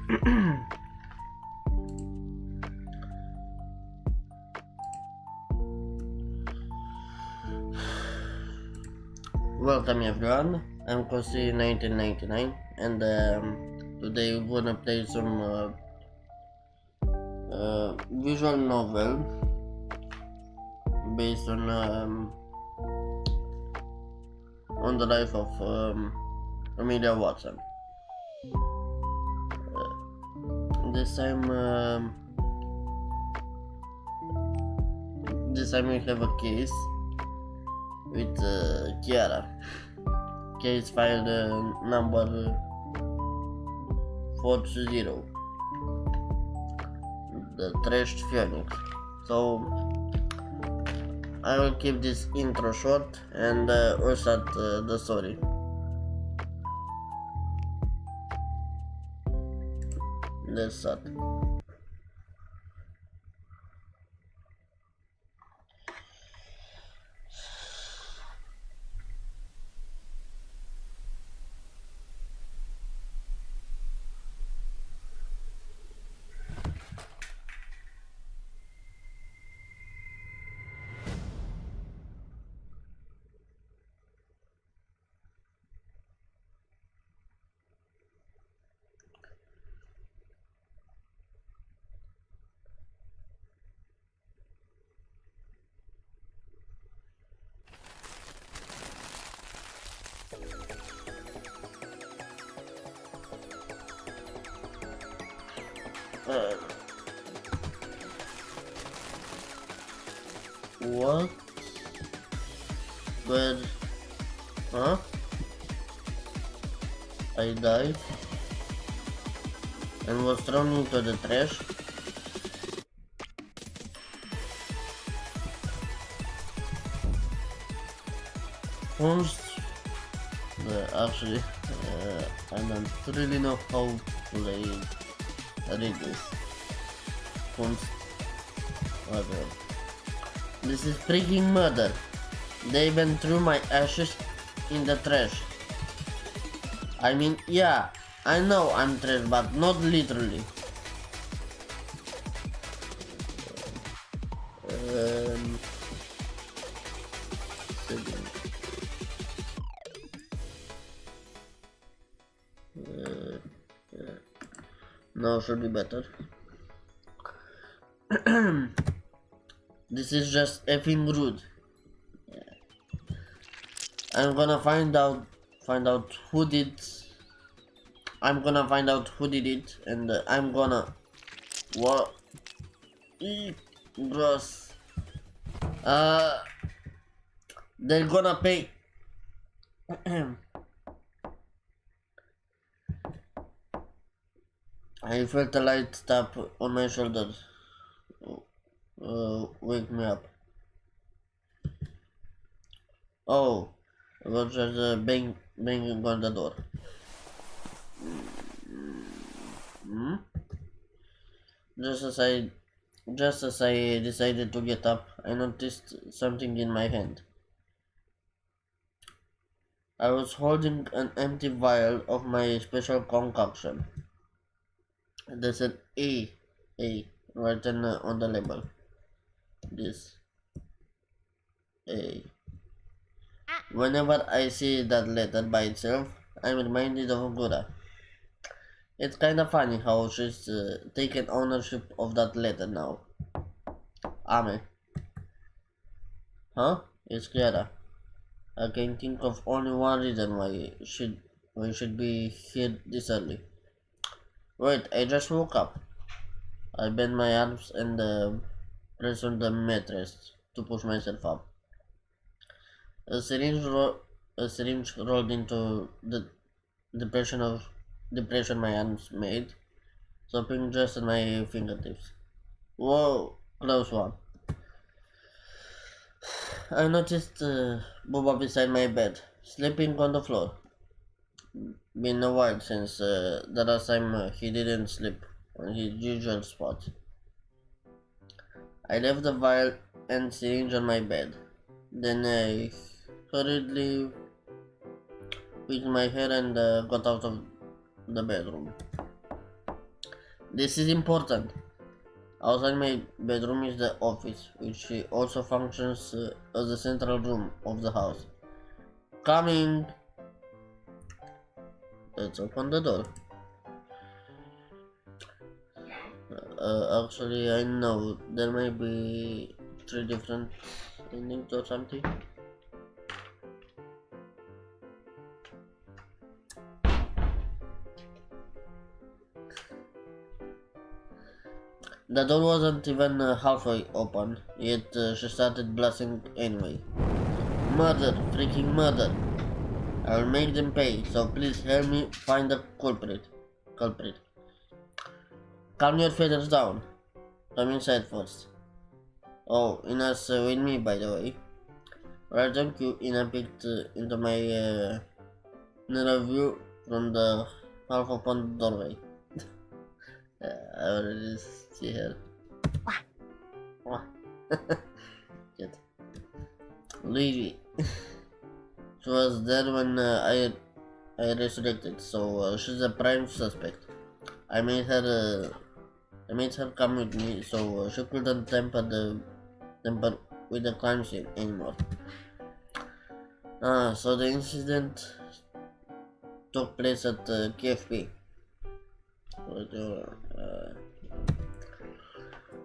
Welcome everyone, I'm Kosi 1999 and today we're gonna play some visual novel based on the life of Amelia Watson. This time we have a case with Kiara. Case file number 420, the Trashed Phoenix. So I will keep this intro short and we'll start the story. Let's start. What? Where? Huh? I died and was thrown into the trash. First, actually, I don't really know how to read this. First, whatever. This is freaking murder. They went through my ashes in the trash. I mean, yeah, I know I'm trash, but not literally. Now should be better. This is just effing rude. I'm gonna find out who did. I'm gonna find out who did it, and I'm gonna what? Gross. They're gonna pay. I felt a light tap on my shoulder. Wake me up. Oh, I was just banging on the door. Just as I decided to get up, I noticed something in my hand. I was holding an empty vial of my special concoction. There said A written on the label. This A. Whenever I see that letter by itself, I'm reminded of Gura. It's kinda funny how she's taken ownership of that letter now. Ame. Huh? It's Clara. I can think of only one reason why we should be here this early. Wait, I just woke up. I bent my arms and pressed on the mattress to push myself up. A syringe rolled into the depression my arms made, stopping just at my fingertips. Whoa, close one. I noticed Boba beside my bed, sleeping on the floor. Been a while since the last time he didn't sleep on his usual spot. I left the vial and syringe on my bed. Then I hurriedly picked my hair and got out of the bedroom. This is important. Outside my bedroom is the office, which also functions as the central room of the house. Coming! Let's open the door. Actually, I know there may be 3 different endings or something. The door wasn't even halfway open, yet she started blasting anyway. Murder! Freaking murder! I'll make them pay, so please help me find the Culprit. Calm your feathers down. Come inside first. Oh, Ina's with me, by the way. Right, thank you. Ina peeked into my narrow view from the half-open doorway. I already see her. Good. Lady. She was there when I resurrected, so she's a prime suspect. I made her come with me, so she couldn't tamper with the crime scene anymore. So the incident took place at KFP.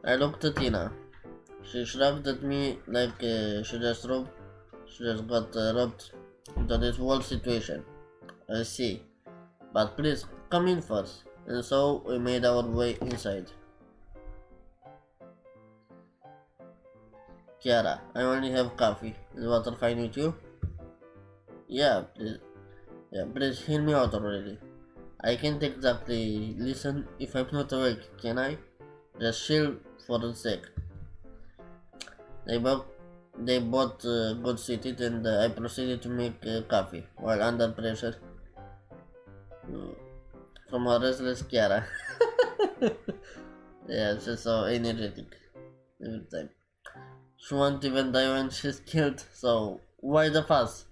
I looked at Tina. She shrugged at me like she just got robbed into this whole situation. I see. But please, come in first. And so we made our way inside. Kiara, I only have coffee. Is water fine with you? Yeah, please hear me out already. I can't exactly listen if I'm not awake, can I? Just chill for a sec. They both got seated and I proceeded to make coffee while under pressure from a restless Kiara. Yeah, she's so energetic every time. She won't even die when she's killed, so why the fuss?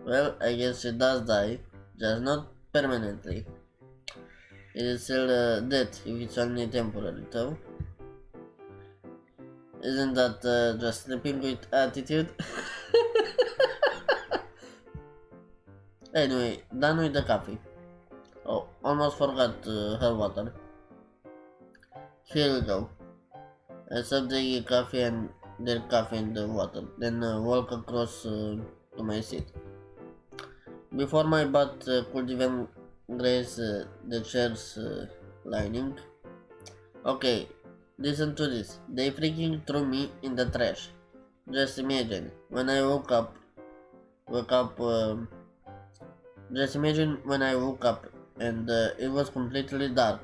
Well, I guess she does die, just not permanently. It is still death if it's only temporary, though. Isn't that just sleeping with attitude? Anyway, done with the coffee. Oh, almost forgot her water. Here we go. I served the coffee and their coffee in the water, then walk across to my seat. Before my butt could even graze the chair's lining. Okay, listen to this. They freaking threw me in the trash. Just imagine when I woke up. Just imagine when I woke up and it was completely dark.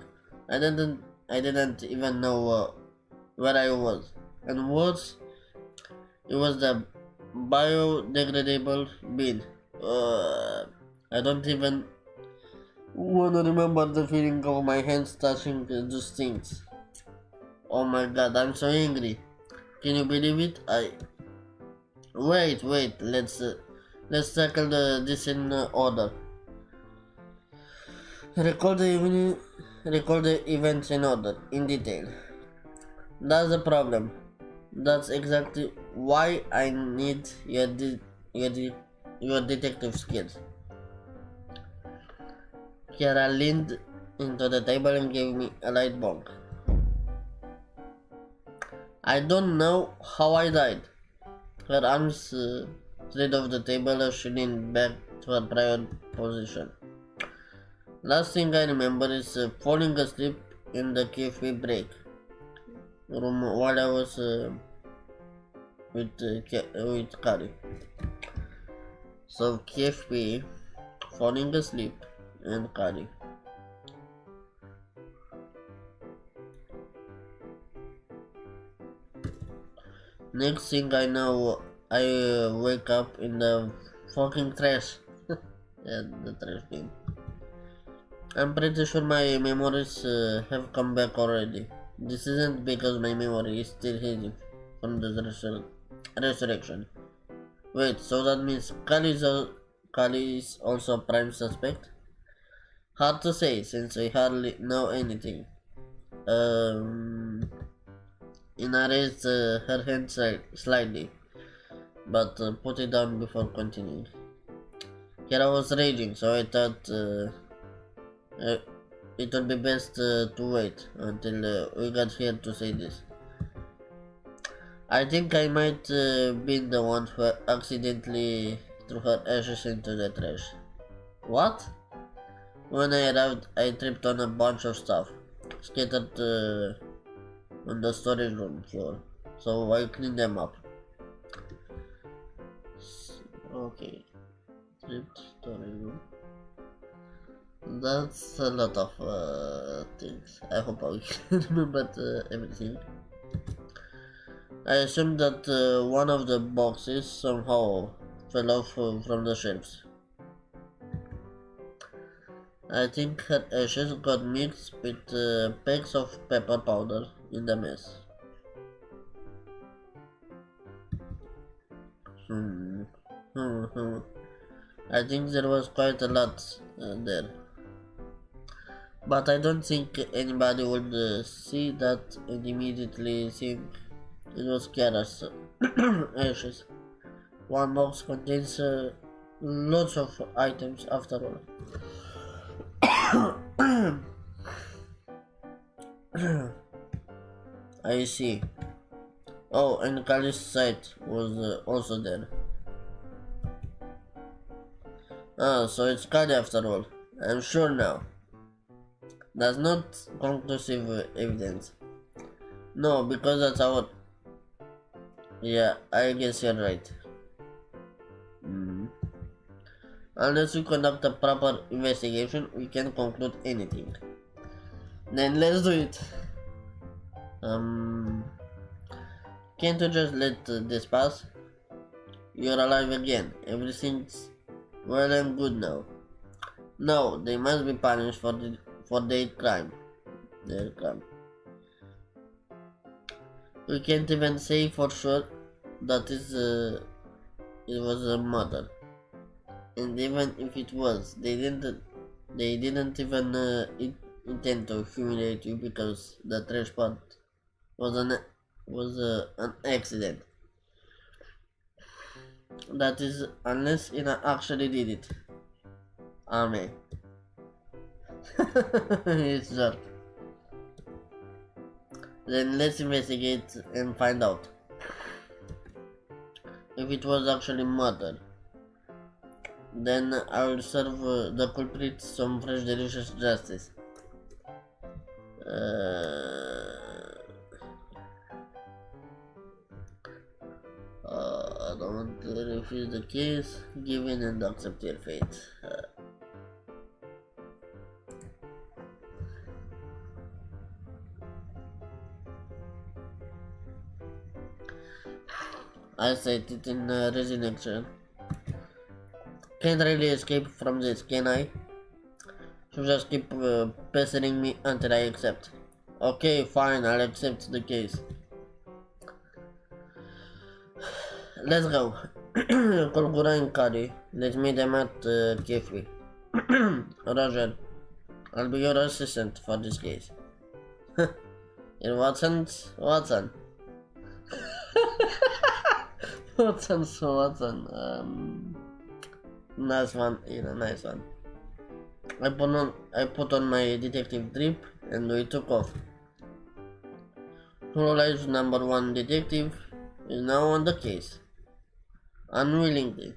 I didn't even know where I was. And worse, it was the biodegradable bin. I don't even wanna remember the feeling of my hands touching those things. Oh my god, I'm so angry. Can you believe it? Wait, let's tackle this in order. Recall the events in order, in detail. That's the problem. That's exactly why I need your detective skills. Kiara leaned into the table and gave me a light bonk. I don't know how I died. Her arms slid off the table as she leaned back to her prior position. Last thing I remember is falling asleep in the cafe break room while I was with Kari. So KFP, falling asleep, and Kari. Next thing I know, I wake up in the fucking trash. Yeah, the trash bin. I'm pretty sure my memories have come back already. This isn't because my memory is still hazy from the resurrection. Wait, so that means Kali is also a prime suspect? Hard to say since I hardly know anything. Um, Ina raised her hand slightly, but put it down before continuing. Kira was raging, so I thought uh, it would be best to wait until we got here to say this. I think I might be the one who accidentally threw her ashes into the trash. What? When I arrived, I tripped on a bunch of stuff scattered on the storage room floor, so I cleaned them up. Okay, tripped storage room. That's a lot of things. I hope I can remember everything. I assume that one of the boxes somehow fell off from the shelves. I think her ashes got mixed with packs of pepper powder in the mess. Hmm. I think there was quite a lot there. But I don't think anybody would see that and immediately think it was Kiara's ashes. One box contains lots of items after all. I see. Oh, and Kali's site was also there. Ah, so it's Kali after all. I'm sure now. That's not conclusive evidence. No, because that's our... Yeah, I guess you're right. Unless we conduct a proper investigation, we can't conclude anything. Then let's do it. Can't you just let this pass? You're alive again. Everything's well and good now. No, they must be punished for their crime. Their crime. We can't even say for sure that it was a murder. And even if it was, they didn't even intend to humiliate you because the trash pot was an accident. That is, unless Ina actually did it. Ame. It's jerk. Then let's investigate and find out if it was actually murder. Then I will serve the culprit some fresh delicious justice. I don't want to refuse the case, give in and accept your fate. I said it in resignation. Can't really escape from this, can I? So just keep pestering me until I accept. Okay, fine, I'll accept the case. Let's go. Call Gura and Kari. Let's meet them at cafe. Roger. I'll be your assistant for this case. In Watson. Watson. Nice one, nice one. I put on my detective drip and we took off. Life number 1 detective is now on the case. Unwillingly.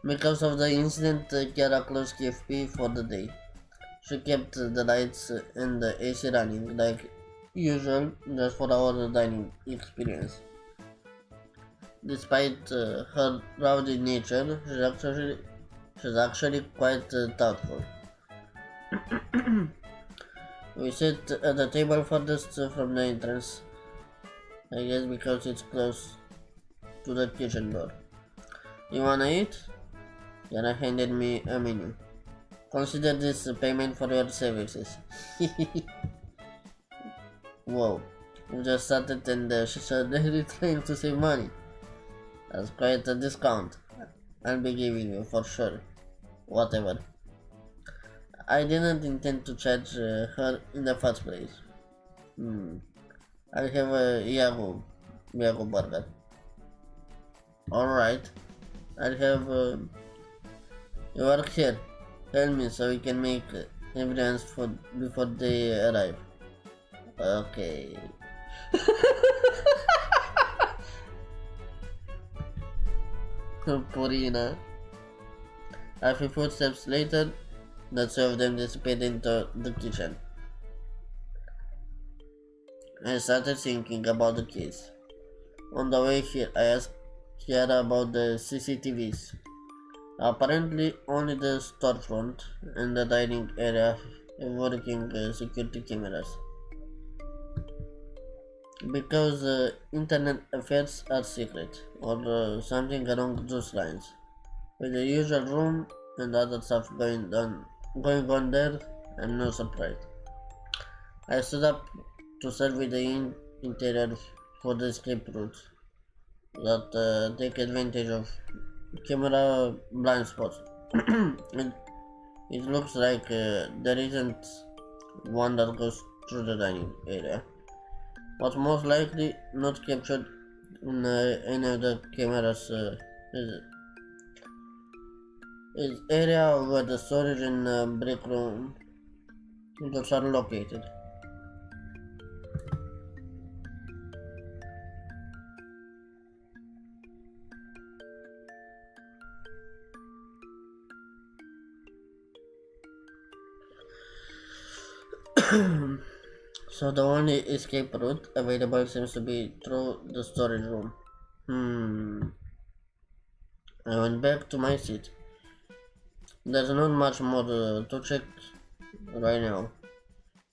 Because of the incident, Kiara closed KFP for the day. She kept the lights and the AC running like usual just for our dining experience. Despite her rowdy nature, she's actually quite thoughtful. We sit at the table furthest from the entrance, I guess because it's close to the kitchen door. You wanna eat? Yana handed me a menu. Consider this payment for your services. Whoa, We just started and she said they're trying to save money. That's quite a discount. I'll be giving you for sure. Whatever. I didn't intend to charge her in the first place. Hmm. I have a Yahoo burger. Alright. I'll have you work here. Tell me so we can make everyone's food before they arrive. Okay. Purina. A few footsteps later, the two of them disappeared into the kitchen. I started thinking about the case. On the way here, I asked Kiara about the CCTVs. Apparently, only the storefront and the dining area have working security cameras. Because internet affairs are secret, or something along those lines. With the usual room and other stuff going on there, I'm no surprised. I stood up to survey the interior for the escape routes that take advantage of camera blind spots. it, it looks like there isn't one that goes through the dining area, but most likely not captured in any of the cameras. Is area where the storage and break room are located. So the only escape route available seems to be through the storage room. I went back to my seat. There's not much more to check right now.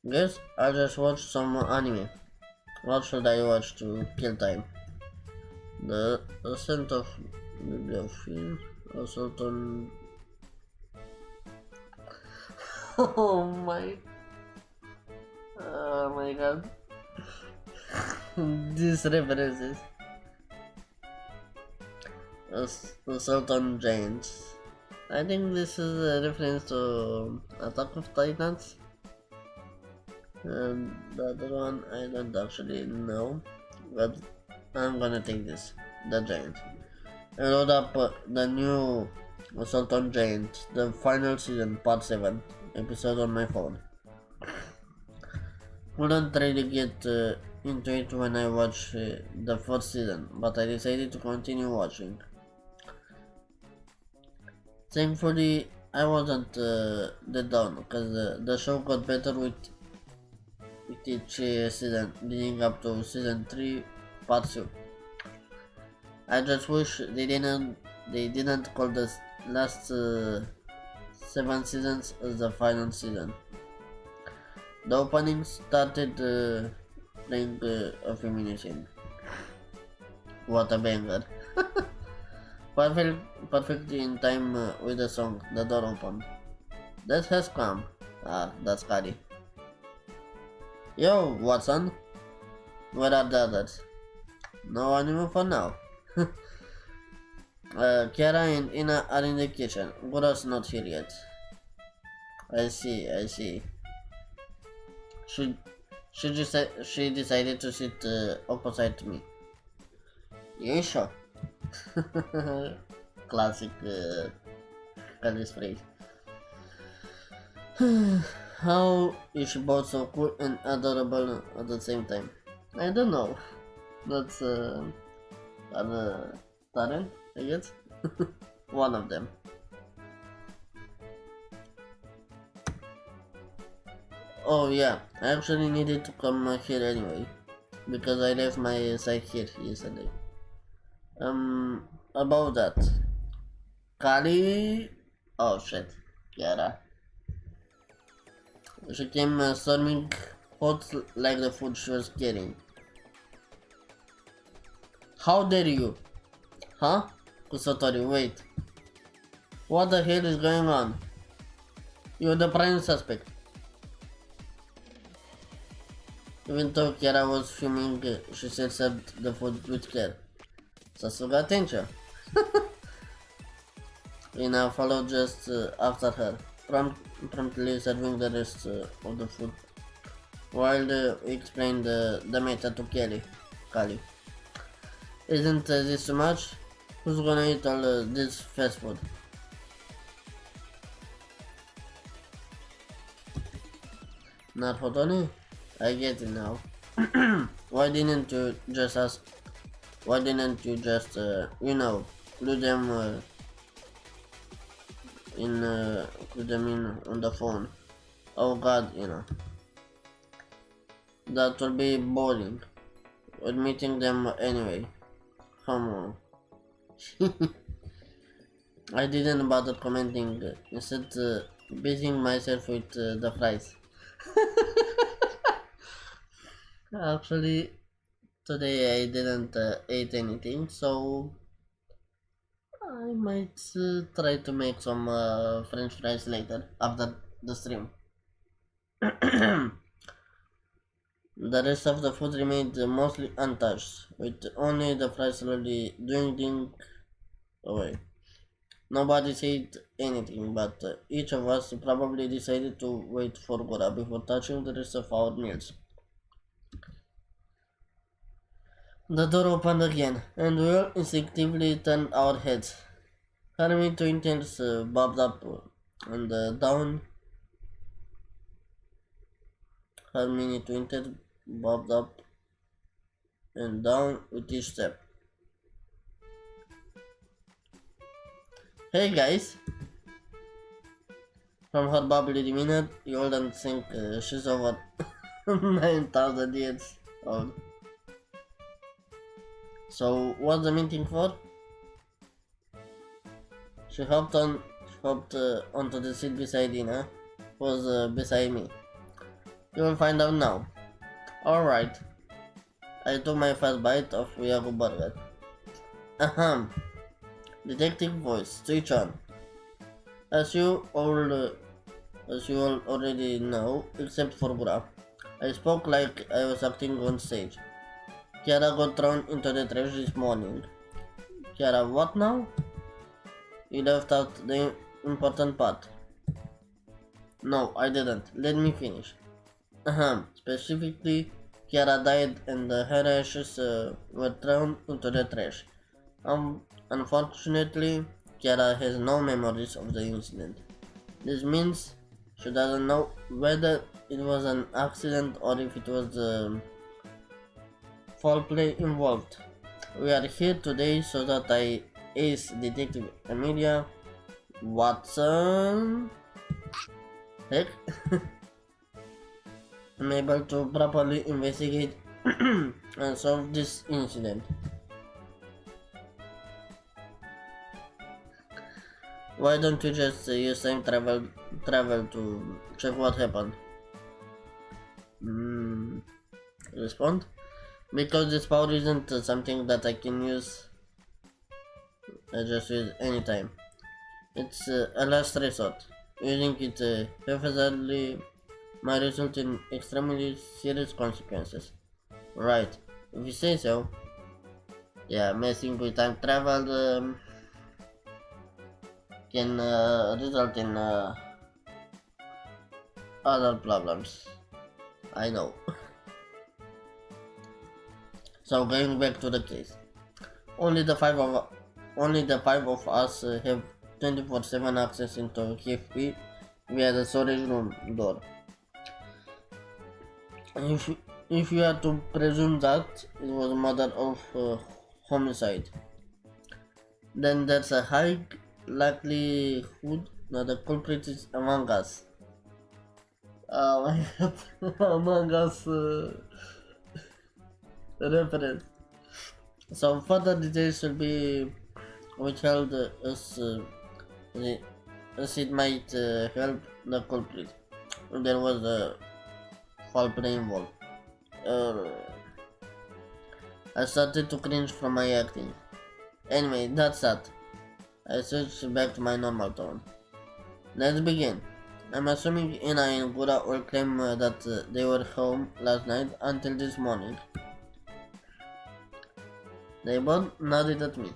Guess I'll just watch some anime. What should I watch to kill time? The Ascent of Bibliophiles, Assault on... Oh my god. These references. Assault on Giants. I think this is a reference to Attack of Titans. And the other one I don't actually know, but I'm gonna take this, the Giant. I load up the new Assault on Giant, the final season, part 7 episode on my phone. Couldn't really get into it when I watched the first season, but I decided to continue watching. Thankfully, I wasn't dead down, because the show got better with each season, leading up to season 3, part 2. I just wish they didn't call the last 7 seasons as the final season. The opening started playing a feminine. What a banger! Perfectly in time with the song. The door opened. That has come. Ah, that's Kari. Yo, Watson. Where are the others? No anime for now. Kiara and Ina are in the kitchen. Gura's not here yet. I see. She decided to sit opposite me. Yeah, sure. Classic Kari's phrase. How is she both so cool and adorable at the same time? I don't know. That's talent, I guess. One of them. Oh yeah, I actually needed to come here anyway, because I left my site here yesterday. About that. Kali... Oh shit, Kiara. She came storming hot like the food she was getting. How dare you? Huh? Kusatori, wait. What the hell is going on? You're the prime suspect. Even though Kiara was fuming, she still served the food with care. Sasuga attention. Ina followed just after her, promptly serving the rest of the food, while he explained the meta to Kali. Isn't this too much? Who's gonna eat all this fast food? Not Hotoni? I get it now. Why didn't you just ask? Why didn't you just, include them include them in on the phone? Oh God, that would be boring. We're meeting them anyway. Come on. I didn't bother commenting. Instead, beating myself with the fries. Actually, today I didn't eat anything, so I might try to make some French fries later after the stream. The rest of the food remained mostly untouched, with only the fries slowly dwindling away. Nobody said anything, but each of us probably decided to wait for Gora before touching the rest of our meals. The door opened again, and we all instinctively turned our heads. Her twinkles bobbed up and down. Her mini twinkles bobbed up and down with each step. Hey guys! From her bubbly demeanor, you wouldn't think she's over 9,000 years old. So, what's the meeting for? She hopped onto the seat beside Ina, who was beside me. You will find out now. Alright. I took my first bite of Yago burger. Ahem. Detective voice, switch on. As you all already know, except for Gura, I spoke like I was acting on stage. Kiara got thrown into the trash this morning. Kiara, what now? You left out the important part. No, I didn't. Let me finish. Specifically, Kiara died and her ashes were thrown into the trash. Unfortunately, Kiara has no memories of the incident. This means she doesn't know whether it was an accident or if it was foul play involved. We are here today so that I ace Detective Amelia Watson. Heck, I'm able to properly investigate and solve this incident. Why don't you just use time travel to check what happened? Respond? Because this power isn't something that I can use. I just use anytime. It's a last resort. Using it haphazardly might result in extremely serious consequences. Right, if you say so. Yeah, messing with time travel can result in other problems. I know. So going back to the case, only the five of us have 24/7 access into KFP via the storage room door. If you are to presume that it was a matter of homicide, then there's a high likelihood that the culprit is among us. My God, Among Us reference. Some further details will be withheld as it might help the culprit if there was a foul play involved. I started to cringe from my acting. Anyway, that's that. I switched back to my normal tone. Let's begin. I'm assuming Ina and Gura will claim that they were home last night until this morning. They both nodded at me.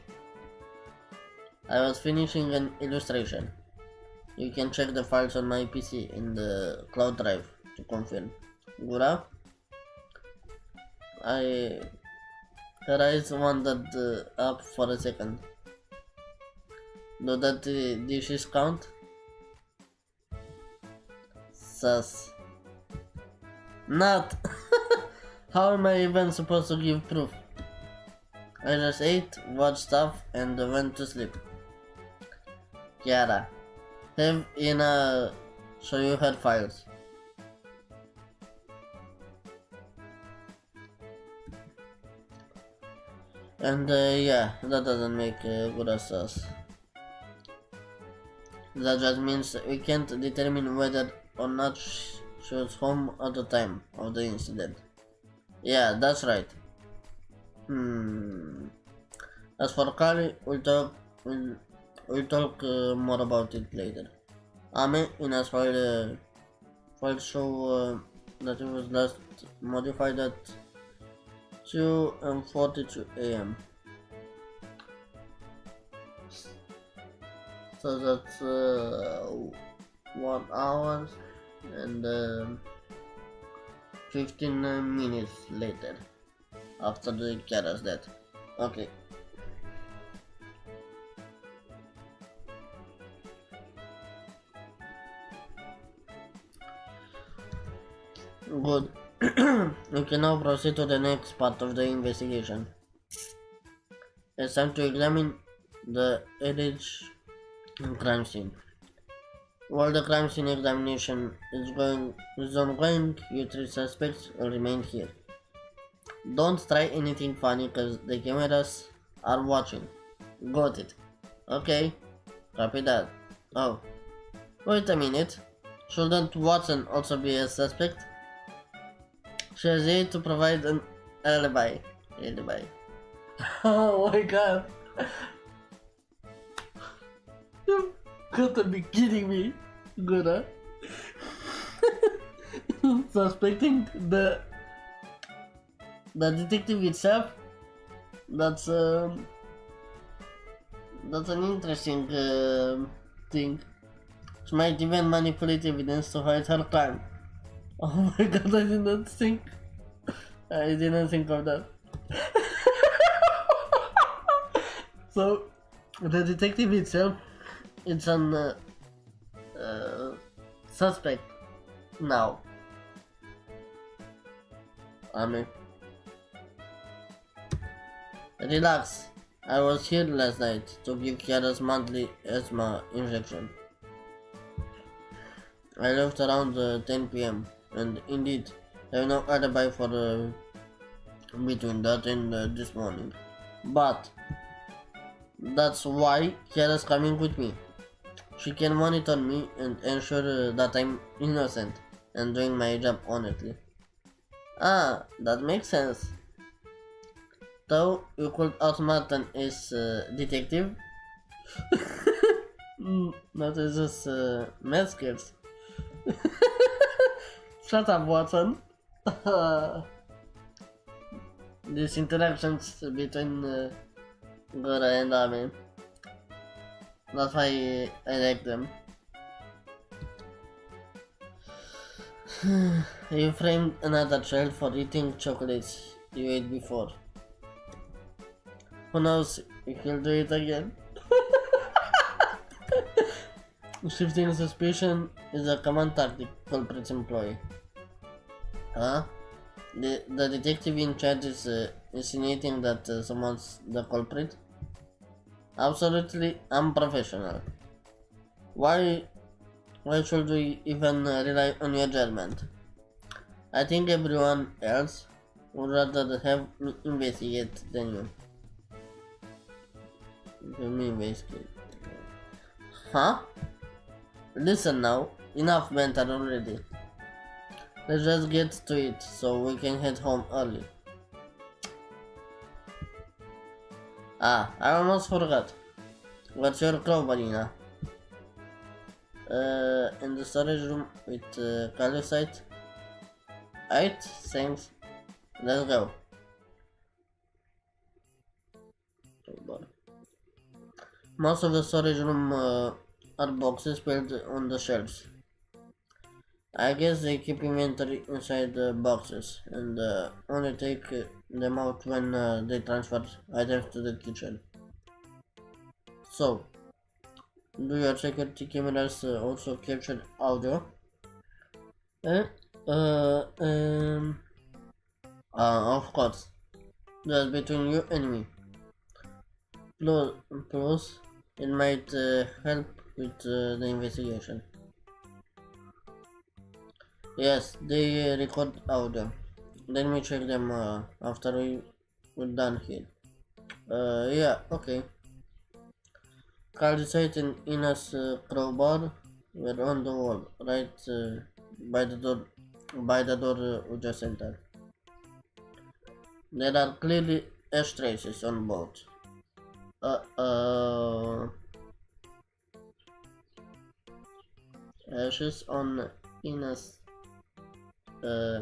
I was finishing an illustration. You can check the files on my PC in the cloud drive to confirm. Gura? Her eyes wandered up for a second. Do that dishes count? Sus. Not! How am I even supposed to give proof? I just ate, watched stuff, and went to sleep. Kiara, have Ina show you her files. And yeah, that doesn't make good as us. That just means we can't determine whether or not she was home at the time of the incident. Yeah, that's right. As for Kali, we'll talk more about it later. Ame in his file show that it was last modified at 2:42 a.m. So that's 1 hour and 15 minutes later after the Kara's death. Okay. Good. We can now proceed to the next part of the investigation. It's time to examine the alleged crime scene. While the crime scene examination is ongoing, you three suspects will remain here. Don't try anything funny cause the cameras are watching. Got it. Okay. Copy that. Oh. Wait a minute. Shouldn't Watson also be a suspect? She has yet to provide an alibi. Oh my god. You gotta be kidding me. Good, huh? Suspecting the detective itself? That's an interesting thing. She might even manipulate evidence to hide her crime. Oh my god, I didn't think of that. So, the detective itself, it's an suspect now. Relax. I was here last night to give Kiara's monthly asthma injection. I left around 10 p.m. and indeed, I have no alibi for between that and this morning. But that's why Kiara's coming with me. She can monitor me and ensure that I'm innocent and doing my job honestly. Ah, that makes sense. Though you could outsmart an ace detective. Not as just math skills. Shut up, Watson. These interactions between Gora and Ame. That's why I like them. You framed another child for eating chocolates you ate before. Who knows if he'll do it again? Shifting suspicion is a common tactic culprits employ. Huh? The detective in charge is insinuating that someone's the culprit? Absolutely unprofessional. Why should we even rely on your judgment? I think everyone else would rather have me investigate than you. Let me investigate. Huh? Listen now, enough banter already. Let's just get to it so we can head home early. Ah, I almost forgot. What's your club, Marina? In the storage room with calcite. 8, thanks. Let's go. Most of the storage room are boxes filled on the shelves. I guess they keep inventory inside the boxes and only take them out when they transfer items to the kitchen. So, do your security cameras also capture audio? Eh? Uh, um, of course. Just between you and me. Plus, it might help with the investigation. Yes, they record audio. Let me check them after we're done here. Yeah, okay. Calcite and Ina's crowbar were on the wall, right by the door. By the door we just entered. There are clearly ash traces on both. Uh, uh, Ashes on Ina's uh,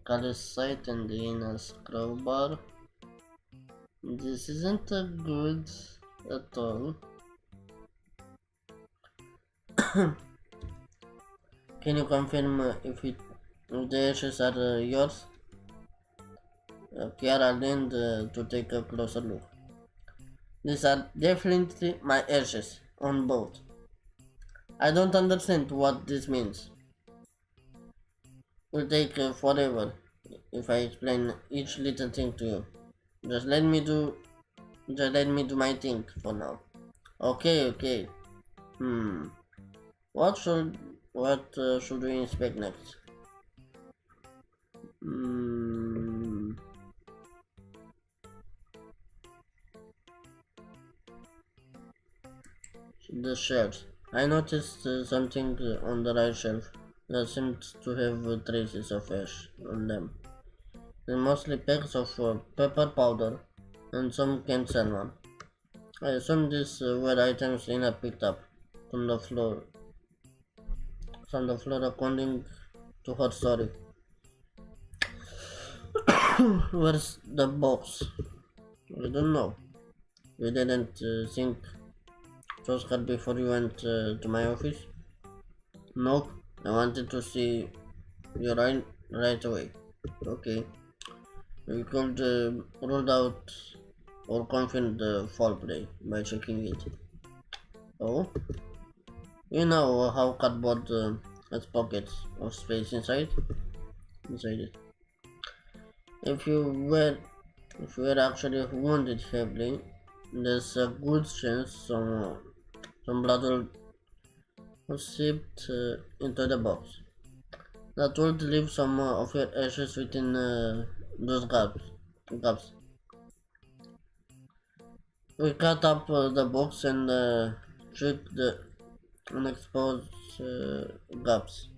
calcite and Ina's crowbar. This isn't good at all. Can you confirm if the ashes are yours? Kiara leaned to take a closer look. These are definitely my ashes on both. I don't understand what this means. It will take forever if I explain each little thing to you. Just let me do just let me do my thing for now. Okay. Hmm. What should we inspect next? Hmm. The shelves. I noticed something on the right shelf that seemed to have traces of ash on them. They're mostly packs of pepper powder and some canned salmon. I assume these were items Ina picked up from the floor, according to her story. Where's the box? I don't know. We didn't think those card before you went to my office? Nope. I wanted to see you right away. Okay. We could rule out or confirm the foul play by checking it. Oh, you know how cardboard has pockets of space inside it. If you were actually wounded heavily, there's a good chance some blood will seep into the box. That would leave some of your ashes within those gaps. We cut up the box and checked the unexposed gaps.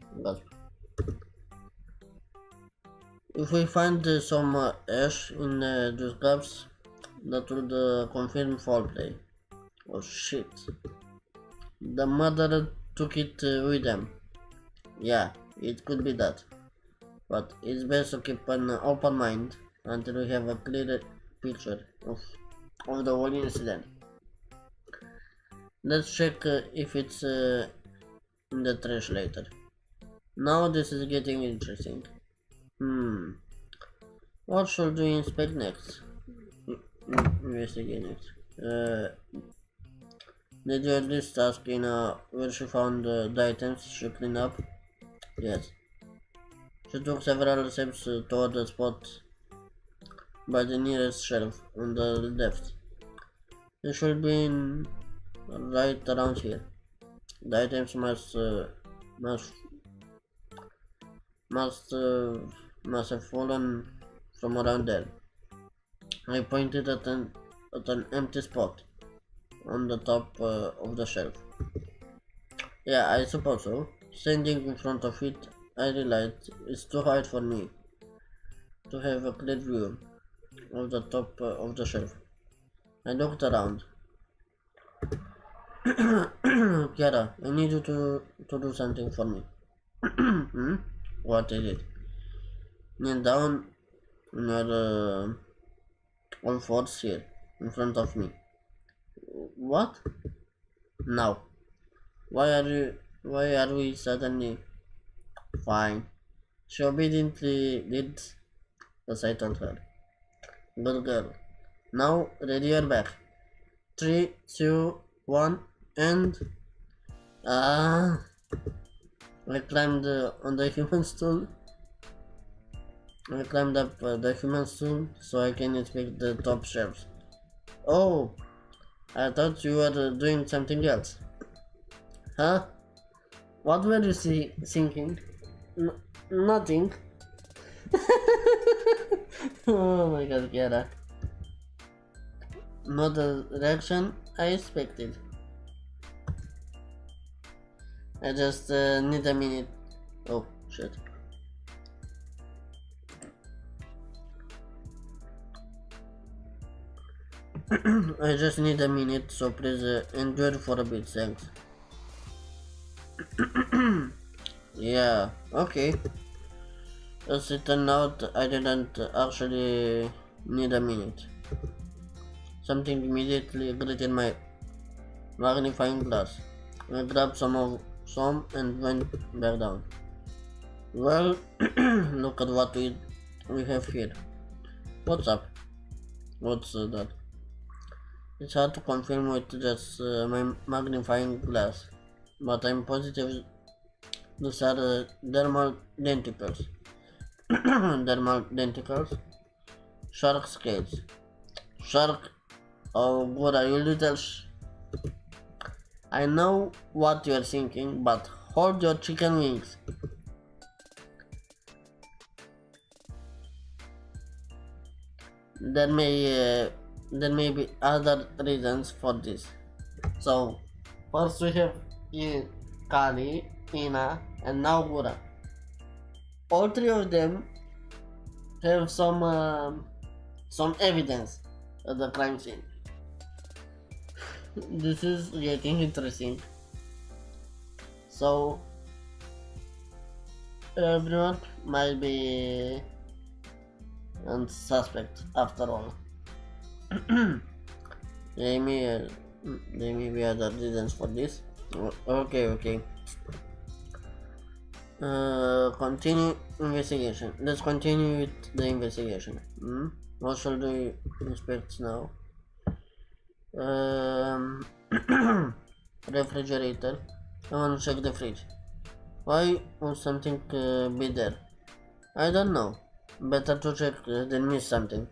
If we find some ash in those gaps, that would confirm foul play. Oh shit. The mother took it with them. Yeah, it could be that. But it's best to keep an open mind until we have a clearer picture of the whole incident. Let's check if it's in the trash later. Now this is getting interesting. Hmm. What should we inspect next? Investigate next. Did you at least ask where she found the items she cleaned up? Yes. She took several steps toward the spot by the nearest shelf on the left. It should be right around here. The items must must uh, must have fallen from around there. I pointed at an empty spot on the top of the shelf. Yeah, I suppose so. Standing in front of it, I realized it's too high for me to have a clear view of the top of the shelf. I looked around. Kiara, I need you to do something for me. Hmm? What is it? Kneel down on your all fours here, in front of me. What? Now. Why are we suddenly fine? She obediently did as I told her. Good girl. Now ready your back. 3, 2, 1, and ah, I climbed on the human stool. I climbed up the human stool so I can inspect the top shelves. Oh, I thought you were doing something else. Huh? What were you thinking? Nothing. Oh my god, Kiara. Not the reaction I expected. I just need a minute. Oh, shit. I just need a minute, so please endure for a bit, thanks. Yeah, okay. As it turned out, I didn't actually need a minute. Something immediately greeted my magnifying glass. I grabbed some and went back down. Well, look at what we have here. What's up? What's that? It's hard to confirm with just my magnifying glass, but I'm positive these are dermal denticles. Dermal denticles? Shark scales. Shark? Oh, good, are you little I know what you're thinking, but hold your chicken wings. There may be other reasons for this. So, first we have Kali, Ina, and now Gura. All three of them have some evidence at the crime scene. This is getting interesting. So, everyone might be a suspect after all. There may be other reasons for this. Okay. Continue investigation. Let's continue with the investigation. What should we inspect now? Refrigerator. I want to check the fridge. Why would something be there? I don't know. Better to check than miss something.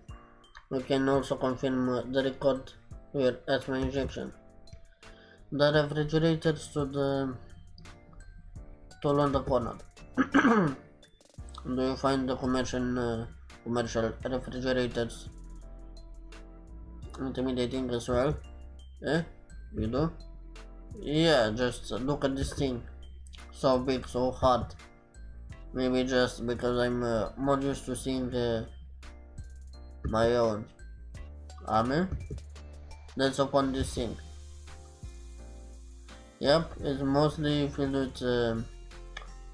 We can also confirm the record here at my injection. The refrigerator stood tall on the corner. Do you find the commercial refrigerators intimidating as well? Eh? You do? Yeah, just look at this thing. So big, so hard. Maybe just because I'm more used to seeing my own armor. Let's open this thing. Yep, it's mostly filled with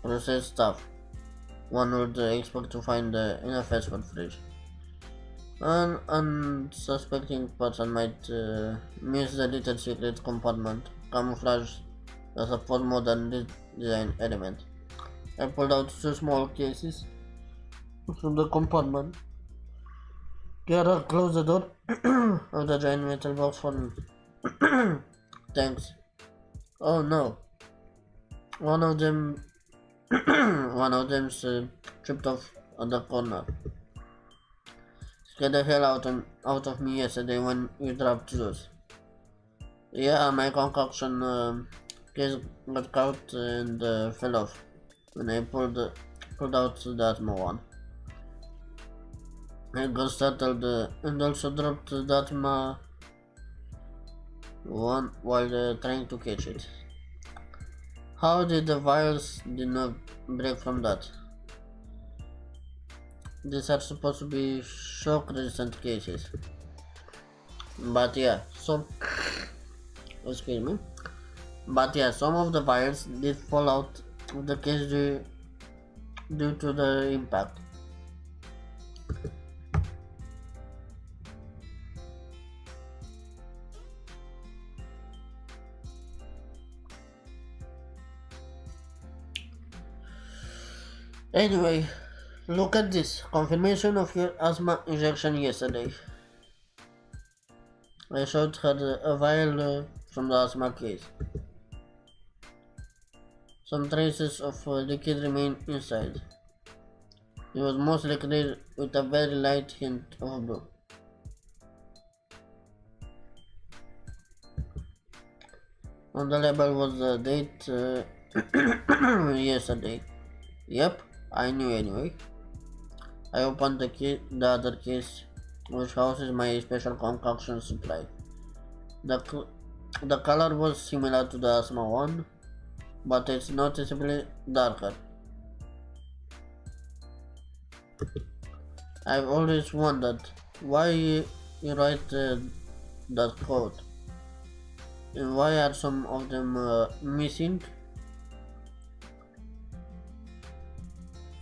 processed stuff. One would expect to find in a fast food fridge. An unsuspecting person might miss the little secret compartment, camouflaged as a full modern design element. I pulled out two small cases from the compartment. Kiara, close the door of the giant metal box for me. Thanks. Oh no. One of them's tripped off on the corner. Scared the hell out of me yesterday when we dropped those. Yeah, my concoction case got caught and fell off when I pulled out the Atma one. I got startled and also dropped the Atma one while trying to catch it. How did the vials did not break from that? These are supposed to be shock resistant cases. But yeah, so excuse me. But yeah, some of the files did fall out of the case due to the impact. Anyway, look at this confirmation of your asthma injection yesterday. I showed her a vial from the asthma case. Some traces of liquid remain inside. It was mostly clear with a very light hint of blue. On the label was the date yesterday. Yep, I knew anyway. I opened the other case, which houses my special concoction supply. The color was similar to the asthma one, but it's noticeably darker. I've always wondered why you write that quote, and why are some of them missing?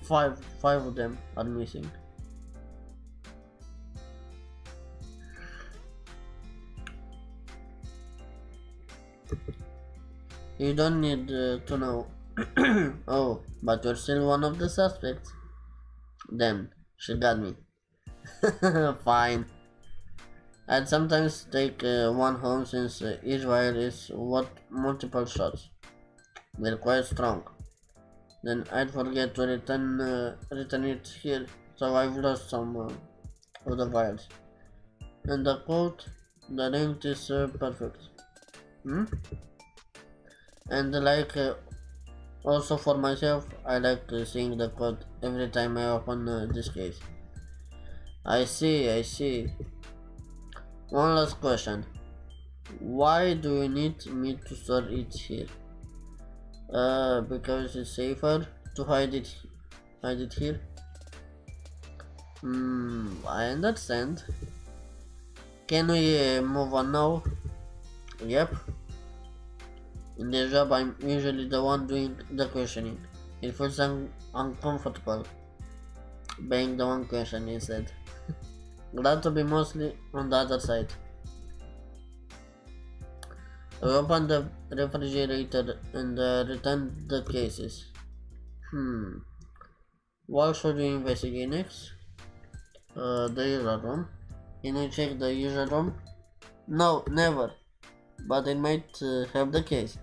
Five of them are missing. You don't need to know. Oh, but you're still one of the suspects. Damn, she got me. Fine. I'd sometimes take one home since each wire is worth multiple shots. They're quite strong. Then I'd forget to return it here, so I've lost some of the wires. And the quote, the length is perfect. Hmm? And also for myself, I like seeing the code every time I open this case. I see. One last question. Why do you need me to store it here? Because it's safer to hide it here. I understand. Can we move on now? Yep. In the job, I'm usually the one doing the questioning. It feels uncomfortable being the one question instead. Glad to be mostly on the other side. I opened the refrigerator and returned the cases. What should we investigate next? The user room. Can you check the user room? No, never. But it might have the case.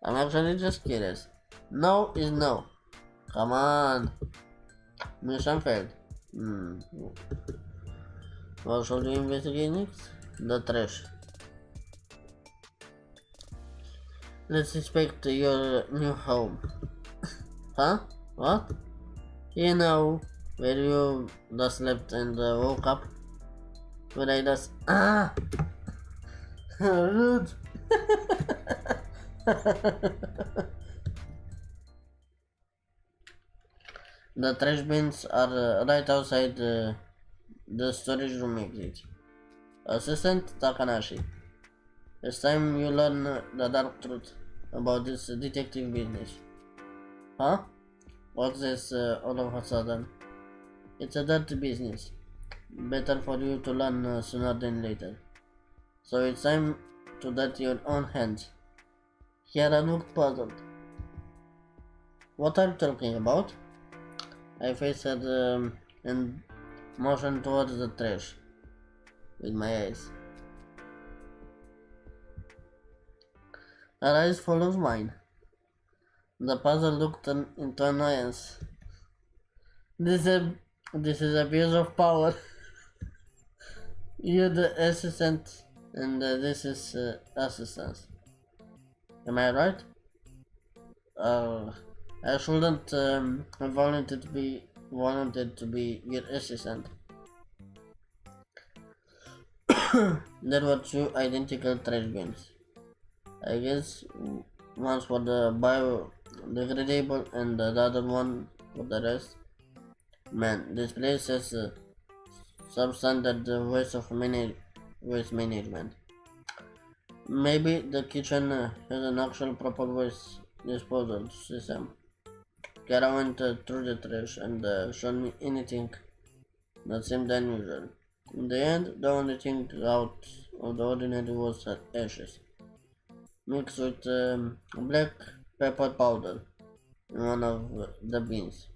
I'm actually just curious. No is no. Come on. Mission failed. What should we investigate next? The trash. Let's inspect your new home. Huh? What? You know, where you just slept and woke up? Where I just... Ah! Rude! The trash bins are right outside the storage room exit. Assistant Takanashi, it's time you learn the dark truth about this detective business. Huh? What's this all of a sudden? It's a dirty business. Better for you to learn sooner than later. So it's time to dirty your own hands. Kiara looked puzzled. What are you talking about? I faced her and motioned towards the trash with my eyes. Her eyes followed mine. The puzzle looked into annoyance. This is abuse of power. You're the assistant, and this is assistance. Am I right? I shouldn't have volunteered to be your assistant. There were two identical trash bins. I guess one's for the biodegradable and the other one for the rest. Man, this place has substandard waste management. Maybe the kitchen has an actual proper waste disposal system. Kara went through the trash and showed me anything that seemed unusual. In the end, the only thing out of the ordinary was ashes, mixed with black pepper powder in one of the bins.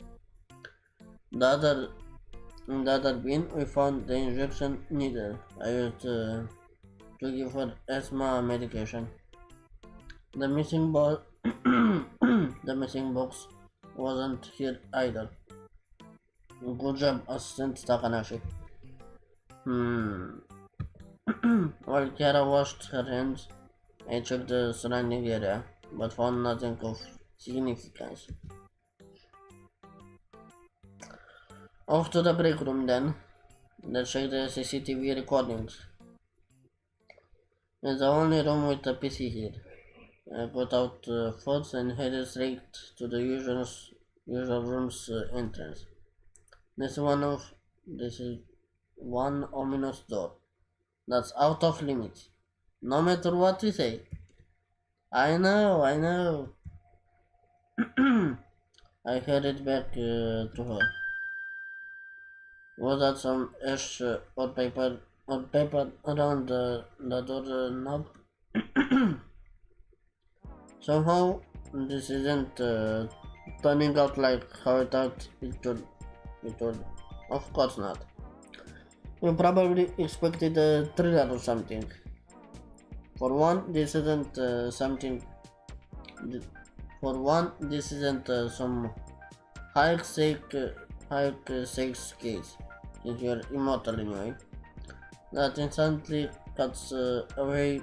The other, in the other bin, we found the injection needle I used to give her asthma medication. The missing ball, the missing box wasn't here either. Good job, Assistant Takanashi. Hmm. While Kara washed her hands, I checked the surrounding area, but found nothing of significance. Off to the break room then. Let's check the CCTV recordings. It's the only room with a PC here. I got out phones and headed straight to the usual room's entrance. This is one ominous door that's out of limits. No matter what we say. I know. I headed back to her. Was that some ash or paper around the door knob? Somehow, this isn't turning out like how I thought it should. It would. Of course not. You probably expected a thriller or something. For one, this isn't something. For one, this isn't some high stakes case. If you're immortal anyway, that instantly cuts away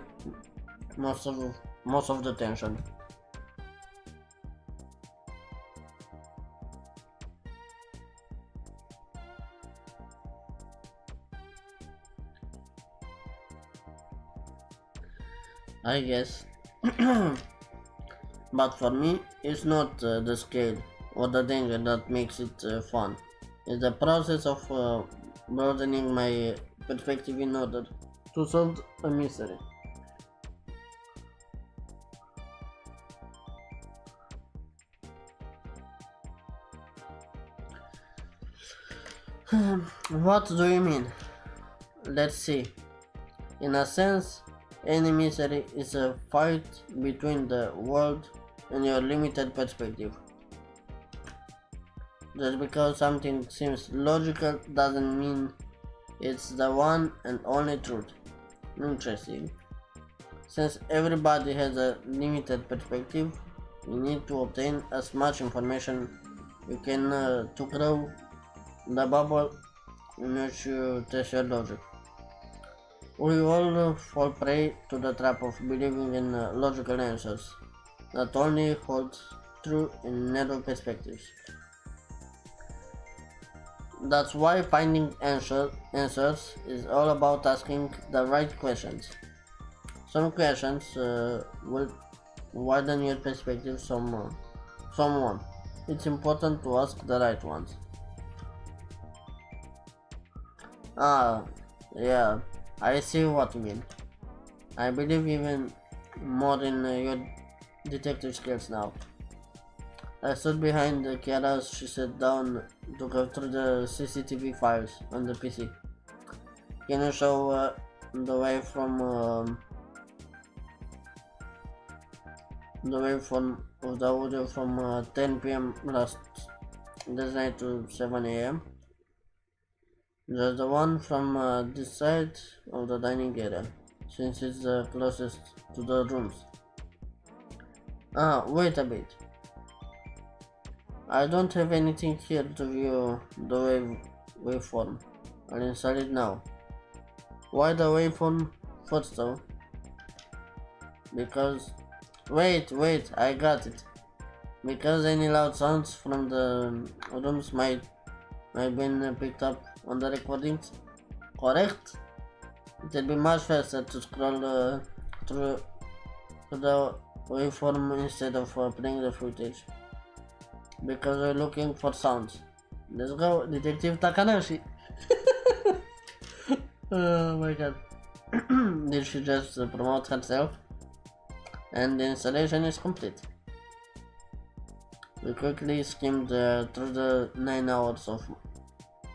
most of most of the tension. I guess. But for me, it's not the scale or the danger that makes it fun. It's the process of broadening my perspective in order to solve a mystery. What do you mean? Let's see. In a sense, any mystery is a fight between the world and your limited perspective. Just because something seems logical doesn't mean it's the one and only truth. Interesting. Since everybody has a limited perspective, you need to obtain as much information you can to grow the bubble in which you test your logic. We all fall prey to the trap of believing in logical answers that only hold true in narrow perspectives. That's why finding answers is all about asking the right questions. Some questions will widen your perspective someone. It's important to ask the right ones. Ah, yeah, I see what you mean. I believe even more in your detective skills now. I stood behind Kiara as she sat down to go through the CCTV files on the PC. Can you show the way from the way from of the audio from 10 p.m. last night to 7 a.m.? Just the one from this side of the dining area, since it's the closest to the rooms. Ah, wait a bit. I don't have anything here to view the waveform. I'll install it now. Why the waveform first though? Because... Wait, I got it. Because any loud sounds from the rooms might have been picked up on the recordings. Correct? It will be much faster to scroll through the waveform instead of playing the footage. Because we're looking for sounds. Let's go, Detective Takanashi. Oh my god. Did she just promote herself? And the installation is complete. We quickly skimmed through the 9 hours of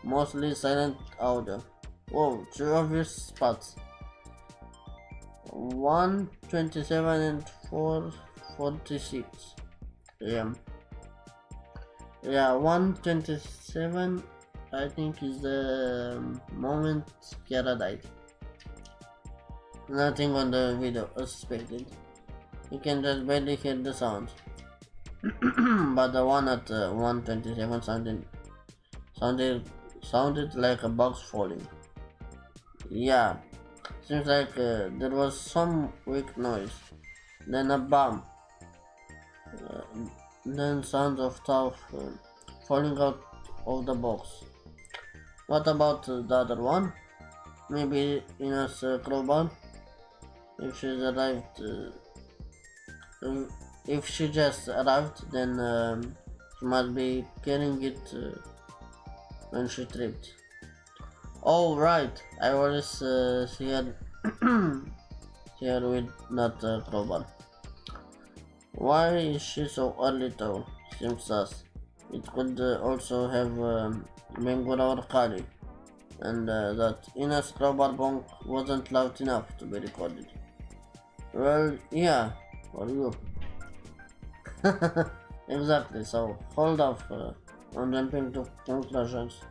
mostly silent audio. Whoa, two obvious spots. 1:27 and 4:46 a.m. Yeah, 1:27 I think is the moment Kiara died. Nothing on the video was suspected. You can just barely hear the sound. But the one at 1:27 sounded like a box falling. Yeah, seems like there was some weak noise, then a bump, uh, then sounds of stuff falling out of the box. What about the other one? Maybe Ina's crowbar? If she's arrived, if she just arrived, then she must be carrying it when she tripped. Oh right, I always see her here with that crowbar. Why is she so early though? Seems sus. It could also have been good or Kali, and that Ina's crowbar bonk wasn't loud enough to be recorded. Well, yeah, for you. Exactly, so hold off on jumping to conclusions.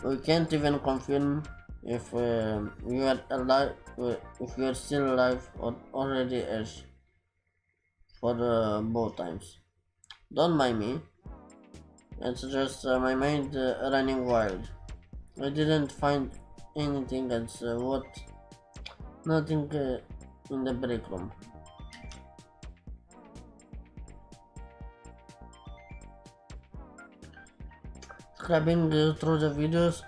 We can't even confirm if you are alive, if you are still alive or already is for both times. Don't mind me. It's just my mind running wild. I didn't find anything else. What? Nothing in the break room. Scrubbing through the videos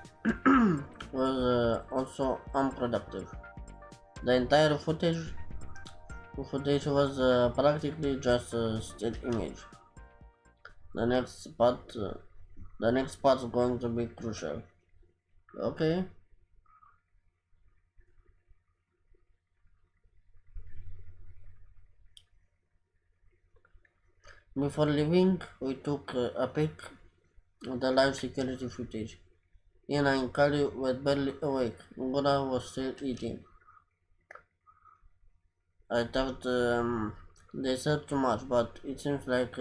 was also unproductive. The entire footage was practically just a still image. The next part is going to be crucial. Okay. Before leaving, we took a peek at the live security footage. Ian and Kali were barely awake. Gora was still eating. I thought they said too much, but it seems like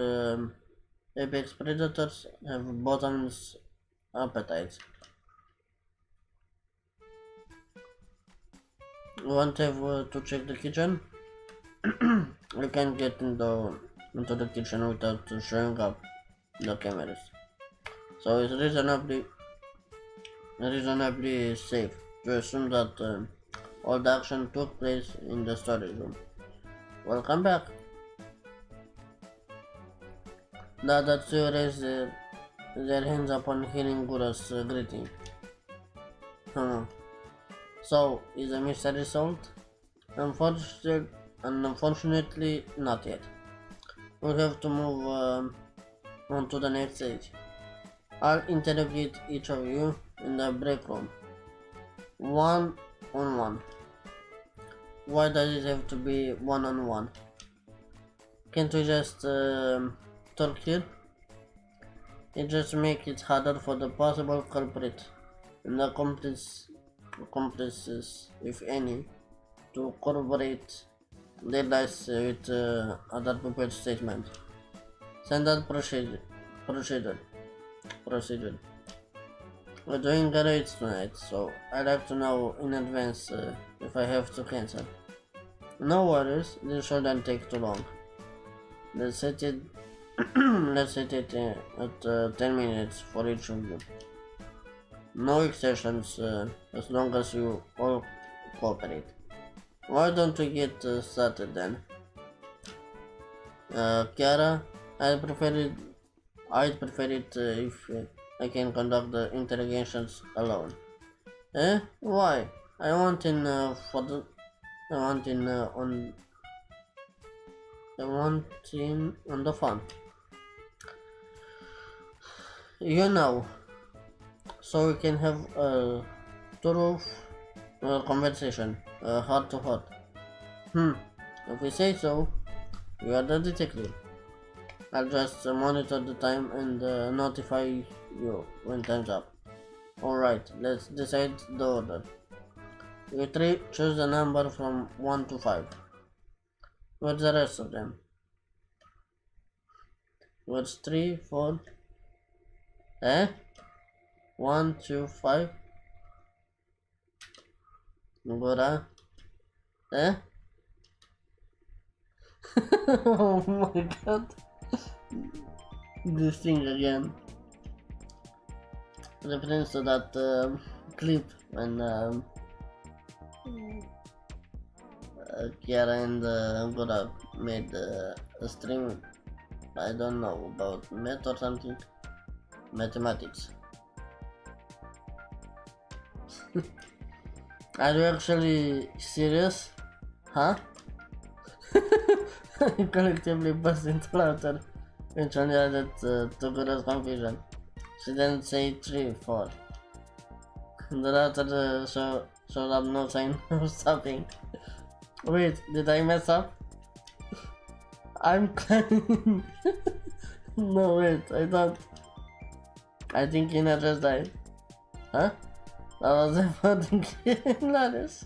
apex predators have bottomless appetites. You want to check the kitchen? We can't get into the kitchen without showing up the cameras. So it's reasonably safe to assume that all the action took place in the storage room. Welcome back. The other two raised their hands upon hearing Gura's greeting. So, is the mystery solved? Unfortunately, not yet. We have to move on to the next stage. I'll interrogate each of you in the break room. One on one. Why does it have to be one on one? Can't we just talk here? It just makes it harder for the possible culprit and the accomplices, if any, to corroborate their lies with other people's statements. Standard procedure. We're doing great tonight, so I'd like to know in advance if I have to cancel. No worries, this shouldn't take too long. Let's set it at 10 minutes for each of you. No exceptions as long as you all cooperate. Why don't we get started then? Chiara, I'd prefer it if I can conduct the interrogations alone. Eh? Why? I want in on the fun. You know. so we can have a thorough conversation, heart to heart. Hmm, if we say so, you are the detective. I'll just monitor the time and notify you when time's up. Alright, let's decide the order. You three choose a number from 1 to 5. What's the rest of them? What's 3, 4? Eh? 1, 2, 5? Gora? Eh? Oh my god. This thing again. Reference to that clip when Kiara and Gora made a stream. I don't know about math or something. Mathematics. Are you actually serious? Huh? I collectively burst into laughter, which only added to Gora's confusion. She didn't say 3, 4. The laughter showed up no sign of stopping. Wait, did I mess up? I'm climbing. No, wait, I don't. I think Ina just died. Huh? That was a fucking hilarious.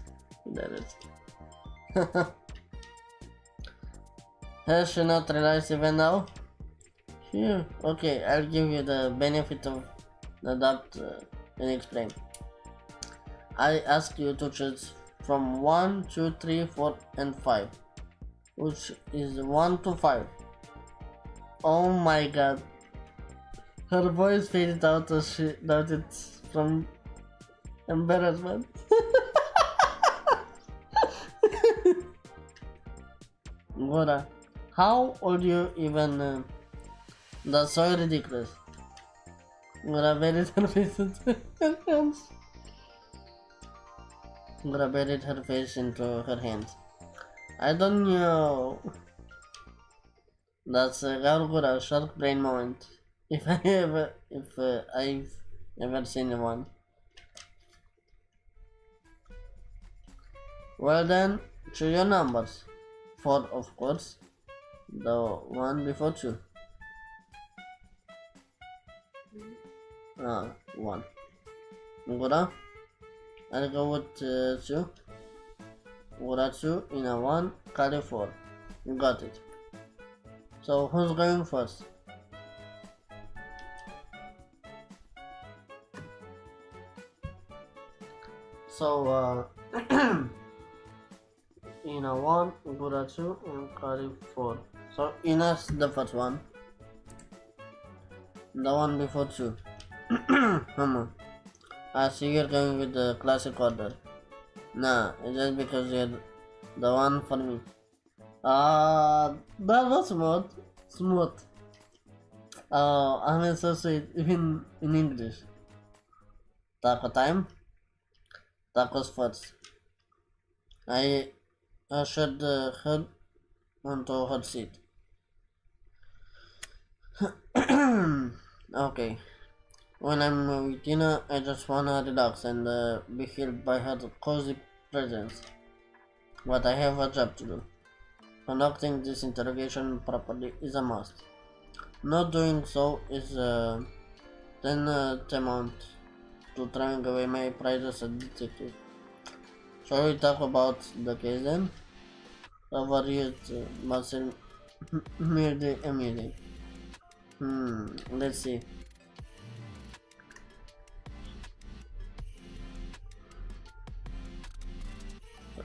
Has she not realized even now? Phew. Okay, I'll give you the benefit of the doubt and explain. I ask you to choose from 1, 2, 3, 4, and 5, which is 1 to 5. Oh my god. Her voice faded out as she doubted from embarrassment. Gora, how old you even? That's so ridiculous. Gora buried her face into her hands. Gora buried her face into her hands. I don't know. That's a Gora shark brain moment. If I've ever seen one. Well then, choose your numbers. 4 of course. The one before 2. 1. Gora, I'll go with 2. Gora 2 in a 1, carry 4. You got it. So who's going first? So Ina 1, Gora 2, and carry 4. So Ina's the first one. The one before 2. I see you're going with the classic order. Nah, it's just because you're the one for me. That was smooth. I'm so sweet, even in English. Taco time. Tacos first. I ushered her onto her seat. Okay. When I'm with Tina, I just wanna relax and be healed by her cozy presence. But I have a job to do. Conducting this interrogation properly is a must. Not doing so is tantamount to throwing away my pride as a detective. Shall we talk about the case then? Overused muscle merely amusing. Let's see.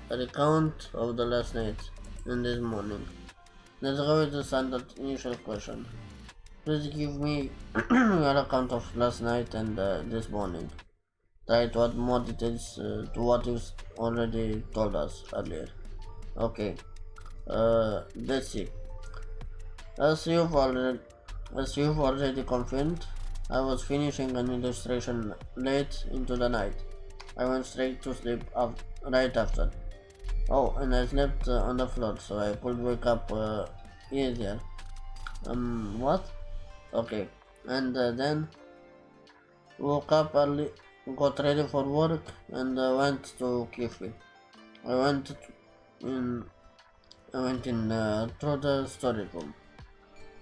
A recount of the last night and this morning. Let's go with the standard initial question. Please give me your account of last night and this morning. Try to add more details to what you already told us earlier. Okay. Let's see. As you've already confirmed, I was finishing an illustration late into the night. I went straight to sleep right after. Oh, and I slept on the floor, so I could wake up easier. What? Okay, and then Woke up early, got ready for work, and went to cafe. I went in. I went in through the storage room.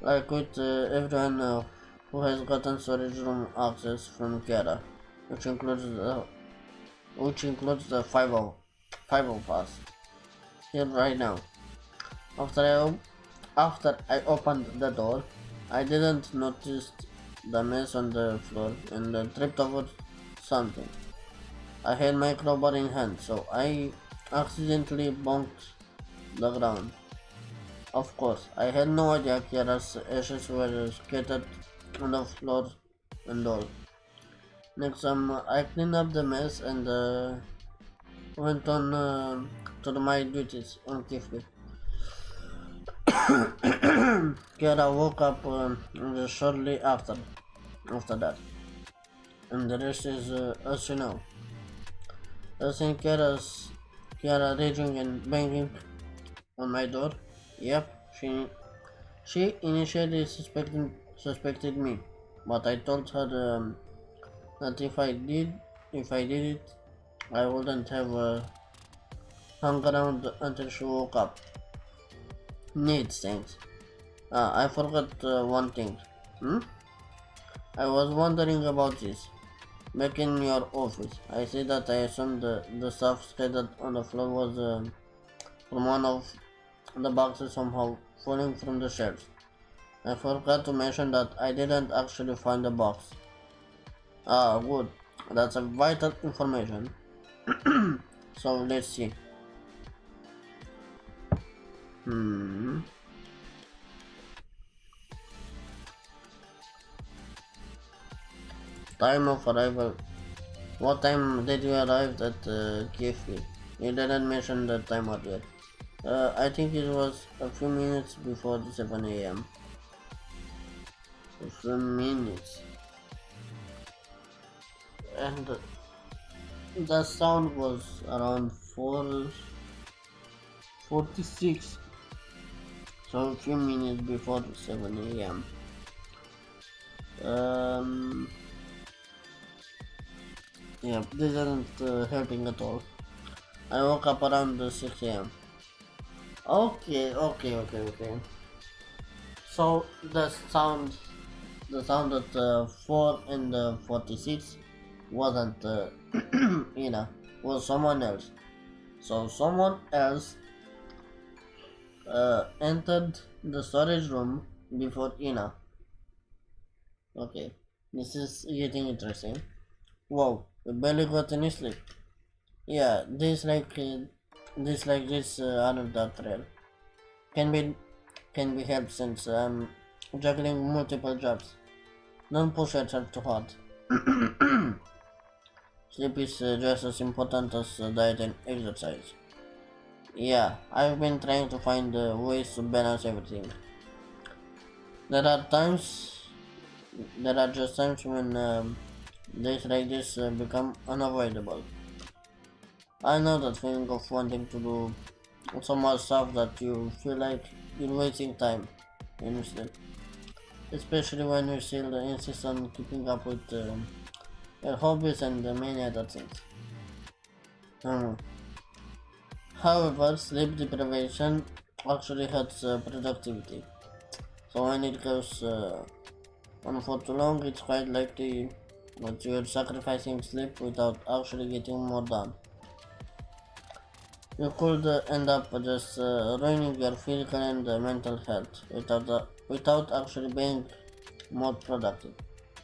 Like with everyone who has gotten storage room access from Kara, which includes the five of us here right now. After I opened the door, I didn't notice the mess on the floor and tripped over something. I had my crowbar in hand, so I accidentally bonked the ground. Of course, I had no idea Kiara's ashes were scattered on the floor and all. Next, I cleaned up the mess and went on to my duties on Kifli. Kiara woke up shortly after that, and the rest is as you know. I seen Kiara raging and banging on my door. Yep, she initially suspected me, but I told her that if I did it, I wouldn't have hung around until she woke up. Neat things. I forgot one thing. Hmm? I was wondering about this. Back in your office, I said that I assumed the stuff scattered on the floor was from one of the boxes somehow falling from the shelves. I forgot to mention that I didn't actually find the box. Ah, good. That's a vital information. So let's see. Hmm. Time of arrival. What time did you arrive at KFC? You didn't mention the time earlier. I think it was a few minutes before 7 a.m. A few minutes. And the sound was around 4:46. So a few minutes before 7 a.m. Um, yeah, this isn't helping at all. I woke up around 6 a.m. Okay. So the sound at 4 and 46 wasn't Ina, was someone else. So someone else entered the storage room before Ina. Okay, this is getting interesting. Wow, we barely got any sleep. Yeah, this aren't that rare. Can be can be helped since I'm juggling multiple jobs. Don't push yourself too hard. Sleep is just as important as diet and exercise. Yeah, I've been trying to find ways to balance everything. There are times, there are just times when days like this become unavoidable. I know that feeling of wanting to do so much stuff that you feel like you're wasting time when you sleep. Especially when you still insist on keeping up with your hobbies and many other things. Hmm. However, sleep deprivation actually hurts productivity. So when it goes on for too long, it's quite likely that you're sacrificing sleep without actually getting more done. You could end up just ruining your physical and mental health without actually being more productive.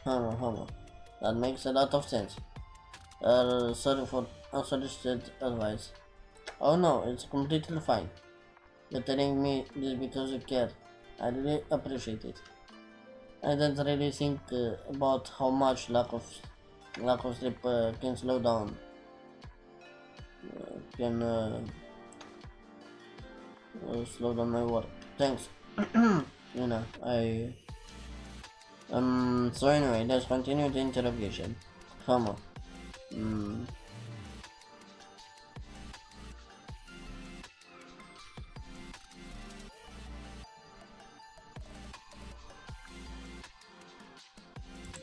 Homo. That makes a lot of sense. Sorry for unsolicited advice. Oh no, it's completely fine. You're telling me this because you care. I really appreciate it. I didn't really think about how much lack of sleep can can slow down my work. Thanks. You know, I so anyway, let's continue the interrogation. Homo. Mm,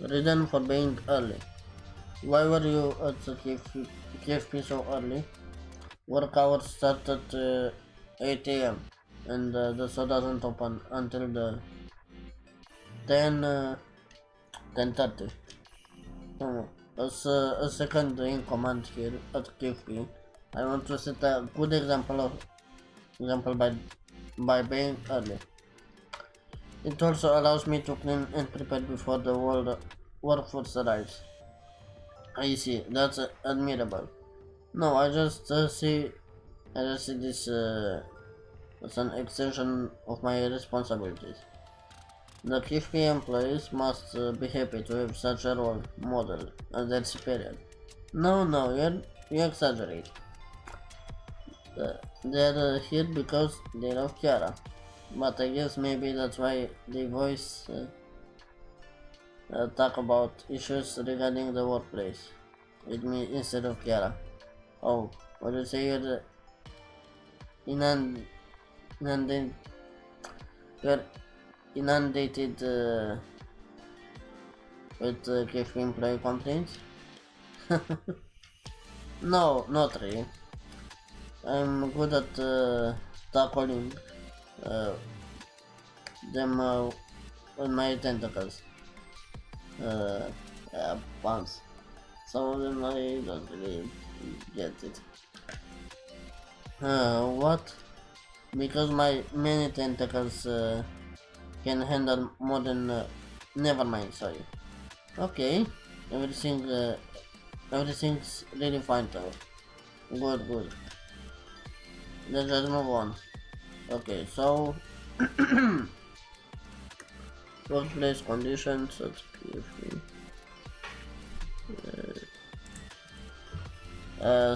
reason for being early. Why were you at the KFP so early? Work hours start at 8 a.m. and the store doesn't open until the 10 10:30. As a second in command here at KFP, I want to set a good example by being early. It also allows me to clean and prepare before the workforce arrives. I see, that's admirable. No, I just see this as an extension of my responsibilities. The KFP employees must be happy to have such a role model as their superior. No, you exaggerate. They're here because they love Kiara. But I guess maybe that's why they voice talk about issues regarding the workplace with me instead of Kiara. Oh, what do you say inund- inundated, you're inundated with cafe employee complaints? No, not really. I'm good at tackling uh, them with my tentacles. Uh, Once. Some of them I don't really get it. What? Because my many tentacles can handle more than. Never mind, sorry. Okay, everything, everything's really fine now. Good. Let's just move on. Okay, so workplace conditions. Let's see.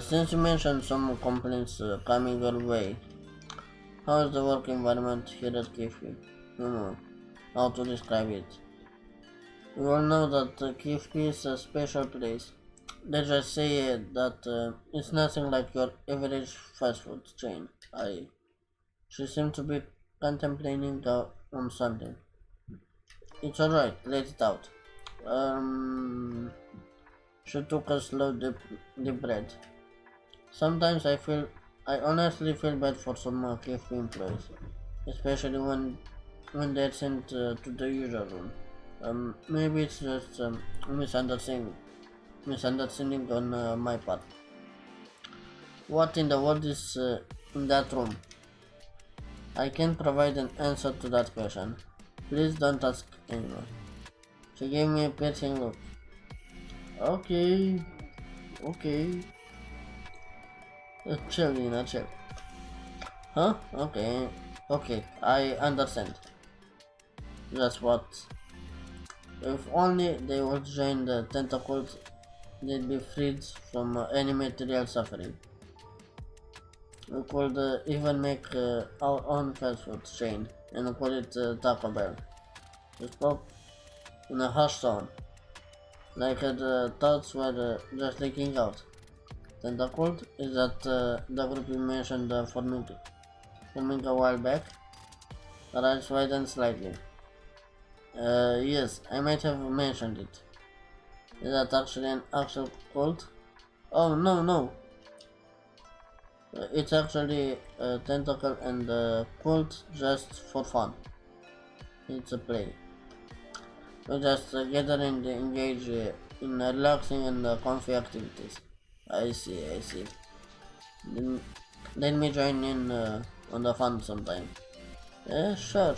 Since you mentioned some complaints coming your way, how is the work environment here at KFP? How to describe it. We all know that KFP is a special place. Let's just say that it's nothing like your average fast food chain. She seemed to be contemplating on something. It's alright, let it out. She took a slow deep breath. Sometimes I honestly feel bad for some KFP employees, especially when they're sent to the usual room. Maybe it's just misunderstanding on my part. What in the world is in that room? I can provide an answer to that question. Please don't ask anymore. She gave me a piercing look. Okay, okay. Chill, Lina, chill. Huh? Okay, I understand. That's what. If only they would join the tentacles, they'd be freed from any material suffering. We could even make our own fast food chain and call it Taco Bell. We spoke in a hushed tone, like the thoughts were just leaking out. Tentacled is that the group you mentioned forming a while back. Her eyes widened slightly. Yes, I might have mentioned it. Is that actually an actual cult? Oh, no. It's actually a tentacle and a cult just for fun. It's a play. We just gather and engage in relaxing and comfy activities. I see. Then, let me join in on the fun sometime. Sure.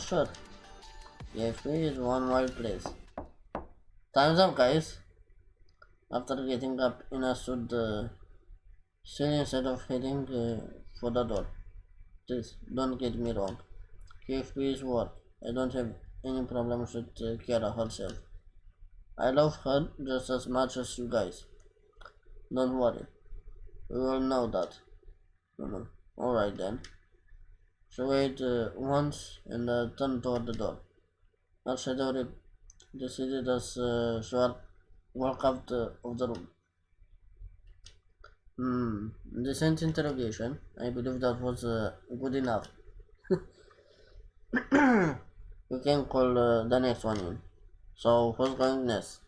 PFP is one wild place. Time's up, guys. After getting up in a suit, still instead of heading for the door. Please, don't get me wrong. KFP is work. I don't have any problems with Kiara herself. I love her just as much as you guys. Don't worry. We all know that. Alright then. She wait once and turned toward the door. Her shadow receded as she walked out of the room. Decent interrogation. I believe that was good enough. We can call the next one in. So, who's going next?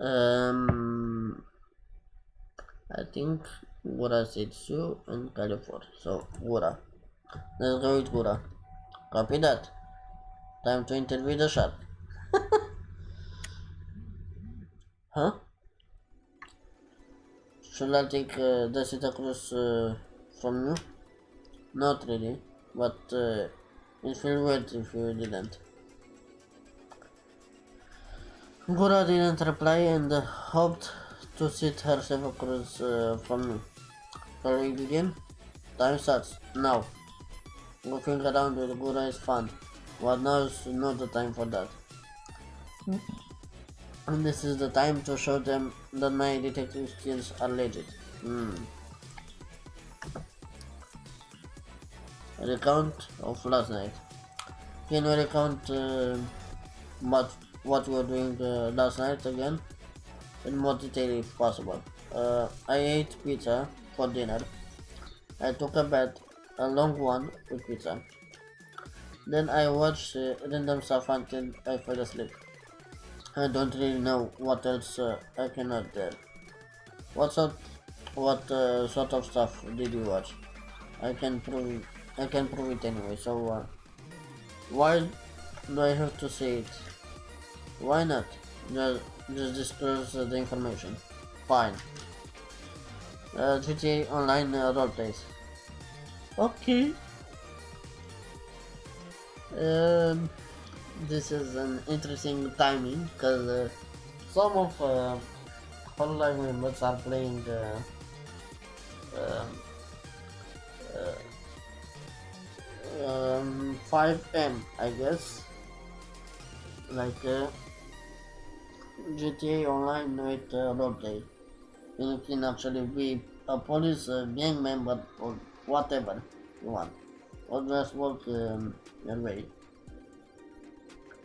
Um, I think Gura said so and California. So Gura. Let's go with Gura. Copy that. Time to interview the shark. Huh? Should I take the Santa Cruz from you? Not really, but it will weird if you didn't. Gura didn't reply and hoped to sit herself across from me. Shall we begin? Time starts now. Goofing around with Gura is fun, but now is not the time for that. And this is the time to show them that my detective skills are legit. Recount of last night. Can you recount what what you were doing last night again? In more detail if possible. I ate pizza for dinner. I took a bath, a long one with pizza. Then I watched random stuff until I fell asleep. I don't really know what else I cannot tell. What sort of stuff did you watch? I can prove I can prove it anyway. So why do I have to say it? Why not? Just disclose the information. Fine. GTA Online roleplays. Okay. Um, this is an interesting timing because some of online members are playing um, 5M, I guess, like GTA Online with roleplay. You can actually be a police gang member or whatever you want, or just work your way.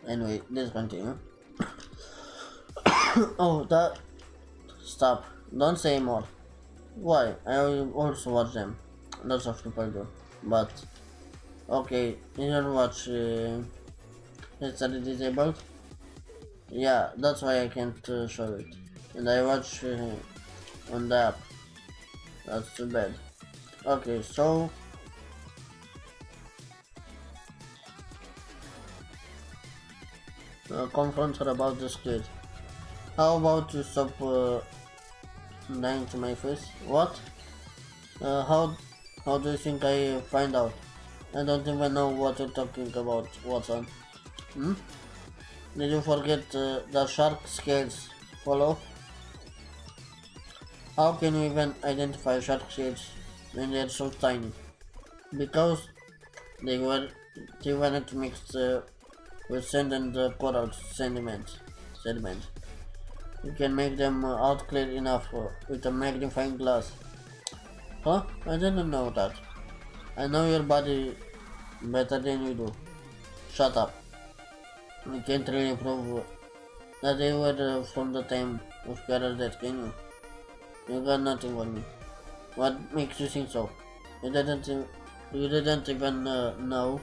Anyway, let's continue. Oh, that. Stop. Don't say more. Why? I also watch them. Lots of people do. But, okay, you don't watch History Disabled? Yeah, that's why I can't show it. And I watch on the app. That's too bad. Okay, so confront her about this kid. How about you stop lying to my face? What? Uh, how how do you think I find out? I don't even know what you're talking about, Watson. Hmm? Did you forget the shark scales follow? How can you even identify shark scales when they're so tiny? Because they were they weren't mixed with sand and coral sediment. You can make them out clear enough with a magnifying glass. Huh? I didn't know that. I know your body better than you do. Shut up. You can't really prove that they were from the time of Carol that, can you? You got nothing on me. What makes you think so? You didn't even know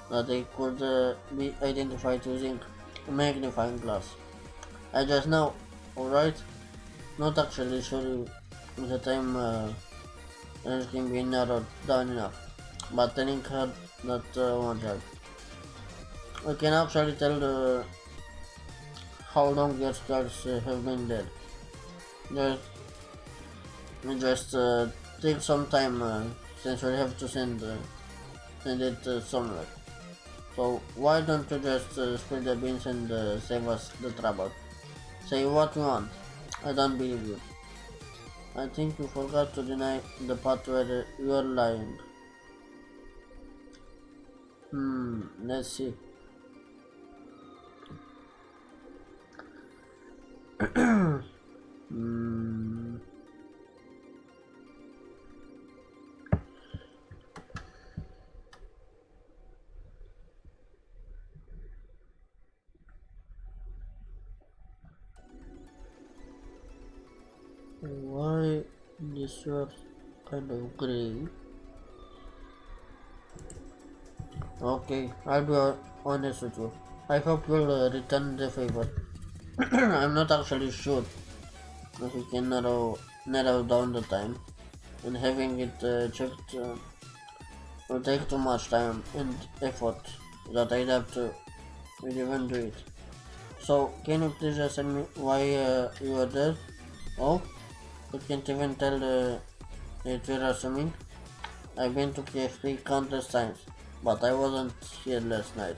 that they could be identified using a magnifying glass. I just know, alright? Not actually sure if the time can be narrowed down enough, but telling her that won't help. We can actually tell how long your scars have been dead. Just, just take some time since we have to send it somewhere. So why don't you just spill the beans and save us the trouble? Say what you want. I don't believe you. I think you forgot to deny the part where you are lying. Let's see. Hmm. Why this was kind of gray? Okay, I'll be honest with you. I hope you'll return the favor. I'm not actually sure if we can narrow down the time, and having it checked will take too much time and effort that I'd have to even do it. So, can you please just tell me why you were there? Oh, you can't even tell if you're assuming. I've been to KFP countless times, but I wasn't here last night.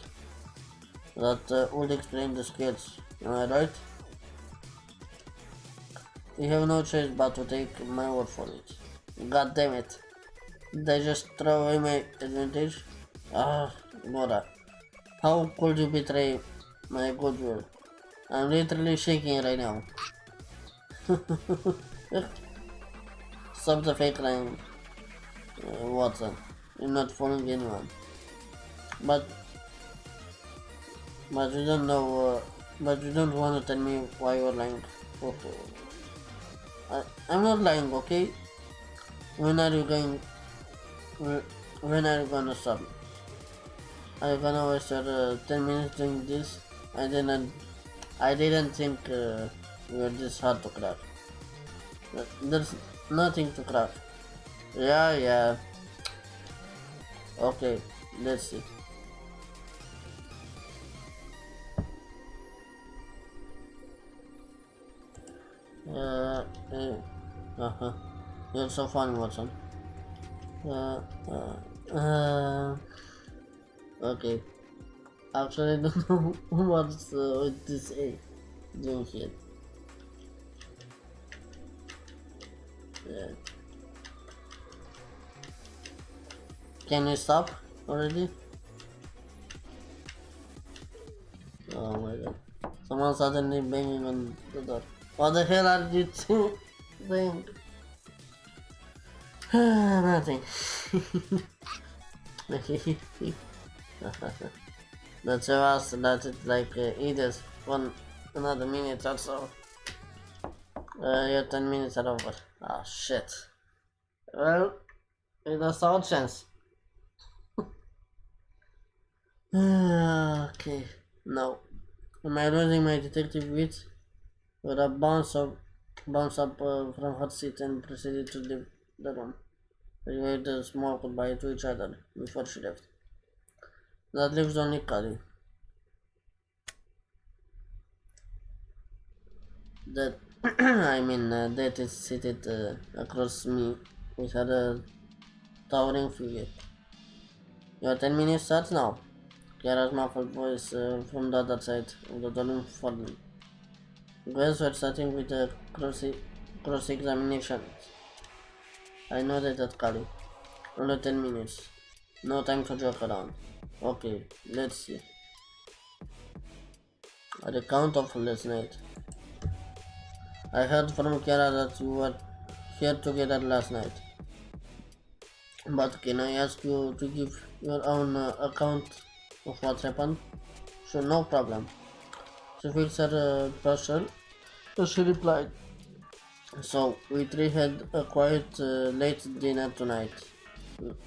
That would explain the skills, am I right? You have no choice but to take my word for it. God damn it. Did I just throw away my advantage? Ah, Nora. How could you betray my goodwill? I'm literally shaking right now. Stop the fake crying, Watson. You're not fooling anyone. But but you don't know. But you don't want to tell me why you're lying. Oh, I'm not lying, okay? When are you going? When are you gonna stop? Are you gonna waste your 10 minutes doing this? I didn't think you were this hard to crack. There's nothing to crack. Yeah, yeah. Okay, let's see. Uh, uh, uh-huh. You're so funny, Watson. Uh, okay. Actually, I don't know what's with this A doing here. Yeah. Can we stop already? Oh my god. Someone suddenly banging on the door. What the hell are you two doing? Nothing. That's us. That's it. Like either one another minute or so. Your 10 minutes are over. Ah, shit. Well, that's our chance. Okay. Now, am I losing my detective wit? With a bounce up from her seat and proceeded to leave the room. We waved a small goodbye to each other before she left. That leaves only Kali. That that is seated across me with her towering figure. Your 10 minutes starts now. Kiara's muffled voice from the other side of the door falling. Guys were starting with the cross-examination. I nodded at Kali. Only 10 minutes. No time to joke around. Okay, let's see. At the count of last night, I heard from Kiara that you were here together last night. But can I ask you to give your own account of what happened? Sure, no problem. She feels her pressure. She replied. So we three had a quiet late dinner tonight.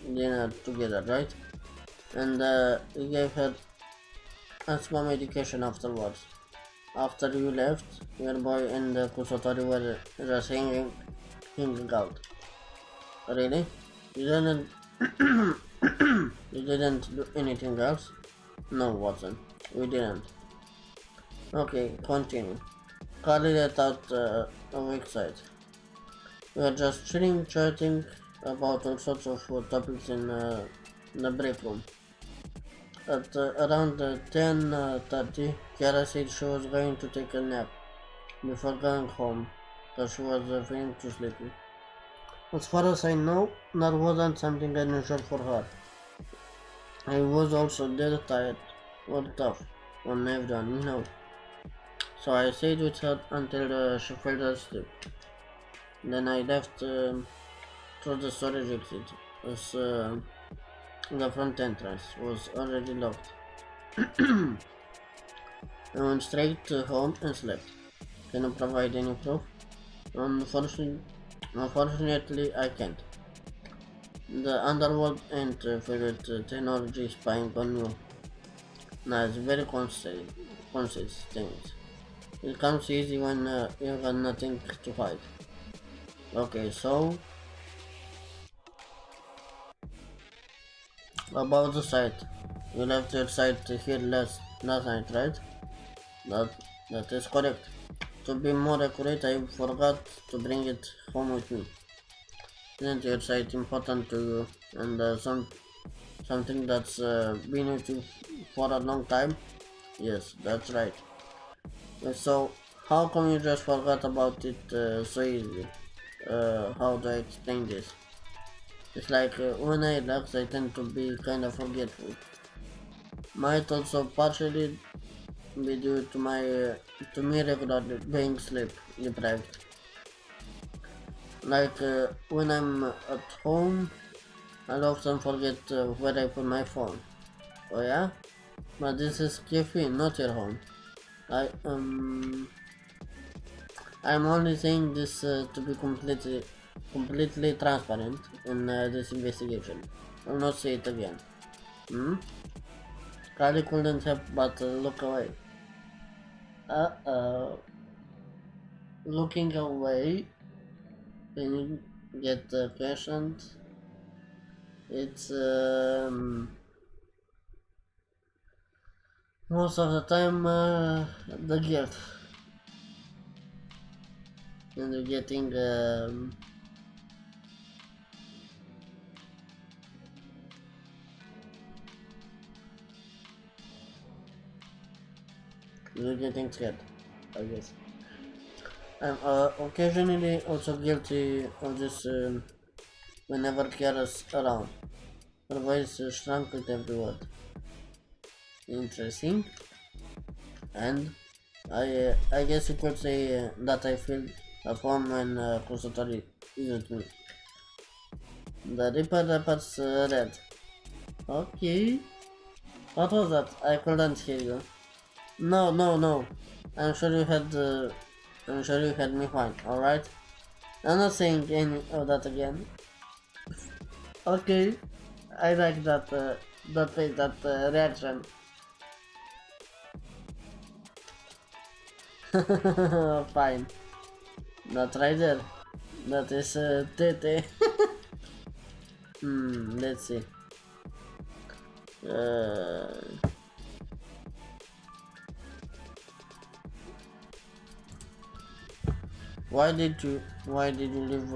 Dinner together, right? And we gave her asthma medication afterwards. After you left, your boy and Kusotori were just hanging out. Really? You didn't you didn't do anything else? No, Watson. We didn't. Okay, continue. Carly let out a weak side. We were just chilling, chatting about all sorts of topics in the break room. At around 10:30, Kiara said she was going to take a nap before going home because she was feeling too sleepy. As far as I know, that wasn't something unusual for her. I was also dead tired, worked off on everyone, you know. So I stayed with her until she fell asleep. Then I left through the storage exit as the front entrance was already locked. I went straight home and slept. Can you provide any proof? Unfortunately, I can't. The underworld ain't filled with technology spying on you. No, it's very consistent. It comes easy when you got nothing to hide. Okay, so about the site. You left your site here last night, right? That that is correct. To be more accurate, I forgot to bring it home with me. Isn't your site important to you and something that's been with you for a long time? Yes, that's right. So how come you just forgot about it so easily? How do I explain this? It's like when I relax, I tend to be kind of forgetful. Might also partially be due to me regularly being sleep deprived. Like when I'm at home, I'll often forget where I put my phone. Oh yeah, but this is cafe, not your home. I I'm only saying this to be completely transparent in this investigation. I'll not say it again. Hmm? Carly couldn't help but look away. Uh-oh. Looking away when you get questioned, it's most of the time the guilt. And you're getting scared, I guess. I'm occasionally also guilty of this whenever Kiara's around. Her voice shrunk with every word. Interesting. And I guess you could say that I feel at home when Kusatori is with me. The Reaper's red. Okay. What was that? I couldn't hear you. No, no, no. I'm sure you had. I'm sure you had me fine. All right. I'm not saying any of that again. Okay. I like that face, that reaction. Fine. Not right there. That is Tete. Let's see. Uh, why did you leave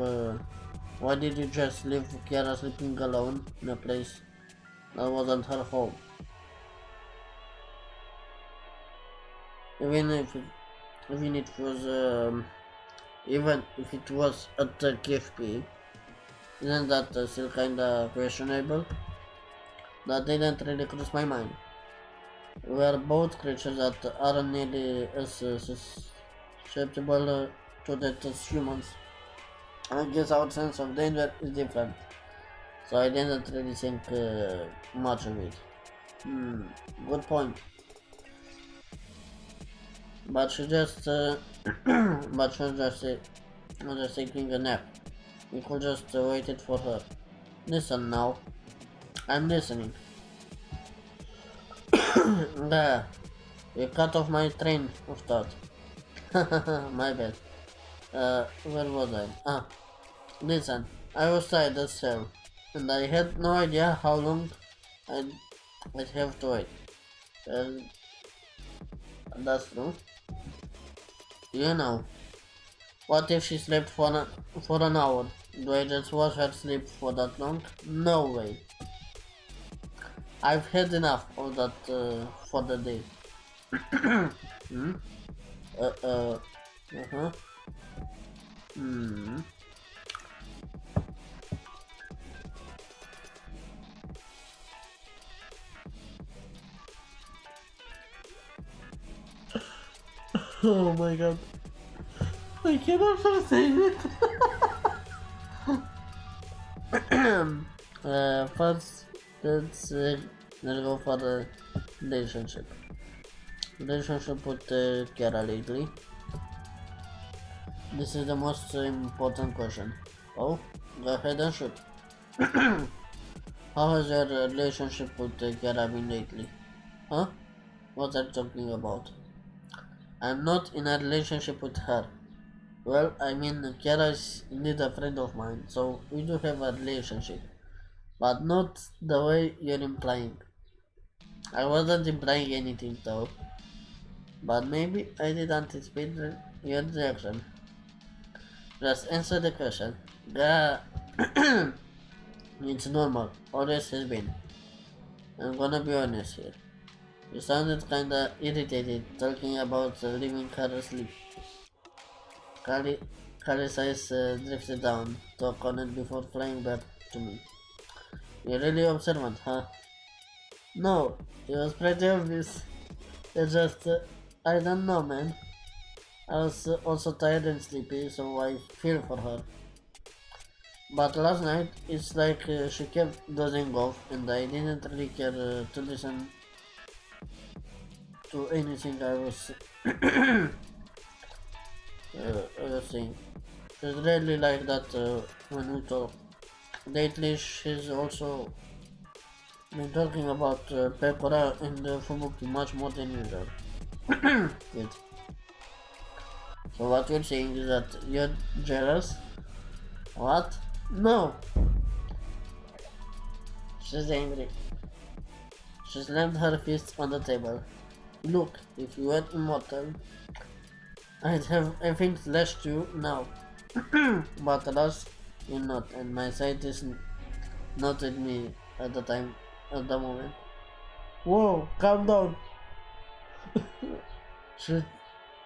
why did you just leave Kiara sleeping alone in a place that wasn't her home? Even if it, even it was even if it was at the KFP, isn't that still kinda questionable? That didn't really cross my mind. We are both creatures that aren't nearly as susceptible to that as humans. I guess our sense of danger is different, so I didn't really think much of it. Good point. But she just, but she was just taking a nap. We could just waited for her. Listen now, I'm listening. There, you cut off my train of thought. My bad. Where was I? Listen, I was tired as hell, and I had no idea how long I'd, I'd have to wait. Well, that's true. You know, what if she slept for an hour? Do I just watch her sleep for that long? No way. I've had enough of that for the day. Hmm? Uh-huh. Hmm. Oh my god. I cannot say it. First, let's go for the relationship. Relationship with Kiara lately. This is the most important question. Oh, go ahead and shoot. How has your relationship with Kiara been lately? Huh? What are you talking about? I'm not in a relationship with her. Well, I mean, Kiara is indeed a friend of mine, so we do have a relationship. But not the way you're implying. I wasn't implying anything though. But maybe I did anticipate your reaction. Just answer the question. Yeah, it's normal. Always has been. I'm gonna be honest here. You sounded kinda irritated talking about leaving her asleep. Carly, Carly's eyes drifted down to a corner before flying back to me. You're really observant, huh? No, it was pretty obvious. It's just, I don't know, man. I was also tired and sleepy, so I feel for her. But last night, it's like she kept dozing off, and I didn't really care to listen to anything I was saying. She's really like that when we talk. Lately, she's also been talking about Pekora and Fubuki much more than usual. Good. So what you're saying is that you're jealous? What? No! She's angry. She slammed her fist on the table. Look, if you were immortal, I'd have everything slashed you now. But alas, you're not, and my sight is not with me at the time, at the moment. Whoa, calm down. She,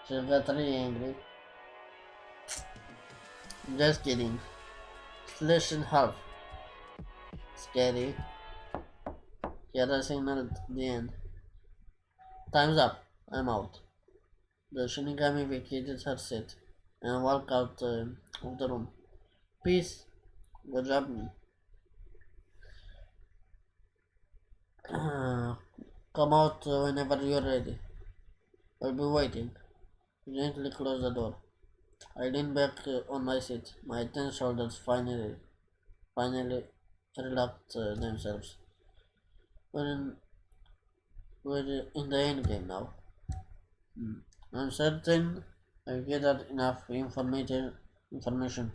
she got really angry. Just kidding. Slash in half. Scary. Yara signaled the end. Time's up. I'm out. The Shinigami vacated her seat and walked out of the room. Peace. Good job, me. Come out whenever you're ready. I'll be waiting. Gently close the door. I leaned back on my seat. My tense shoulders finally relaxed themselves. We're in, we're in the end game now. Hmm. I'm certain I've gathered enough information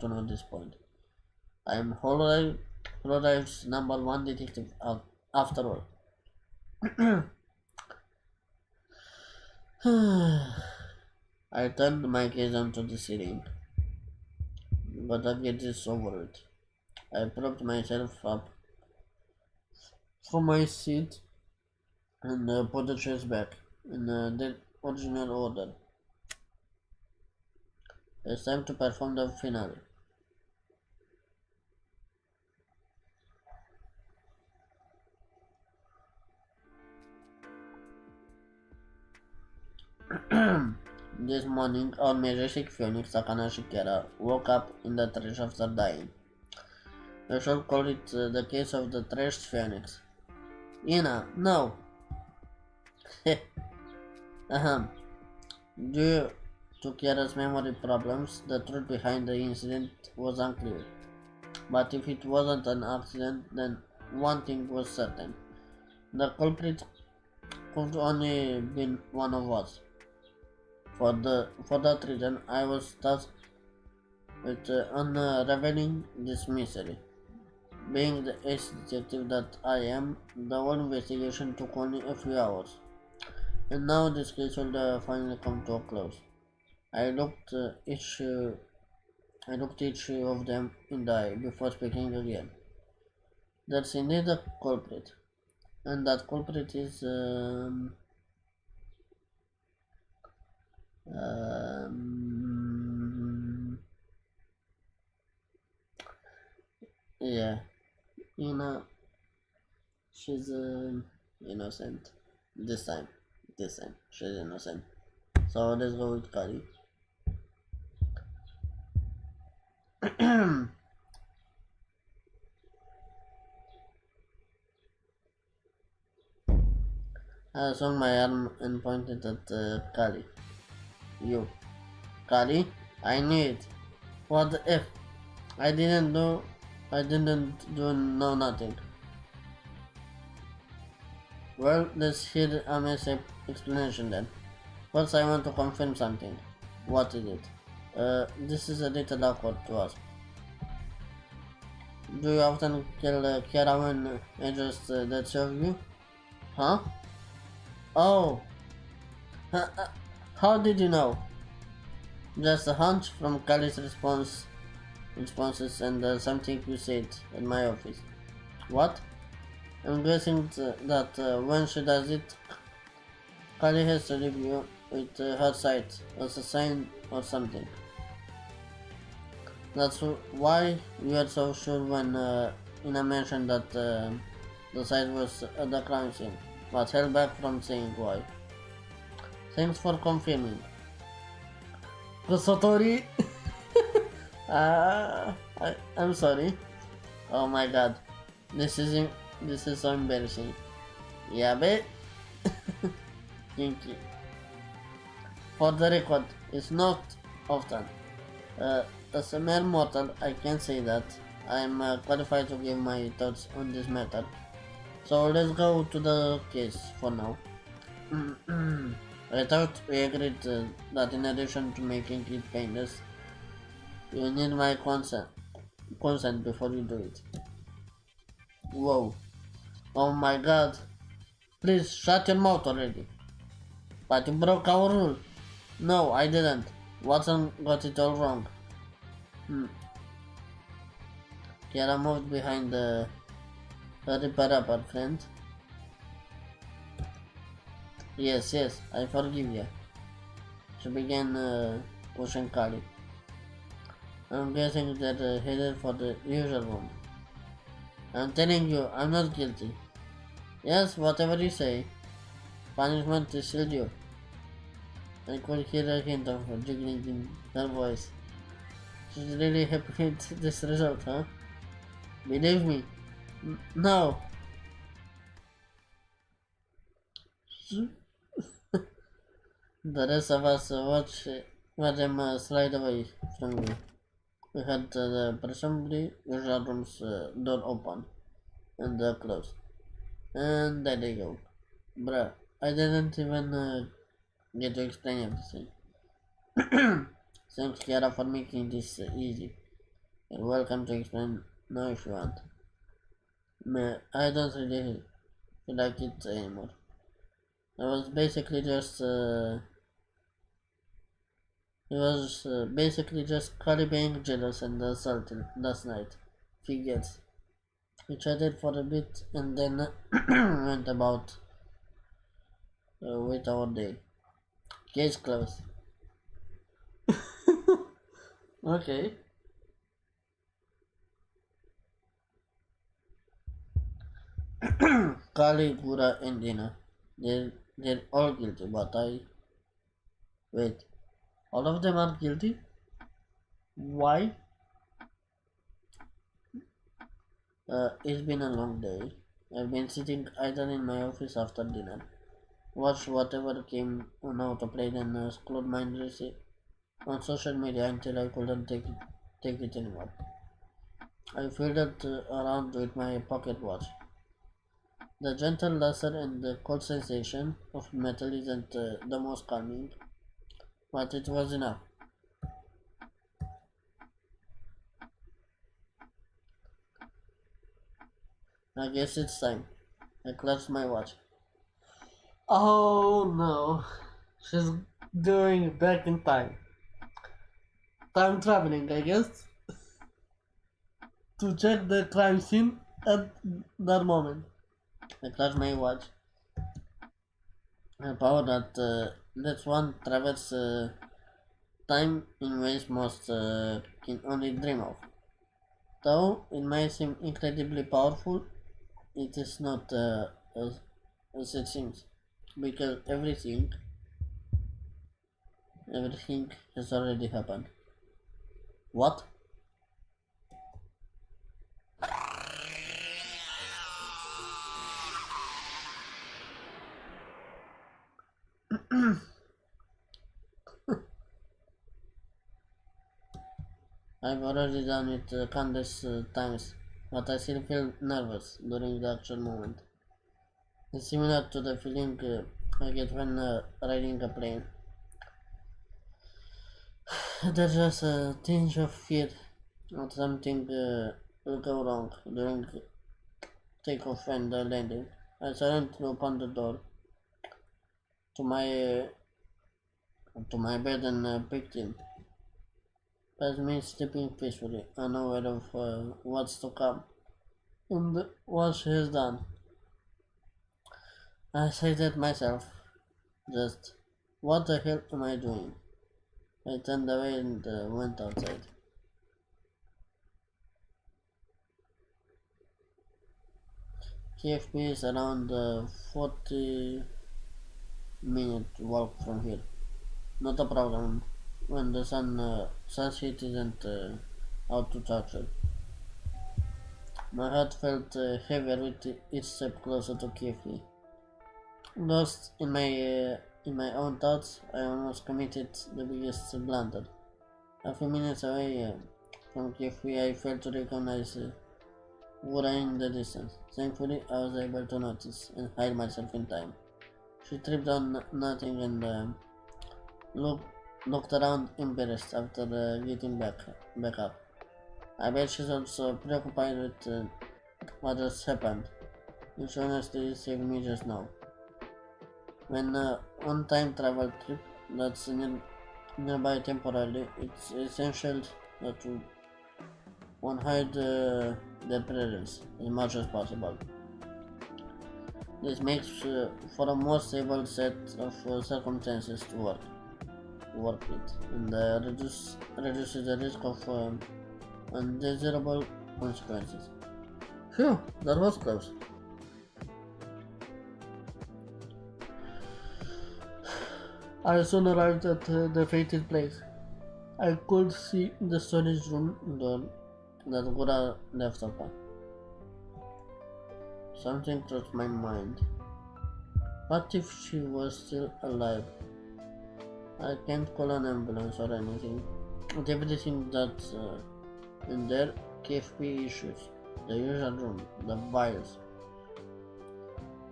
to know this point. I'm Hololife's number one detective after all. I turned my gaze onto the ceiling, but I get this over it. I propped myself up from my seat and put the chairs back in the original order. It's time to perform the finale. This morning, our majestic phoenix Takanashi Kera woke up in the trash after dying. We shall call it the case of the trashed phoenix. Ina, no! Ahem. Due to Kera's memory problems, the truth behind the incident was unclear. But if it wasn't an accident, then one thing was certain. The culprit could only been one of us. For that reason, I was tasked with unraveling this mystery. Being the ace detective that I am, the whole investigation took only a few hours, and now this case will finally come to a close. I looked each of them in the eye before speaking again. There's indeed a culprit, and that culprit is um, yeah, you know, she's innocent. This time, she's innocent. So let's go with Kari. I swung my arm and pointed at Kali. You. Kali? I knew it. What the F? I didn't do. I didn't do no nothing. Well, let's hear Ame's explanation then. First, I want to confirm something. What is it? This is a little awkward to ask. Do you often kill caravan agents that serve you? Huh? Oh, how did you know? Just a hunch from Kali's responses and something you said at my office. What? I'm guessing that when she does it, Kali has to leave you with her sight as a sign or something. That's why you were so sure when Ina mentioned that the site was at the crime scene, but held back from saying why. Thanks for confirming. Kusotori! I'm sorry. Oh my god. This is so embarrassing. Yeah, babe. Kinky. For the record, it's not often. As a mere mortal, I can say that I am qualified to give my thoughts on this matter. So let's go to the case for now. I thought we agreed that in addition to making it painless, you need my consent before you do it. Whoa. Oh my god. Please shut your mouth already. But you broke our rule. No, I didn't. Watson got it all wrong. Kiara moved behind the repairable friend. Yes, I forgive you. She began pushing Kali. I'm guessing that headed for the usual room. I'm telling you, I'm not guilty. Yes, whatever you say. Punishment is still due. I could hear a hint of jiggling in her voice. She's really happy with this result, huh? Believe me. No. The rest of us watch them slide away from me. We had the presumably usual room's door open and closed. And there they go. Bruh, I didn't even get to explain everything. Thanks, Kiara, for making this easy. You're welcome to explain now if you want. I don't really feel like it anymore. I was basically just He was basically just Carly being jealous and assaulted last night. Figures. We chatted for a bit and then went about with our day. Case closed. Okay. Kali, Gura, and Dina. They're all guilty, but I. Wait. All of them are guilty? Why? It's been a long day. I've been sitting idle in my office after dinner. Watched whatever came on autoplay and scrolled mindlessly on social media until I couldn't take it anymore. I fiddled around with my pocket watch. The gentle laser and the cold sensation of metal isn't the most calming, but it was enough. I guess it's time. I clutched my watch. Oh no, she's doing back in time. Time traveling, I guess, to check the crime scene at that moment. I clutched my watch. A power that lets one traverse time in ways most can only dream of. Though it may seem incredibly powerful, it is not as it seems, because everything has already happened. What? I've already done it countless times, but I still feel nervous during the actual moment. It's similar to the feeling I get when riding a plane. There's just a tinge of fear that something will go wrong during takeoff and landing. I silently opened the door to my bed and peeked in. Past me sleeping peacefully, unaware of what's to come and what she has done. I said at myself, just what the hell am I doing? I turned away and went outside. KFP is around 40-minute walk from here. Not a problem when the sun's heat isn't out to torture. My heart felt heavier with each step closer to KFP. Lost in my own thoughts, I almost committed the biggest blunder. A few minutes away from KFP, I failed to recognize Wura in the distance. Thankfully, I was able to notice and hide myself in time. She tripped on nothing and looked, looked around embarrassed after getting back up. I bet she's also preoccupied with what just happened, which honestly saved me just now. When on time travel trip that's nearby temporarily, it's essential that one hide their presence as much as possible. This makes for a more stable set of circumstances to work with, and reduces the risk of undesirable consequences. Phew, that was close. I soon arrived at the fated place. I could see the storage room door that Gura left open. Something crossed my mind. What if she was still alive? I can't call an ambulance or anything. With everything that's in there, KFP issues, the usual room, the vials.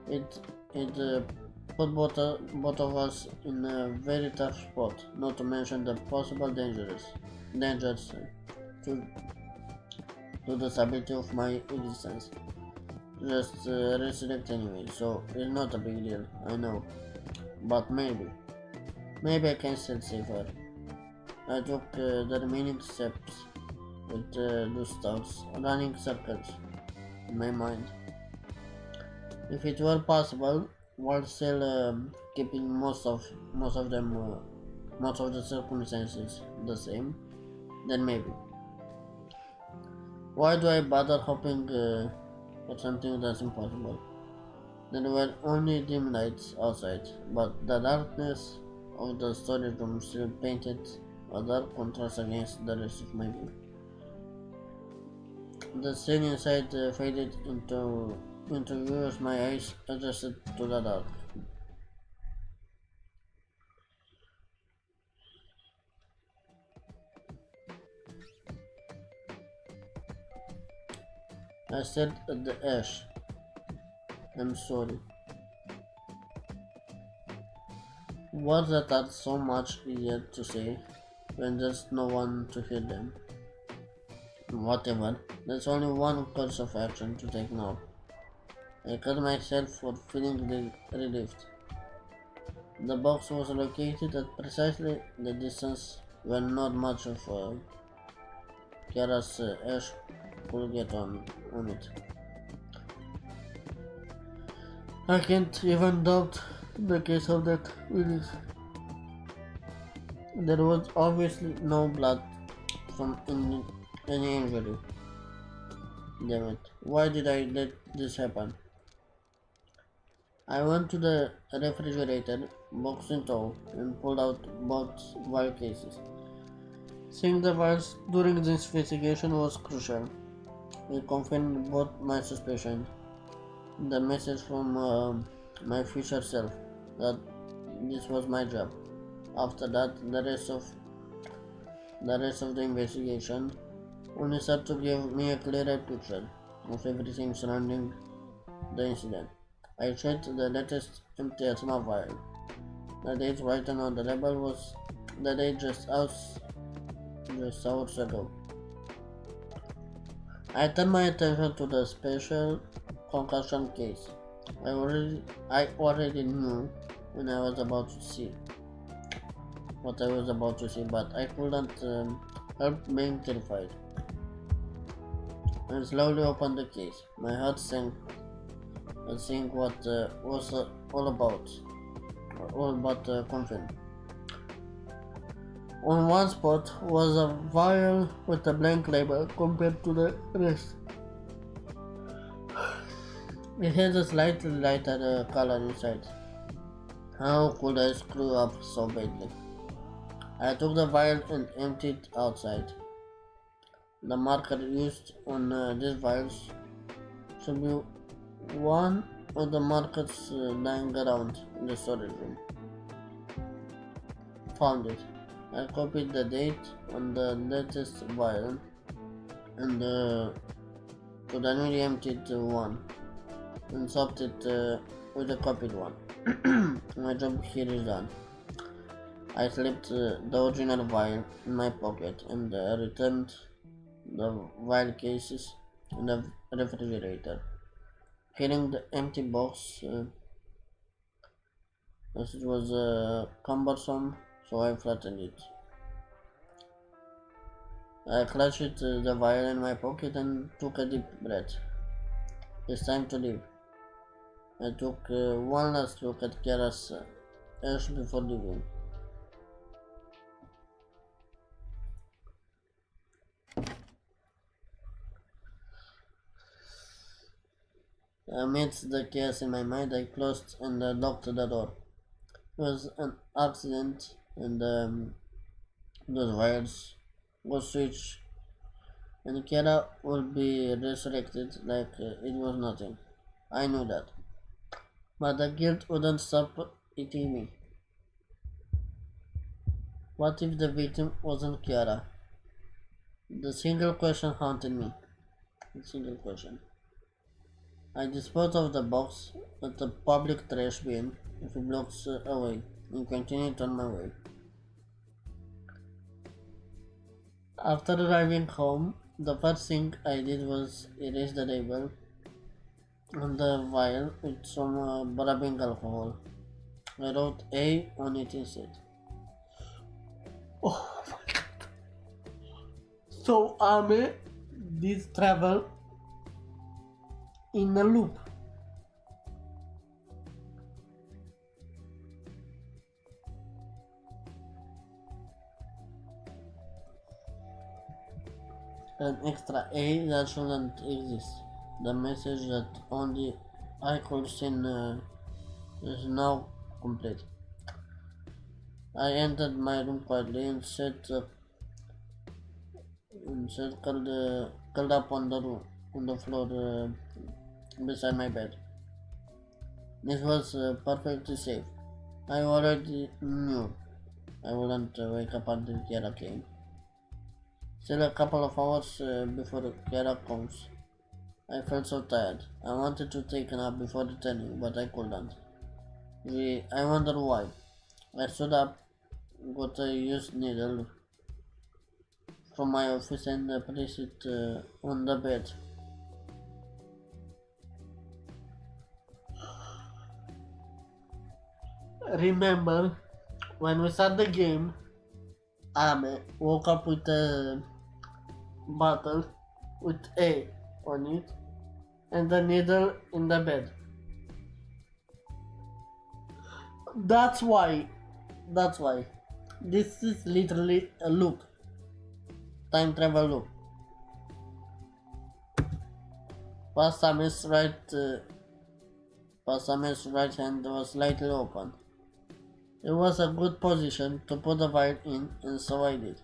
It put both of us in a very tough spot, not to mention the possible dangers to, to the stability of my existence. Just resurrect anyway, so it's not a big deal, I know. But maybe I can still save her. I took the remaining steps with those thoughts running circles in my mind. If it were possible, while still keeping most of the circumstances the same, then maybe. Why do I bother hoping for something that's impossible? There were only dim lights outside, but the darkness of the storage room still painted a dark contrast against the rest of my view. The scene inside faded into view as my eyes adjusted to the dark. I said at the ash, I'm sorry. Words that are so much easier to say when there's no one to hear them. Whatever, there's only one course of action to take now. I cut myself for feeling relieved. The box was located at precisely the distance where not much of Kiara's ash could get on it. I can't even doubt the case of that Willis. There was obviously no blood from any injury. Damn it. Why did I let this happen? I went to the refrigerator, box in tow, and pulled out both vial cases. Seeing the vials during this investigation was crucial. It confirmed both my suspicion, the message from my future self, that this was my job. After that, the rest of the investigation only served to give me a clearer picture of everything surrounding the incident. I checked the latest empty asthma vial. The date written on the label was the date just just hours ago. I turned my attention to the special concussion case. I already knew when I was about to see what I was about to see, but I couldn't help being terrified. I slowly opened the case. My heart sank, seeing what was all but confirmed. On one spot was a vial with a blank label compared to the rest. It had a slightly lighter color inside. How could I screw up so badly? I took the vial and emptied it outside. The marker used on these vials should be one of the markers lying around in the storage room. Found it. I copied the date on the latest vial and to the newly emptied one and swapped it with the copied one. My job here is done. I slipped the original vial in my pocket and returned the vial cases in the refrigerator. Carrying the empty box as it was cumbersome, so I flattened it. I clutched the vial in my pocket and took a deep breath. It's time to leave. I took one last look at Kara's ash before leaving. Amidst the chaos in my mind, I closed and locked the door. It was an accident, and those wires were switched, and Kara would be resurrected like it was nothing. I knew that. But the guilt wouldn't stop eating me. What if the victim wasn't Kiara? The single question haunted me. The single question. I disposed of the box at the public trash bin a few blocks away and continued on my way. After arriving home, the first thing I did was erase the label on the vial with some rubbing alcohol. I wrote A on it instead. Oh my god. So Ame did travel in a loop. An extra A that shouldn't exist. The message that only I could send is now complete. I entered my room quietly and sat curled up on the floor beside my bed. This was perfectly safe. I already knew I wouldn't wake up until Kiara came. Still a couple of hours before Kiara comes. I felt so tired. I wanted to take a nap before returning, but I couldn't. I wonder why. I stood up, got a used needle from my office and placed it on the bed. Remember when we started the game, Ame woke up with a bottle with A on it and the needle in the bed. That's why. That's why. This is literally a loop. Time travel loop. Pasame's right hand was slightly open. It was a good position to put the vial in, and so I did.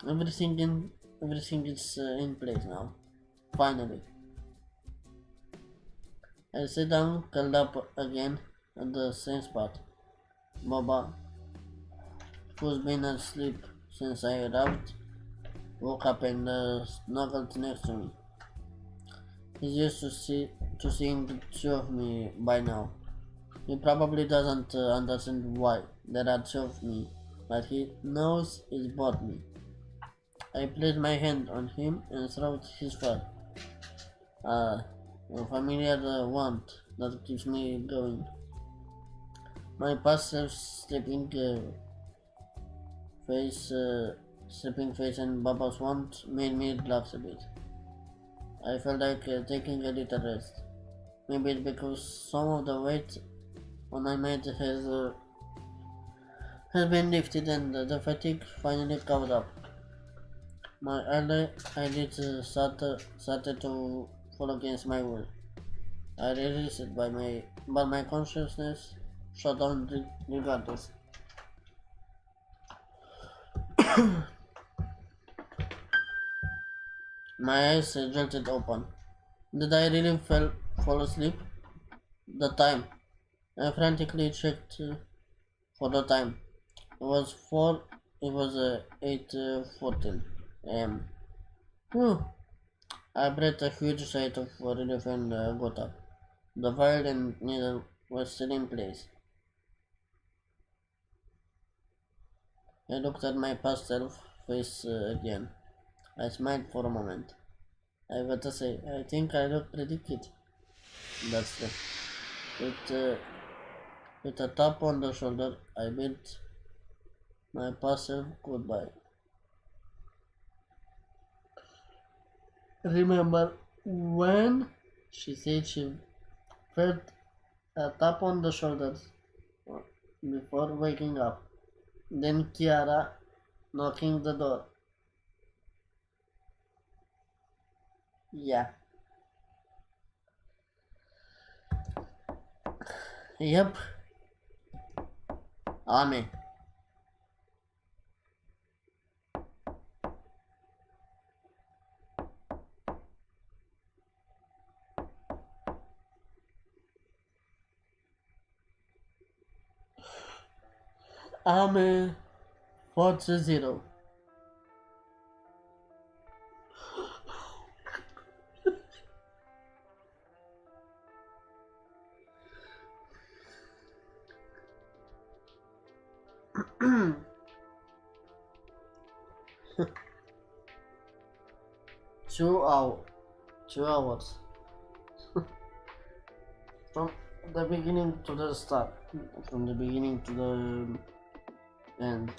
Everything is in place now. Finally. I sit down, curled up again at the same spot. Baba, who's been asleep since I arrived, woke up and snuggled next to me. He's used to seeing the two of me by now. He probably doesn't understand why there are two of me, but he knows it's both me. I placed my hand on him and stroked his fur. A familiar want that keeps me going. My past self face, sleeping face and Baba's want made me relax a bit. I felt like taking a little rest. Maybe it's because some of the weight on my mind has been lifted and the fatigue finally covered up. My eyelids started to fall against my will. I released it but my consciousness shut down regardless. My eyes jolted open. Did I really fall asleep? The time. I frantically checked for the time. It was 4. It was 8:14 a.m. Whew. I breathed a huge sigh of relief and got up. The violin needle was still in place. I looked at my past self face again. I smiled for a moment. I gotta say, I think I look pretty cute. That's it. With a tap on the shoulder, I bid my past self goodbye. Remember when? She said she felt a tap on the shoulders before waking up. Then Kiara knocking the door. Yeah. Yep. Ame. Ame 40. Two hours. 2 hours. From the beginning to the start. From the beginning to the end.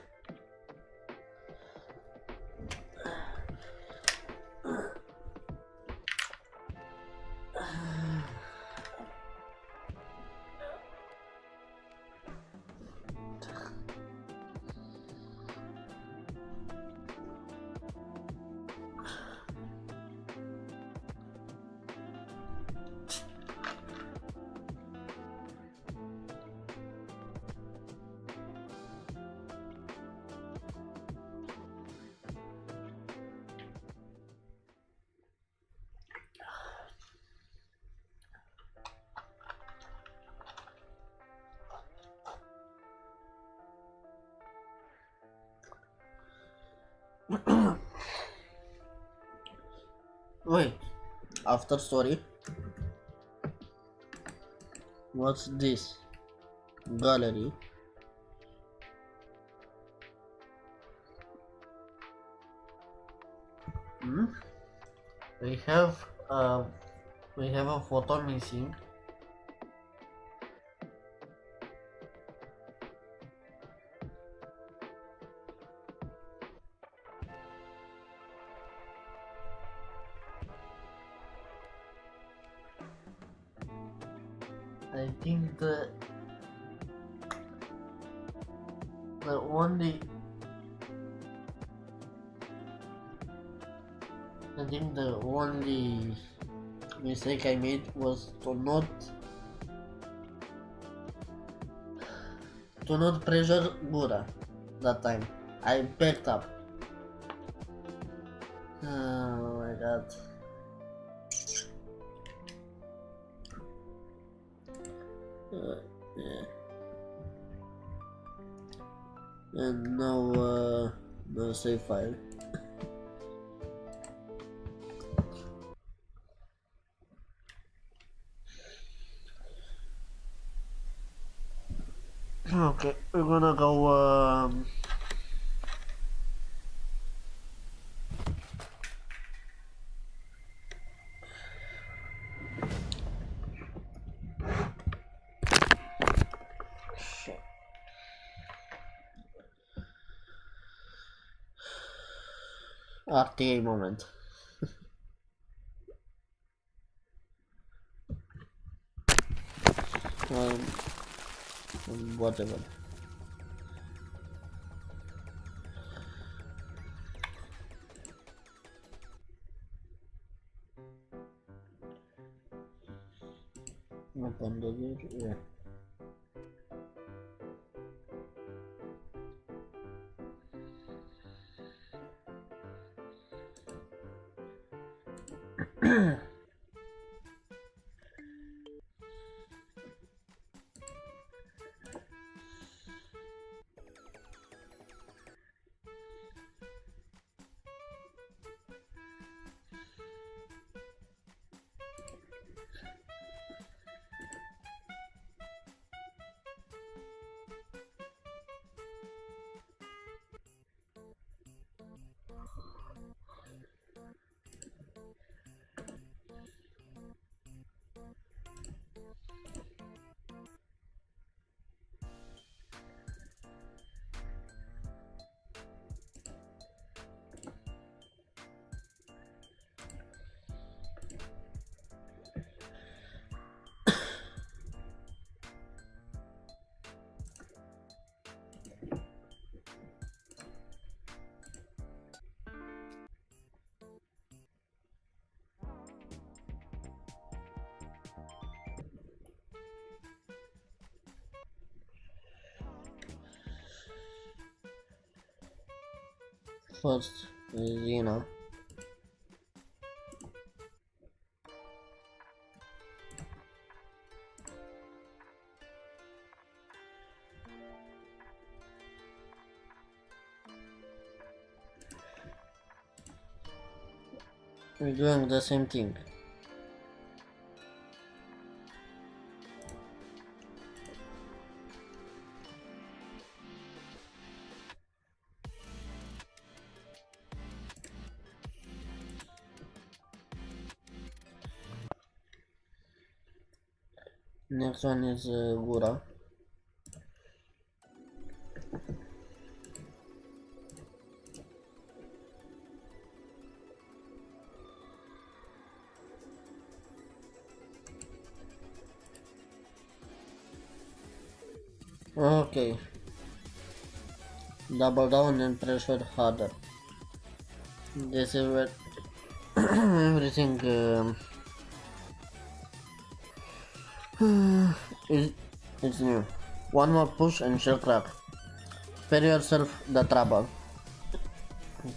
Wait, after story, what's this? Gallery. Hmm? We have uh, we have a photo missing. I think the only I think the only mistake I made was to not pressure Buddha that time. I backed up. Oh my god. Yeah. And now no save file. Okay, we're gonna go RTA moment. um, Whatever. Open the door. Yeah. First is, we're doing the same thing. Next one is Gura. Okay, double down and pressure harder. This is where everything is, is new. One more push and she'll crack. Spare yourself the trouble.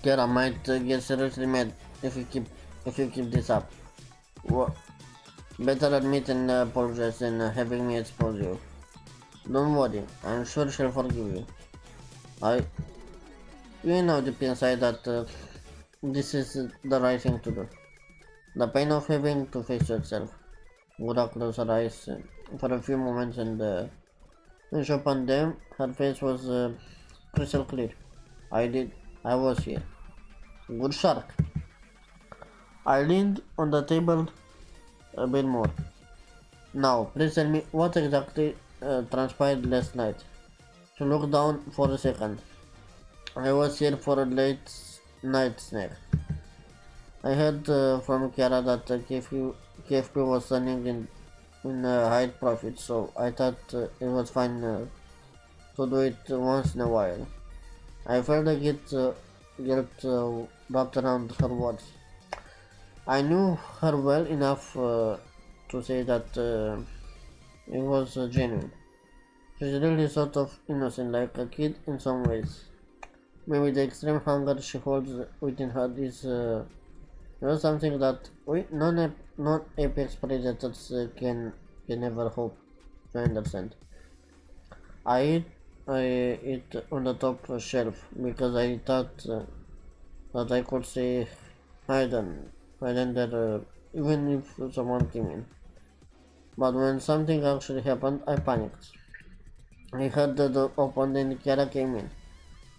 Kara might get seriously mad if you keep this up. Better admit and apologize than having me expose you. Don't worry, I'm sure she'll forgive you. You know deep inside that this is the right thing to do. The pain of having to face yourself. Gura closed her eyes for a few moments and when she opened them, her face was crystal clear. I was here. Good shark. I leaned on the table a bit more. Now, please tell me what exactly transpired last night. She looked down for a second. I was here for a late night snack. I heard from Kiara that KFP was running in high profit, so I thought it was fine to do it once in a while. I felt the guilt wrapped around her words. I knew her well enough to say that it was genuine. She's really sort of innocent, like a kid in some ways. Maybe the extreme hunger she holds within her is something that we non-apex predators can never hope to understand. I eat on the top shelf because I thought that I could stay hidden there even if someone came in. But when something actually happened, I panicked. I heard the door opened and Kiara came in.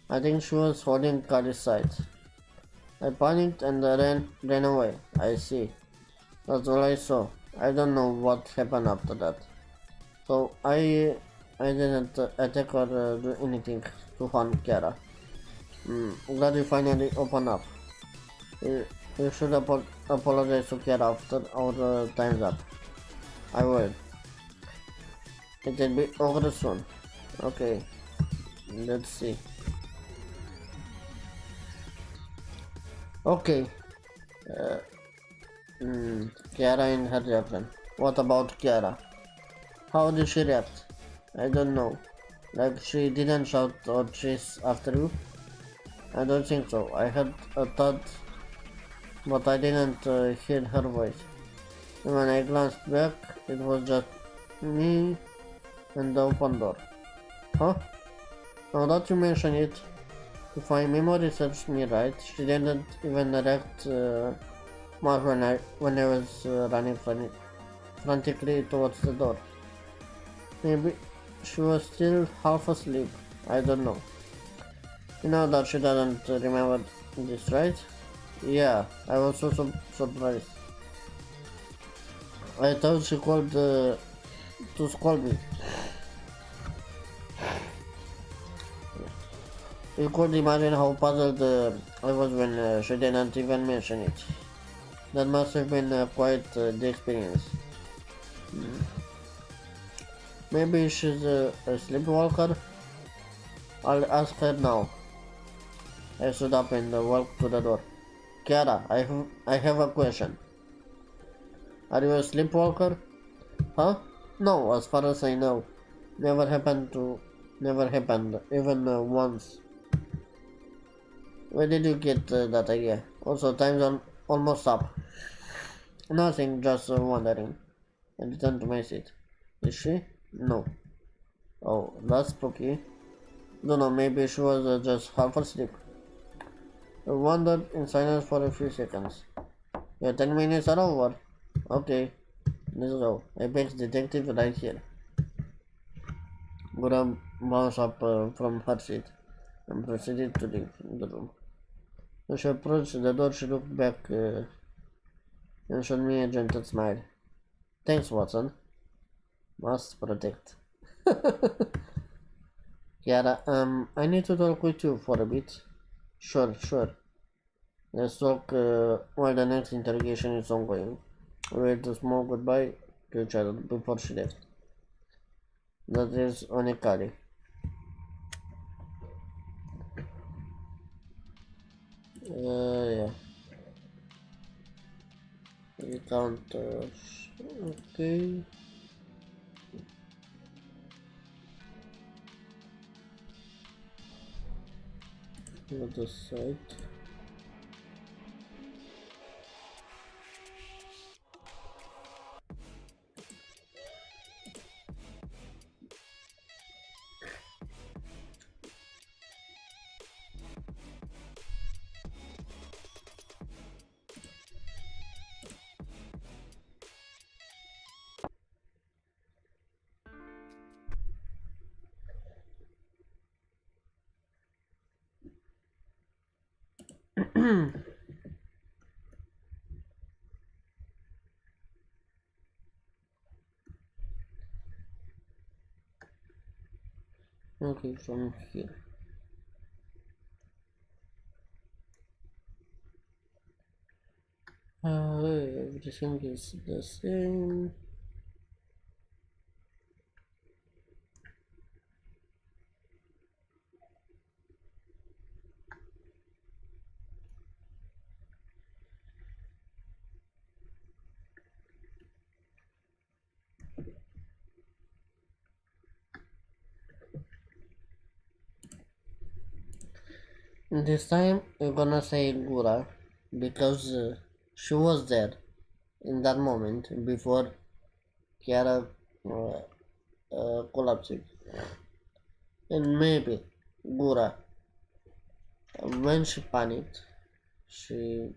I think she was holding Kari's side. I panicked and ran away. I see. That's all I saw. I don't know what happened after that. So I didn't attack or do anything to harm Kiara. Glad you finally opened up. You, you should apologize to Kiara after our time's up. I will. It will be over soon. Okay, let's see. Okay, uh, Kiara and her reaction. What about Kiara? How did she react? I don't know. Like she didn't shout or chase after you? I don't think so. I heard a thud, but I didn't hear her voice. And when I glanced back, it was just me and the open door. Huh? Now that you mention it, if my memory serves me right, she didn't even react much when I was running frantically towards the door. Maybe she was still half asleep. I don't know. You know that she doesn't remember this, right? Yeah, I was so surprised. I thought she called to scold me. You could imagine how puzzled I was when she didn't even mention it. That must have been quite the experience. Maybe she's a sleepwalker? I'll ask her now. I stood up and walked to the door. Kiara, I have a question. Are you a sleepwalker? Huh? No, as far as I know. Never happened, even once. Where did you get that idea? Also, time's almost up. Nothing, just wondering. I returned to my seat. Is she? No. Oh, that's spooky. Don't know, maybe she was just half asleep. I wandered in silence for a few seconds. Your 10 minutes are over. Okay, let's go. Apex detective right here. Gura bounced up from her seat and proceeded to leave the room. As she approached the door, she looked back and showed me a gentle smile. Thanks, Watson. Must protect. Kiara, I need to talk with you for a bit. Sure. Let's talk while the next interrogation is ongoing. We had to smoke goodbye to each other before she left. That is Onikari. Yeah. We count. Okay. Other side. Okay, from here. Everything is the same. This time we're gonna say Gura because she was there in that moment before Kiara collapsed. And maybe Gura, when she panicked, she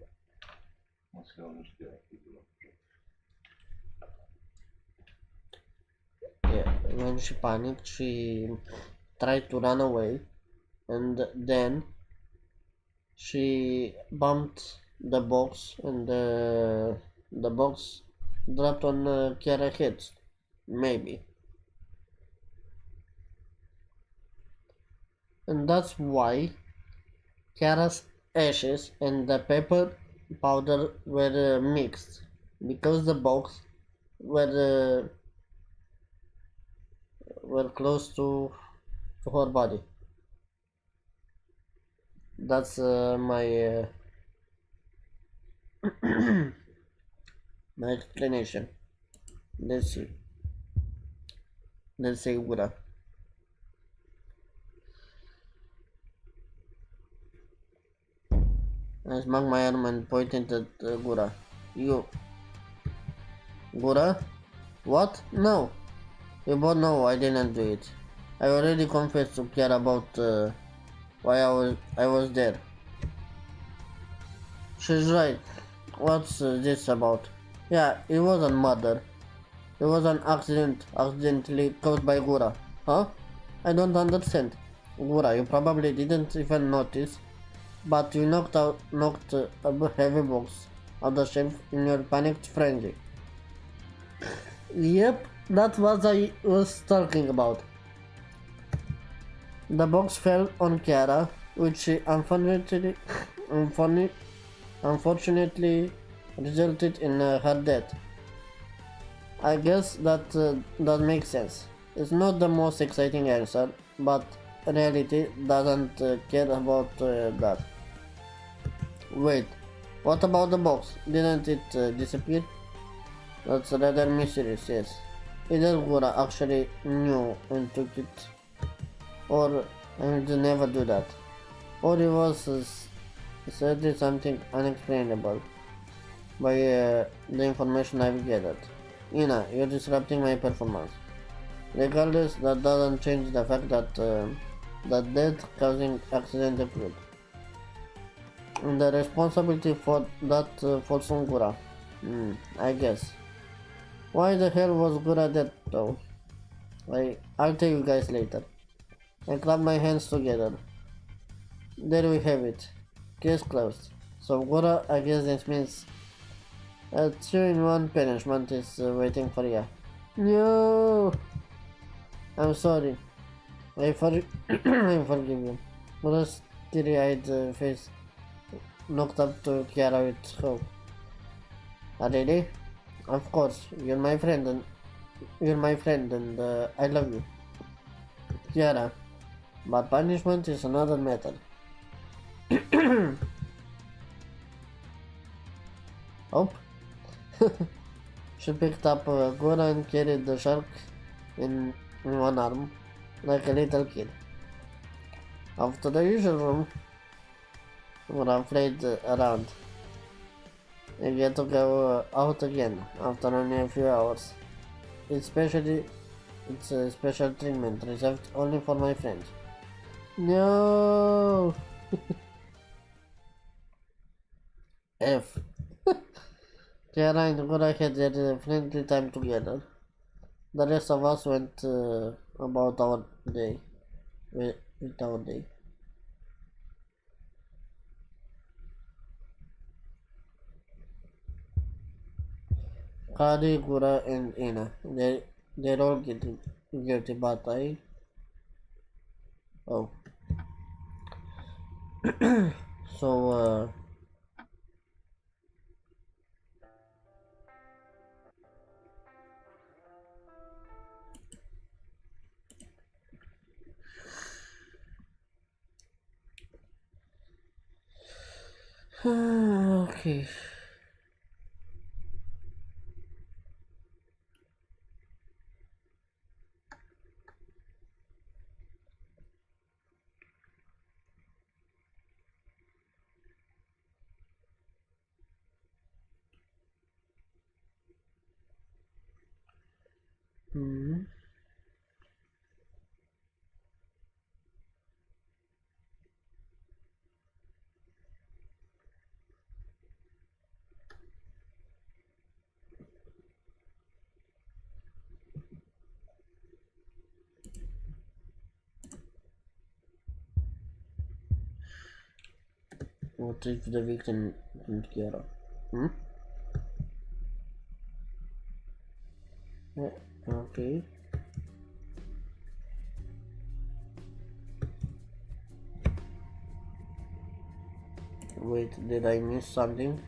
yeah, when she panicked, she tried to run away, and then she bumped the box, and the box dropped on Kiara's head. Maybe, and that's why Kiara's ashes and the paper powder were mixed because the box were were close to her body. That's my explanation. Let's see. Let's say Gura. I smacked my arm and pointed at Gura. You, Gura? What? No. We both know I didn't do it. I already confessed to Kiara about why I was there. She's right. What's this about? Yeah, it wasn't murder. It was an accident, accidentally caused by Gura. Huh? I don't understand. Gura, you probably didn't even notice, but you knocked a heavy box off the shelf in your panicked frenzy. Yep, that's what I was talking about. The box fell on Kiara, which unfortunately resulted in her death. I guess that makes sense. It's not the most exciting answer, but reality doesn't care about that. Wait, what about the box? Didn't it disappear? That's rather mysterious, yes. Either Gora actually knew and took it, or and never do that. Or it was certainly something unexplainable by the information I've gathered. Ina, you're disrupting my performance. Regardless, that doesn't change the fact that the death causing accident occurred. And the responsibility for that falls on Gura. I guess. Why the hell was Gura dead though? I'll tell you guys later. I clap my hands together. There we have it. Case closed. So Gura, I guess this means a 2-in-1 punishment is waiting for you. No! I'm sorry. I forgive you. Gura's teary-eyed face looked up to Kiara with hope. Really? Of course, you're my friend and I love you. Kiara, but punishment is another matter. Oh, she picked up Gora and carried the shark in one arm, like a little kid. Off to the usual room, Gora played around. I get to go out again after only a few hours. It's a special treatment reserved only for my friends. No! F. Kiara and Gora had their friendly time together. The rest of us went about our day. With our day. Kari, Gura, and Ina. They're all guilty, but I. Oh. So, okay. Hmm. What if the victim isn't Kiara? Hmm? Yeah, okay. Wait, did I miss something?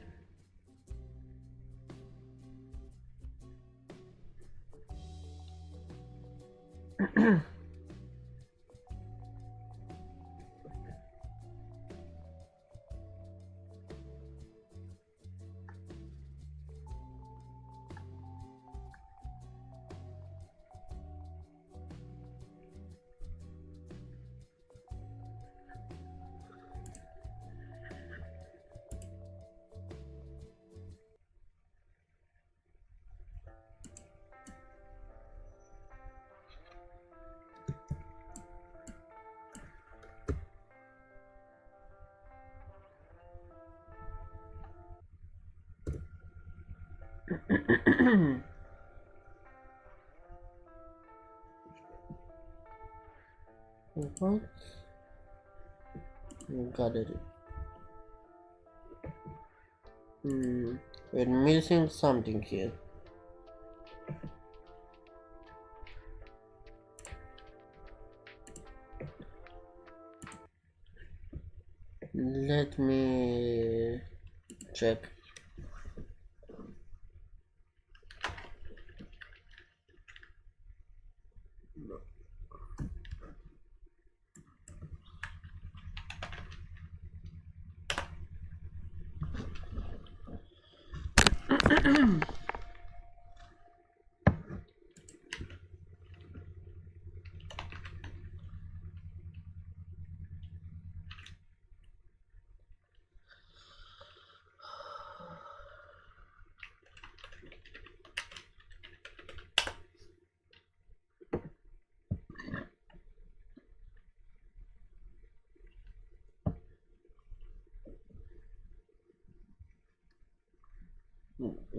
What? Got it. We're missing something here. Let me check.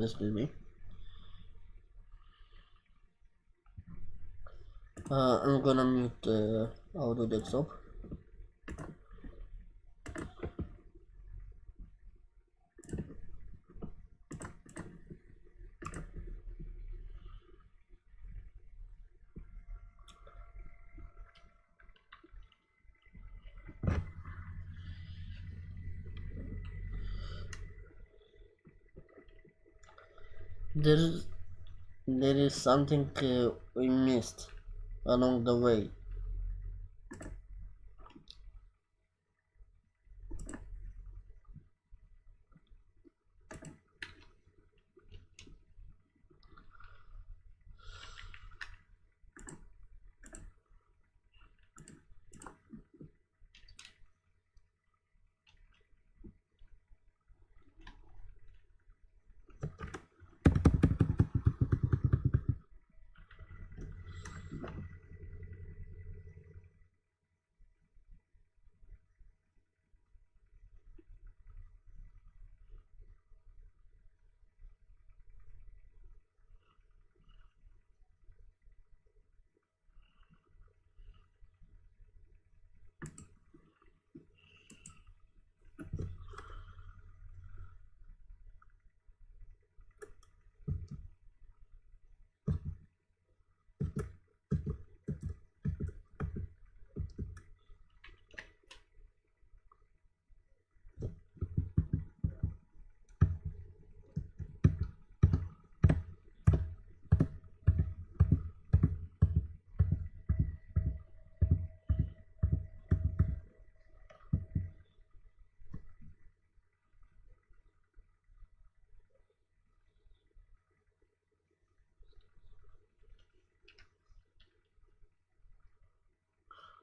Excuse me. I'm gonna mute audio desktop. There, there is something we missed along the way.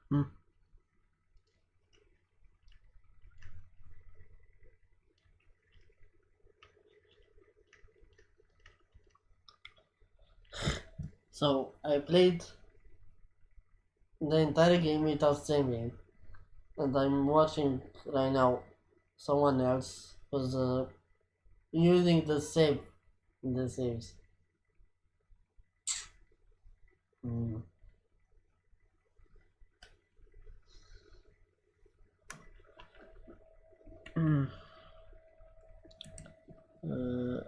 Hmm. So I played the entire game without saving, and I'm watching right now someone else was using the save in the saves. Mm. uh,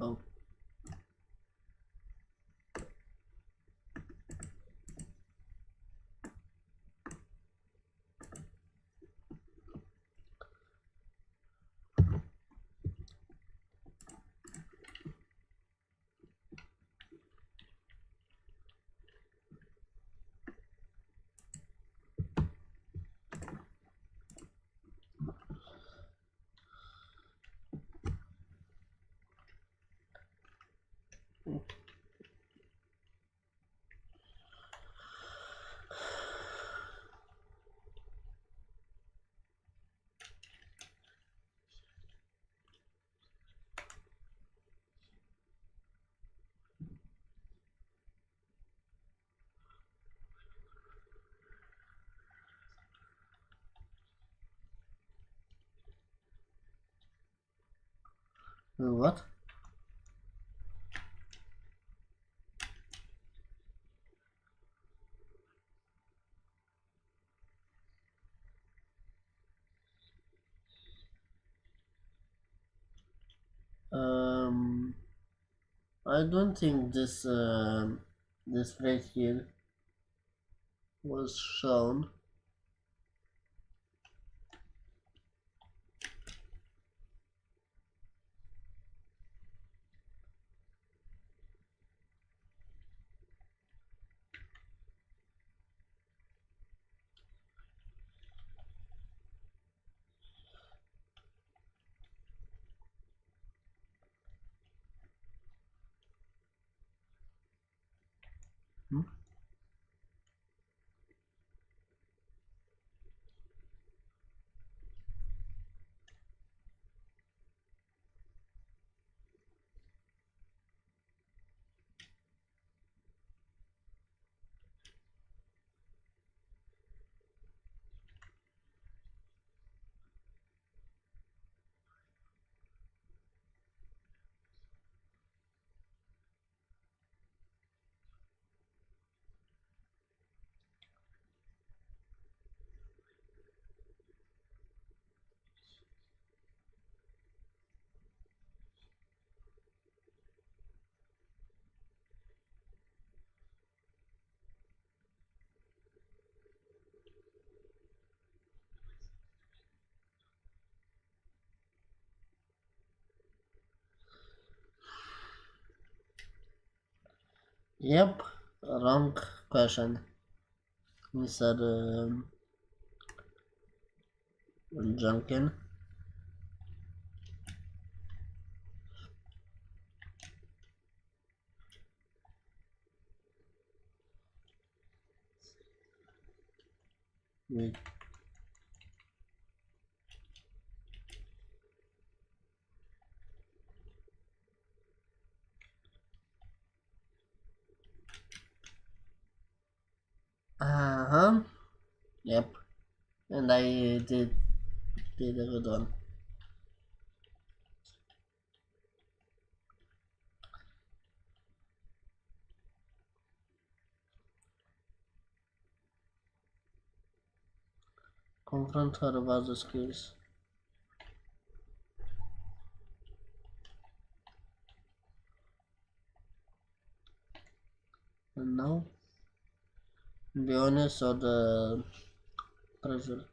oh, What? Um, I don't think this phrase here was shown. Hmm? Yep, wrong question, Mr. Junkin. Wait. Uh-huh. Yep. And I did a good one. Confront her about the skills. And now, be honest or the pressure.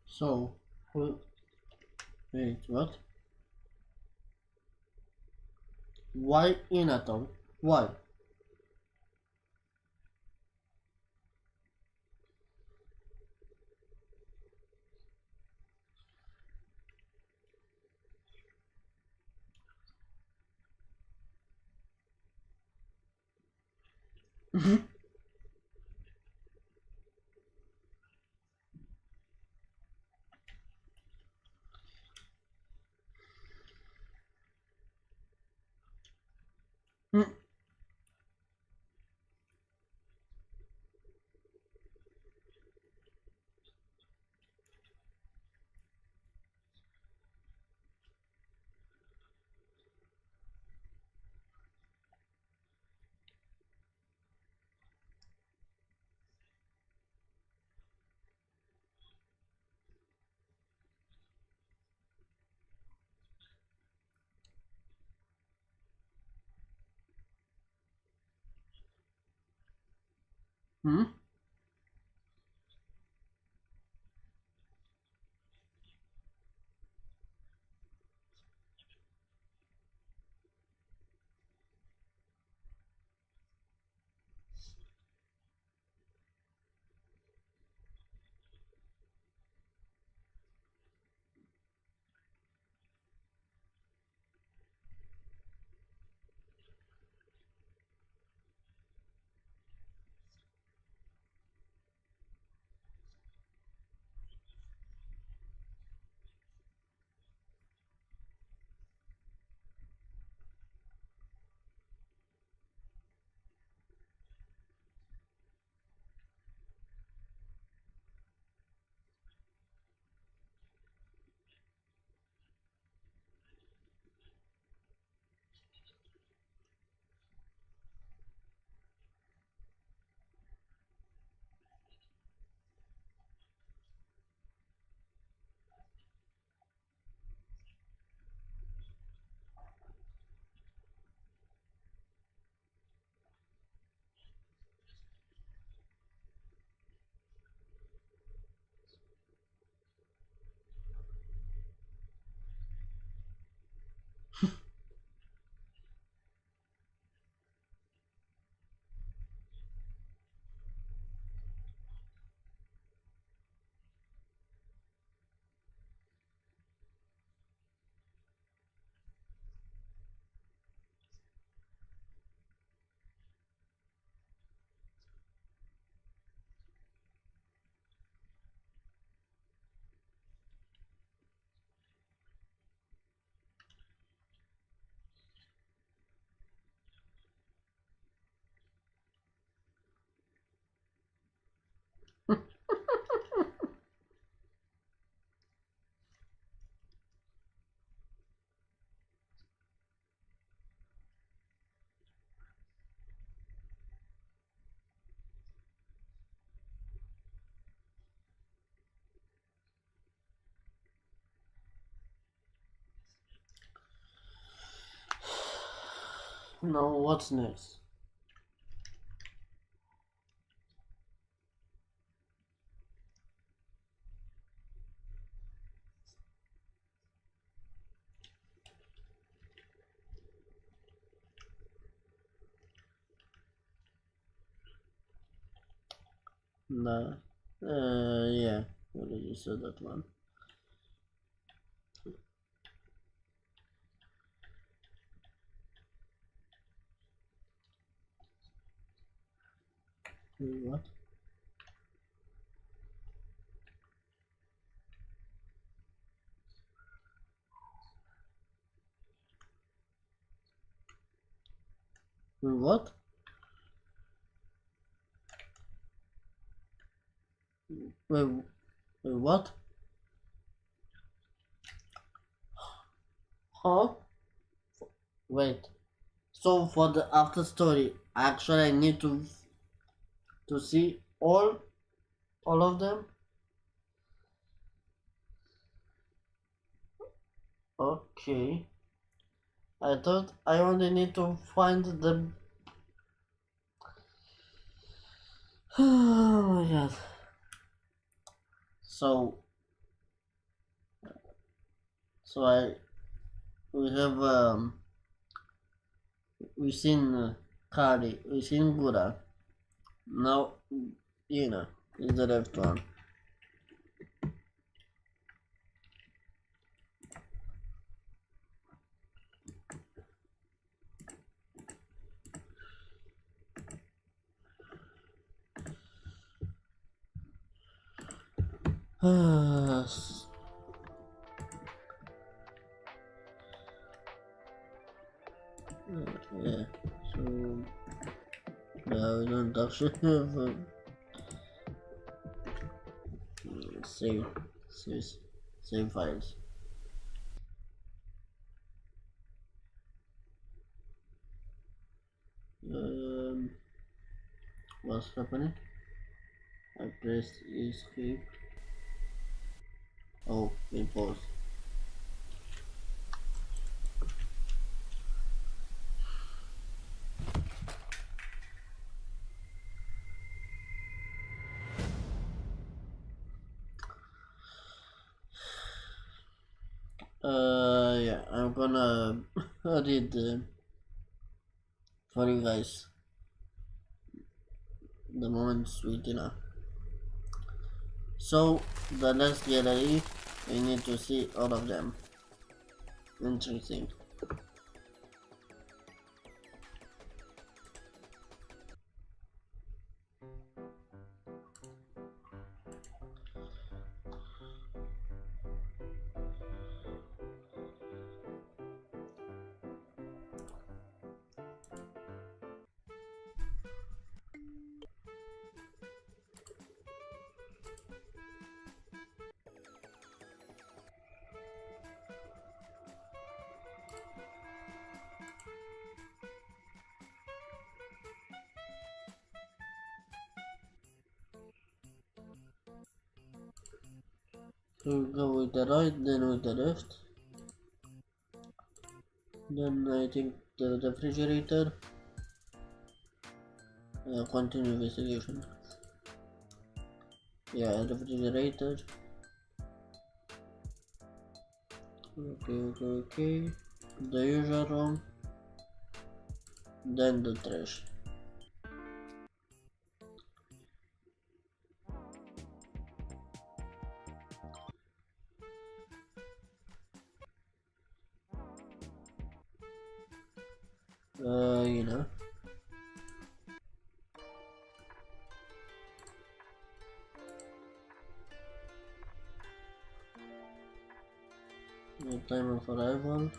So, wait, what? Why in a town? Why? Hmm? Now what's next? Nah. Yeah. What did you say that one? Wait, what? Wait, what? Wait, wait, what? Huh? Wait. So for the after story, actually I need to see all of them. Okay. I thought I only need to find the. Oh my god. So, so I we have we seen Kari, we seen Gura. Now, Ina is the left one. Yeah, so yeah, we don't actually have save, save, save files. Um, what's happening? I pressed escape. Oh, it paused. Yeah, I'm gonna read for you guys the moments we dinner. So, the next gallery, we need to see all of them. Interesting. So we go with the right, then with the left. Then I think the refrigerator. Continue investigation. Yeah, refrigerator. Okay. The usual room. Then the trash. You know. No time of arrival.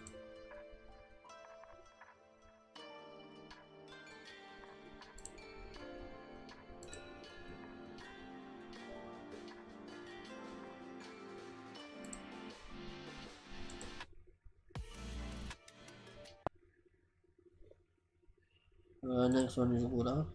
Next one is Gura.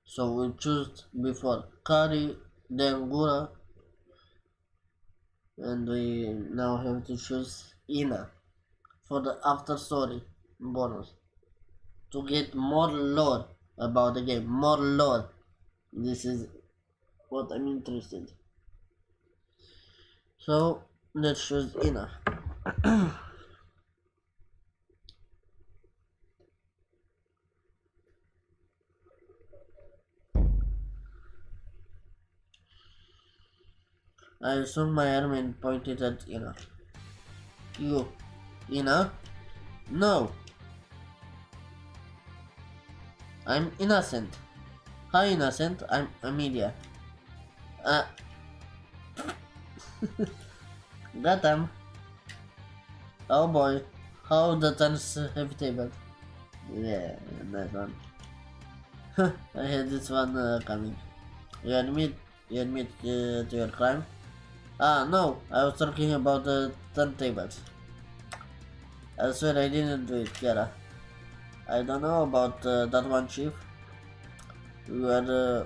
So we choose before Kari, then Gura, and we now have to choose Ina for the after story bonus to get more lore about the game, more lore. This is what I'm interested. So let's choose Ina. I swung my arm and pointed at Ina. You, Ina? No, I'm innocent. Hi, innocent. I'm Amelia. Uh, that time. Oh boy, how the turns have tabled. Yeah, nice one. I had this one coming. You admit, you admit to your crime? Ah, no, I was talking about the turntables. I swear I didn't do it, Kiara. I don't know about that one, Chief. We were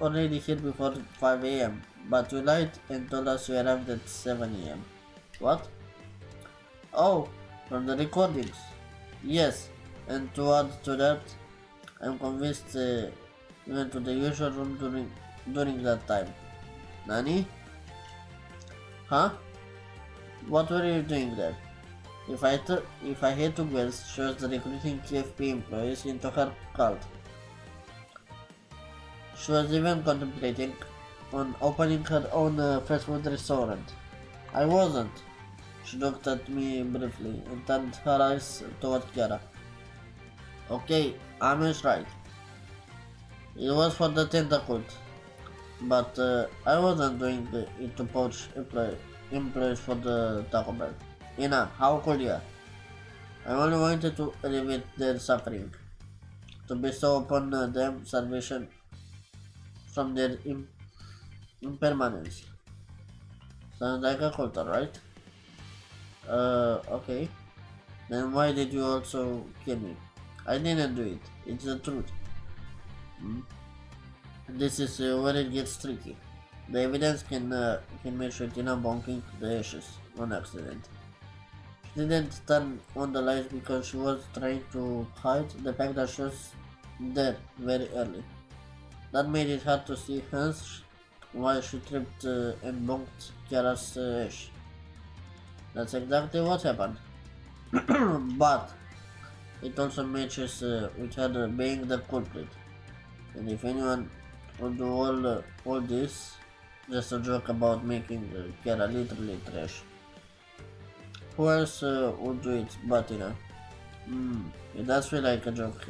already here before 5 a.m., but you lied and told us you arrived at 7 a.m. What? Oh, from the recordings. Yes, and to add to that, I'm convinced you went to the usual room during that time. Nani? Huh? What were you doing there? If I had two girls, she was recruiting KFP employees into her cult. She was even contemplating on opening her own fast food restaurant. I wasn't. She looked at me briefly and turned her eyes toward Kiara. Okay, Amish right. It was for the tentacle, but I wasn't doing it to poach employees for the Taco Bell. Ina, how could you? I only wanted to alleviate their suffering, to bestow upon them salvation from their impermanence. Sounds like a culture, right? Okay. Then why did you also kill me? I didn't do it. It's the truth. Hmm? This is where it gets tricky. The evidence can make Tina bonking the ashes on accident. She didn't turn on the lights because she was trying to hide the fact that she was there very early. That made it hard to see hence why she tripped and bonked Kiara's ash. That's exactly what happened. But it also matches with her being the culprit. And if anyone would do all this, just a joke about making Kiara literally trash. Who else would do it but Ina? It does feel like a joke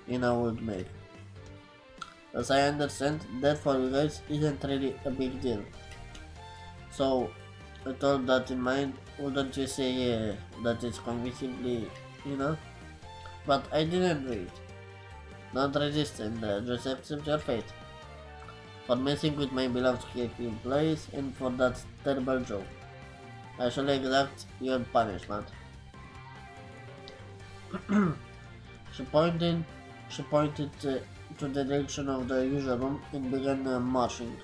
Ina would make. As I understand, that for you guys isn't really a big deal. So, with all that in mind, wouldn't you say that it's convincingly, you know? But I didn't do it. Not resist and just accept your fate. For messing with my beloved KP employees and for that terrible joke. I shall exact your punishment. She pointed, she pointed to the direction of the usual room and began marching.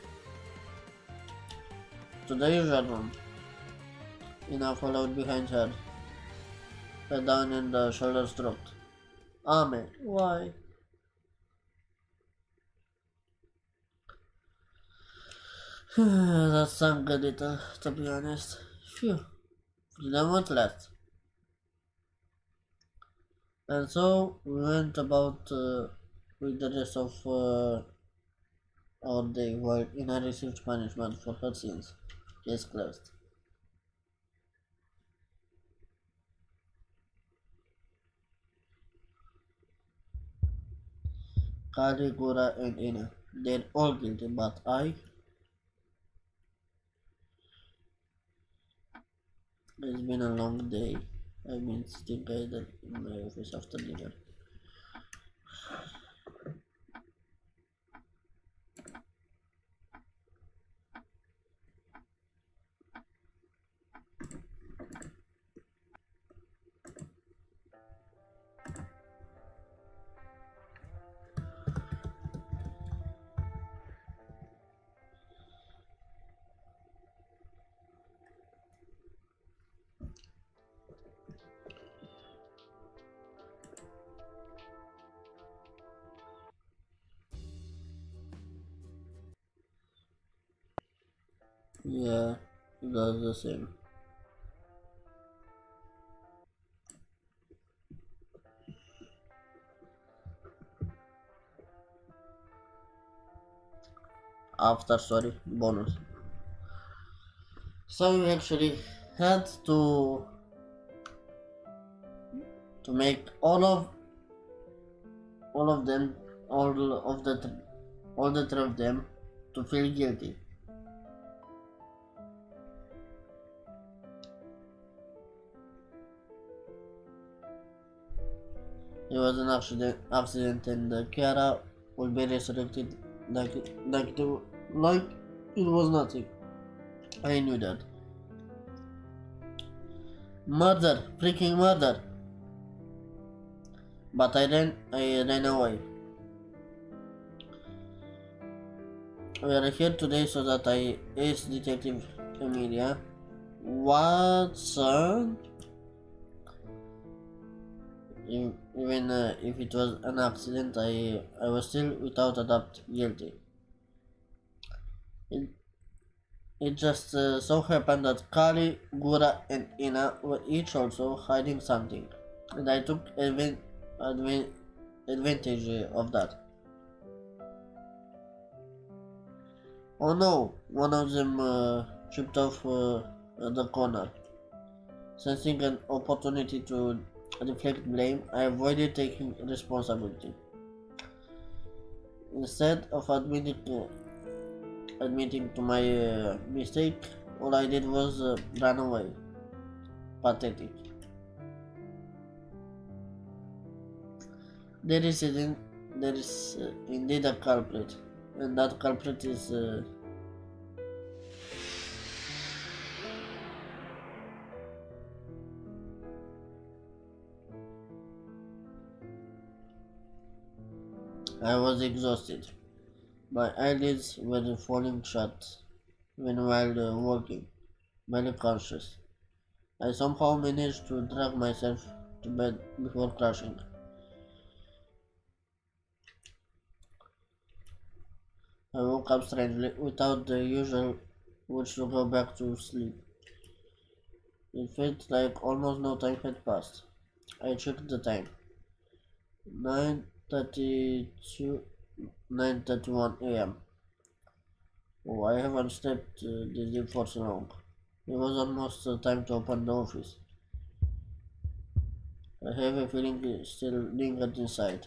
To the usual room. Ina followed behind her. Head down and the shoulders dropped. Ame, why? That stung a little, to be honest. Phew, freedom at last. And so we went about with the rest of our day while Ina received punishment for her sins. Case closed. Kali, Gora, and Ina. They're all guilty, but it's been a long day. I've been sitting idle in my office after dinner. Yeah, it does the same. After, sorry, bonus. So you actually had to make all of them all of the all the three of them to feel guilty. It was an accident, and Kiara will be resurrected like like the like it was nothing. I knew that. Murder, freaking murder! But I ran away. We are here today so that I ace Detective Amelia Watson. Even if it was an accident, I was still without a doubt guilty. It, it just so happened that Kali, Gura, and Ina were each also hiding something, and I took advan- advantage of that. Oh no! One of them tripped off the corner. Sensing an opportunity to deflect blame, I avoided taking responsibility. Instead of admitting to my mistake, all I did was run away. Pathetic. There is indeed, there is indeed a culprit, and that culprit is. I was exhausted. My eyelids were falling shut when while working, barely conscious. I somehow managed to drag myself to bed before crashing. I woke up strangely without the usual urge to go back to sleep. It felt like almost no time had passed. I checked the time. 9:32, 9:31 a.m. Oh, I haven't slept this deep for so long. It was almost time to open the office. I have a feeling it still lingered inside.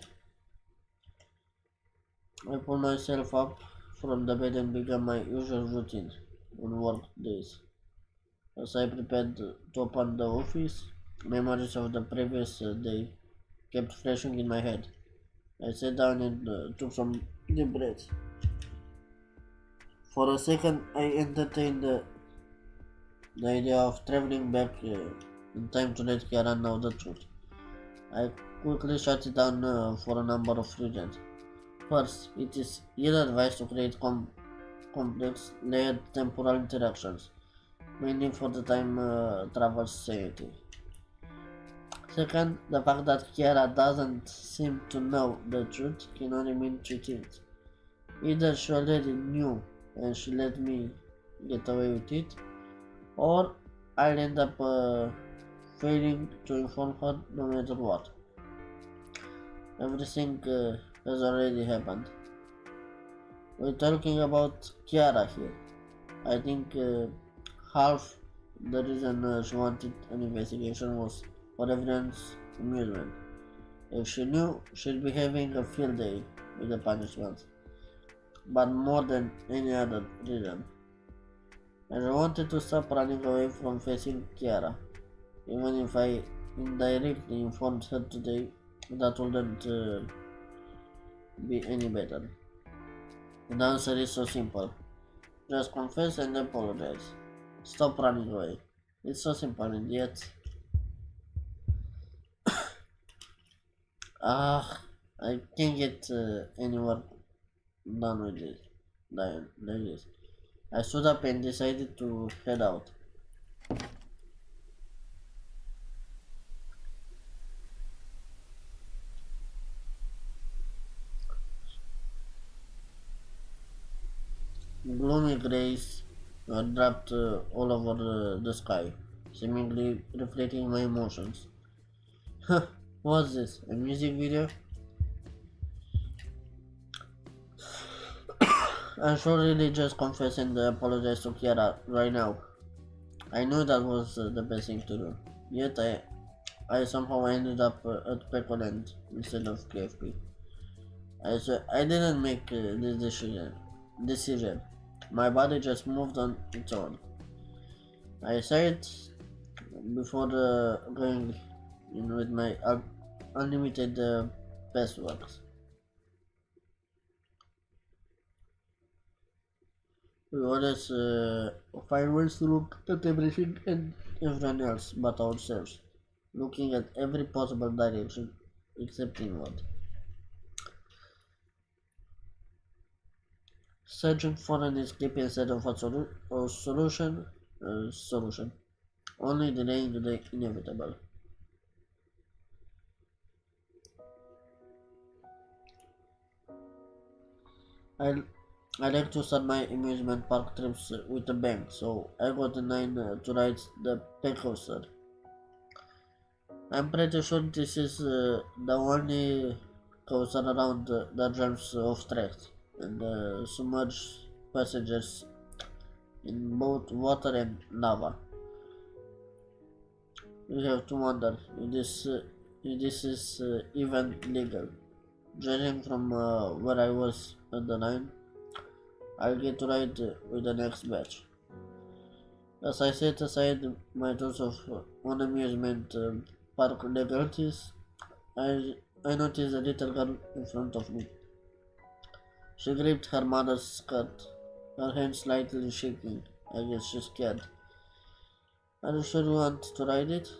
I pulled myself up from the bed and began my usual routine on work days. As I prepared to open the office, memories of the previous day kept flashing in my head. I sat down and took some deep breaths. For a second, I entertained the idea of traveling back in time to let Kiara know the truth. I quickly shut it down for a number of reasons. First, it is ill-advised to create complex, layered temporal interactions, mainly for the time travel society. Second, the fact that Kiara doesn't seem to know the truth can only mean two things. Either she already knew and she let me get away with it, or I'll end up failing to inform her no matter what. Everything has already happened. We're talking about Kiara here. I think half the reason she wanted an investigation was for everyone's amusement. If she knew, she'd be having a field day with the punishment. But more than any other reason, and I wanted to stop running away from facing Kiara. Even if I indirectly informed her today, that wouldn't be any better. The answer is so simple. Just confess and apologize. Stop running away. It's so simple and yet... I can't get anywhere done with this. Like this. I stood up and decided to head out. Gloomy grays were dropped all over the sky, seemingly reflecting my emotions. What's this? A music video? I should really just confess and apologize to Kiara right now. I knew that was the best thing to do. Yet I somehow ended up at Pecoland instead of KFP. I didn't make this decision. My body just moved on its own. I said before going in with my unlimited passwords. We always find ways to look at everything and everyone else but ourselves, looking at every possible direction except inward, searching for an escape instead of a solution, only delaying the inevitable. I I like to start my amusement park trips with a bang, so I got a 9 to ride the pet coaster. I'm pretty sure this is the only coaster around the realms of tracks and submerged passengers in both water and lava. We have to wonder if this is even legal. Judging from where I was at the line, I'll get to ride with the next batch. As I set aside my thoughts of amusement park legalities, I noticed a little girl in front of me. She gripped her mother's skirt, her hand slightly shaking. I guess she's scared. Are you sure you want to ride it?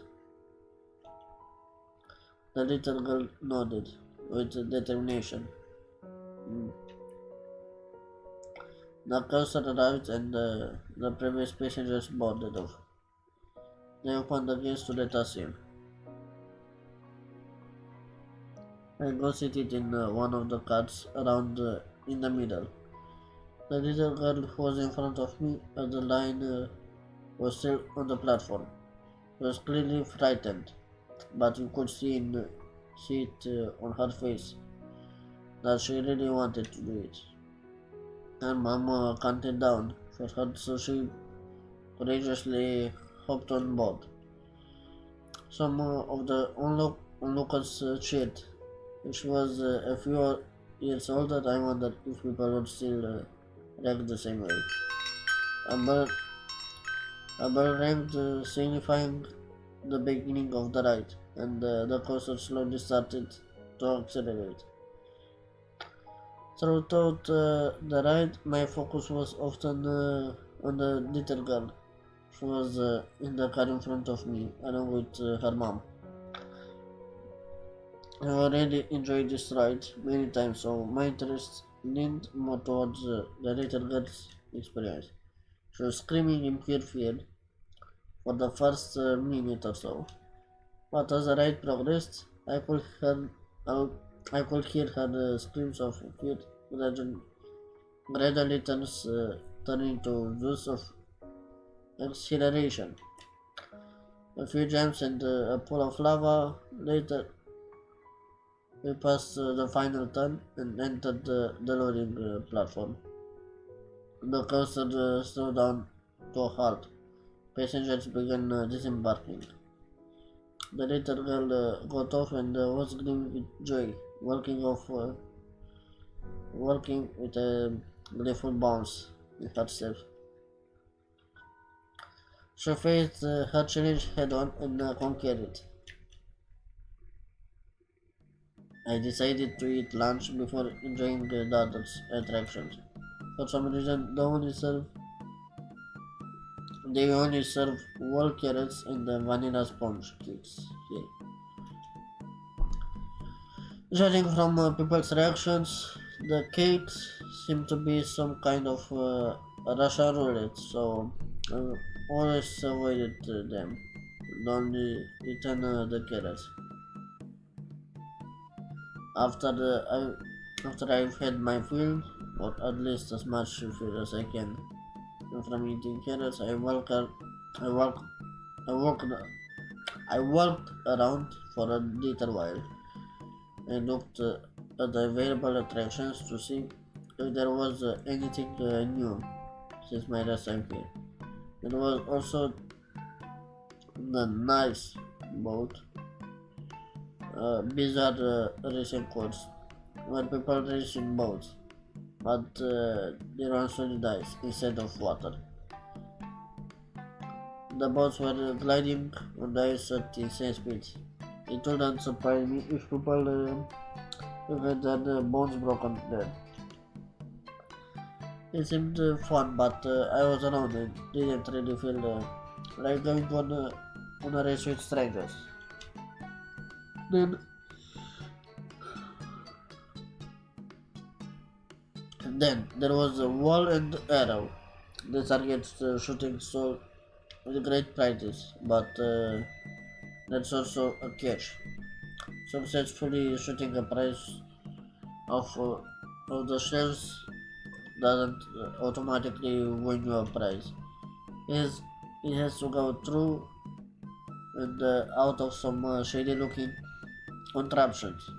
The little girl nodded with determination. Mm. The coaster arrived and the previous passengers boarded off. They opened the gates to let us in. I got seated in one of the carts around in the middle. The little girl who was in front of me at the line was still on the platform. She was clearly frightened, but you could see it on her face that she really wanted to do it. Her mom counted down for her, so she courageously hopped on board. Some of the onlookers cheered. If she was a few years older, I wondered if people would still react the same way. A bell, a bell rang, signifying the beginning of the ride, and the coaster slowly started to accelerate. Throughout the ride, my focus was often on the little girl. She was in the car in front of me, along with her mom. I already enjoyed this ride many times, so my interest leaned more towards the little girl's experience. She was screaming in pure fear for the first minute or so, but as the ride progressed, I could hear her screams of fear gradually, gradually turning to those of exhilaration. A few jumps and a pool of lava. Later, we passed the final turn and entered the loading platform. The coaster slowed down to a halt. Passengers began disembarking. The little girl got off and was gleaming with joy, walking with a gleeful bounce in her step. She faced her challenge head on and conquered it. I decided to eat lunch before enjoying the other attractions. For some reason, they only serve whole carrots and the vanilla sponge cakes here. Judging from people's reactions, the cakes seem to be some kind of Russian roulette, so I always avoided them. Only eaten the carrots. After after I've had my fill, or at least as much fill as I can, from eating carrots, I walk, I walked, I walked around for a little while. I looked at the available attractions to see if there was anything new since my last time here. There was also The nice boat. Bizarre racing course where people race in boats, but they run solid ice instead of water. The boats were gliding on the ice at insane speeds. It wouldn't surprise me if people had their bones broken there. It seemed fun, but I was around and didn't really feel like going on a race with strangers. Then, then there was a wall and arrow. The targets shooting so with great prizes, but that's also a catch. Successfully shooting a prize of the shells doesn't automatically win you a prize. Is it has to go through and out of some shady looking contraptions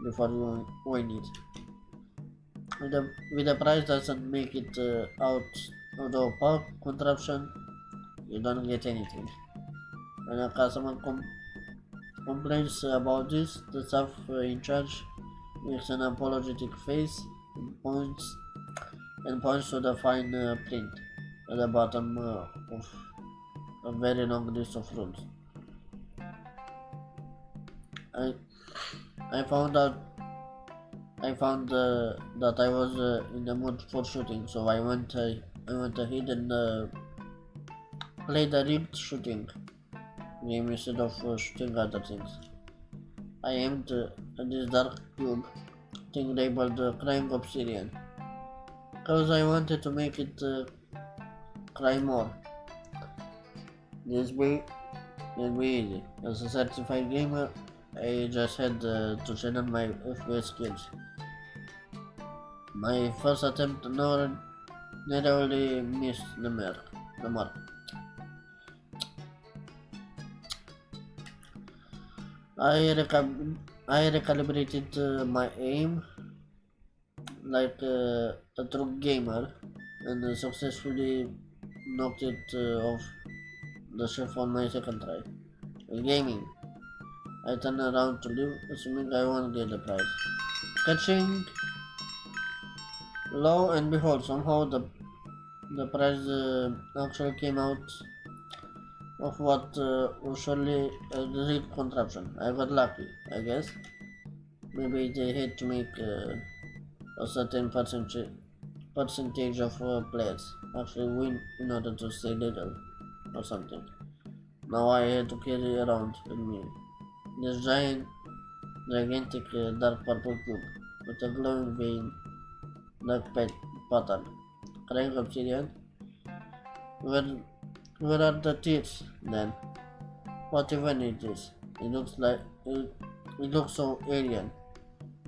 before you win it. With the price doesn't make it out of the park contraption, you don't get anything. When a customer complains about this, the staff in charge makes an apologetic face and points to the fine print at the bottom of a very long list of rules. I I found out I found that I was in the mood for shooting, so I went ahead and played a rigged shooting game instead of shooting other things. I aimed at this dark cube thing labeled Crying Obsidian, because I wanted to make it cry more. This way, it will be easy. As a certified gamer, I just had to channel my FPS skills. My first attempt narrowly missed the mark. I recalibrated my aim like a true gamer and successfully knocked it off the shelf on my second try. Gaming. I turned around to leave, assuming I won't get the prize. Catching, lo and behold, somehow the prize actually came out of what was surely a rigged contraption. I got lucky, I guess. Maybe they had to make a certain percentage of players actually win in order to stay legal or something. Now I had to carry around with me this gigantic dark purple cube with a glowing vein pattern. Crying obsidian? Where, where are the teeth then? What even it is? It looks so alien,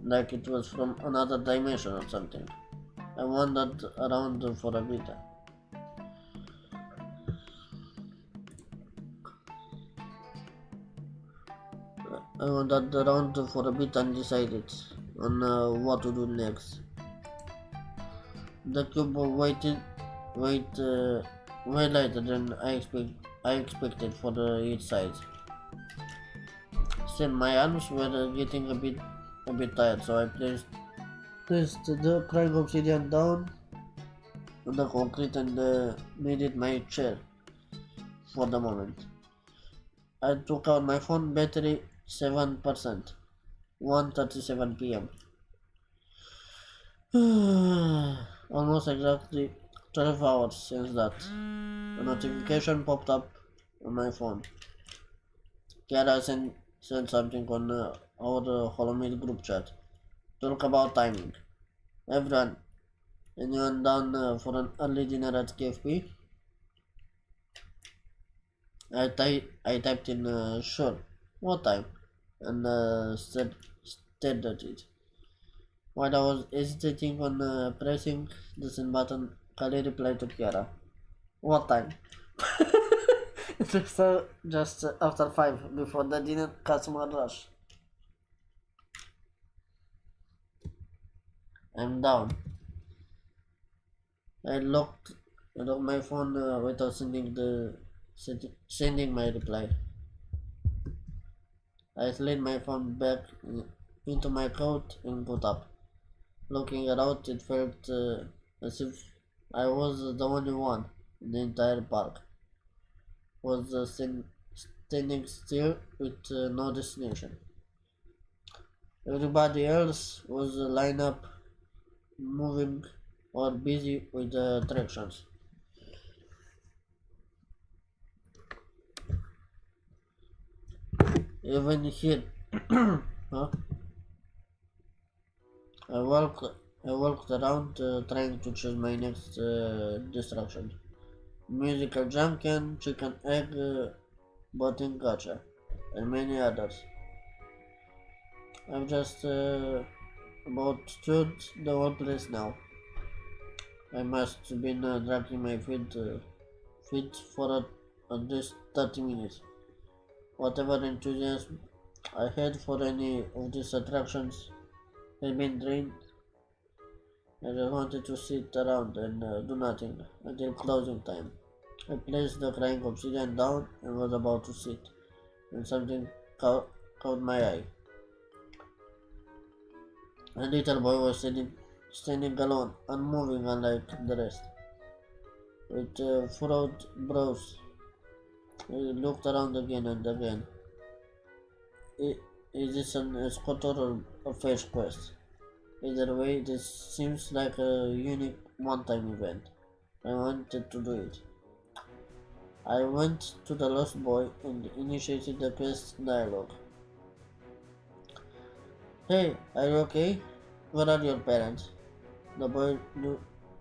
like it was from another dimension or something. I wandered around for a bit. I wandered around for a bit and decided on what to do next. The cube wait, way later than I expected for its size. Still, my arms were getting a bit tired, so I placed the crying obsidian down on the concrete and made it my chair for the moment. I took out my phone battery 7%, 1:37 p.m. Almost exactly 12 hours since that. A notification popped up on my phone. Kiara sent something on our Holomid group chat. Talk about timing. Everyone, anyone down for an early dinner at KFP? I typed in sure. What time? And stared at it. While I was hesitating on pressing the send button, Kali replied to Kiara. What time? It was just after 5 before the dinner customer rush. I'm down. I locked my phone without sending my reply. I slid my phone back into my coat and got up. Looking around, it felt as if I was the only one in the entire park. Was standing still with no destination. Everybody else was lined up, moving, or busy with the attractions. Even here, huh? I walked, I walked around trying to choose my next distraction. Musical junkin, chicken egg, button gotcha, and many others. I've just about stood the whole place now. I must have been dragging my feet for at least 30 minutes. Whatever enthusiasm I had for any of these attractions had been drained. I just wanted to sit around and do nothing until closing time. I placed the crying obsidian down and was about to sit, when something caught my eye. A little boy was standing alone, unmoving unlike the rest. With furrowed brows, he looked around again and again. Is this an escort or a fetch quest? Either way, this seems like a unique one-time event. I wanted to do it. I went to the lost boy and initiated the quest dialogue. Hey, are you okay? Where are your parents? The boy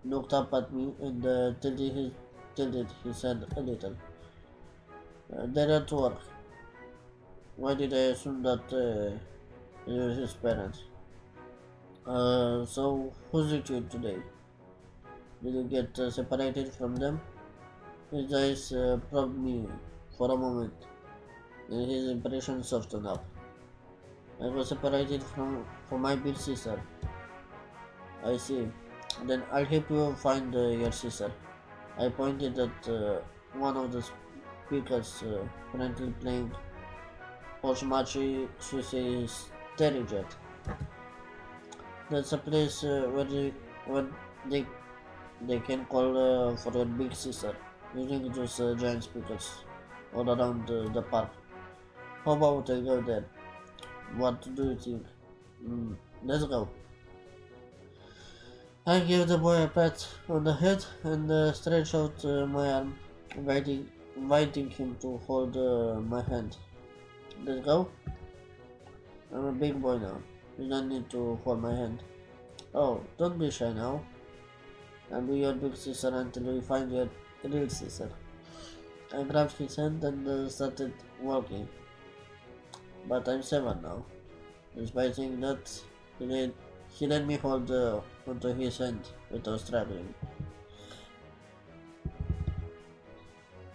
looked up at me and tilted his head a little. They're at work. Why did I assume that they were his parents? So who's with you today? Did you get separated from them? His eyes probed me for a moment, and his impression softened up. I was separated from my big sister. I see. Then I'll help you find your sister. I pointed at one of the speakers currently playing Osmachi Suisse Jet. That's a place where they, they can call for your big sister using those giant speakers all around the park. How about I go there? What do you think? Let's go. I gave the boy a pat on the head and stretched out my arm, inviting him to hold my hand. Let's go. I'm a big boy now. You don't need to hold my hand. Oh, don't be shy now. I'll be your big sister until we find your real sister. I grabbed his hand and started walking. But I'm 7 now. Despite saying that, he let me hold onto his hand without struggling.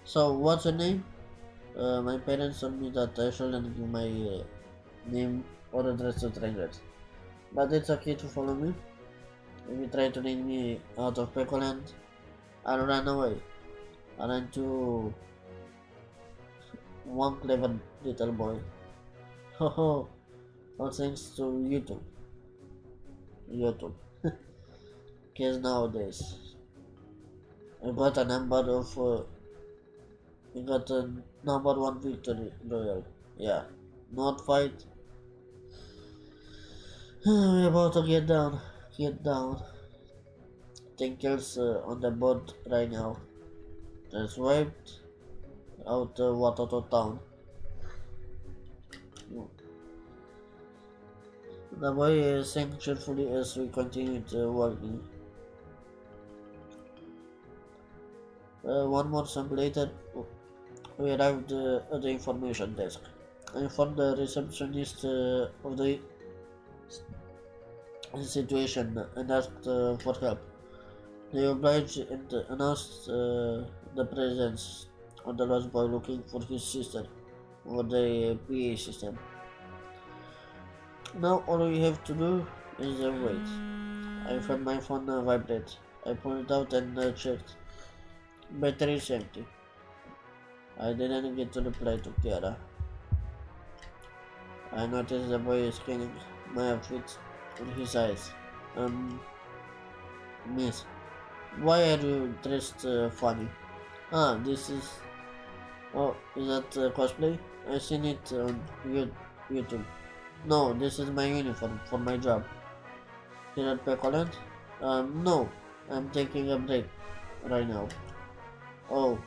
So, what's your name? My parents told me that I shouldn't give my name or address to strangers. But it's okay to follow me. If you try to lead me out of Pecoland, I'll run away. Aren't you one clever little boy? Ho ho! All thanks to YouTube. YouTube. Kids nowadays. I got a number of we got a number one victory royal. Yeah. Not fight. We're about to get down. Get down. Tinkles on the boat right now. Just wiped out water to town. The boy sang cheerfully as we continued walking. One more song later, we arrived at the information desk. I informed the receptionist of the situation and asked for help. They obliged and announced the presence of the lost boy looking for his sister over the PA system. Now all we have to do is wait. I felt my phone vibrate. I pulled it out and checked. Battery is empty. I didn't get to reply to Kiara. I noticed the boy scanning my outfit with his eyes. Um, Miss, why are you dressed funny? Ah, this is. Oh, is that cosplay? I seen it on YouTube. No, this is my uniform for my job. Here at Pecoland? No, I'm taking a break right now. Oh,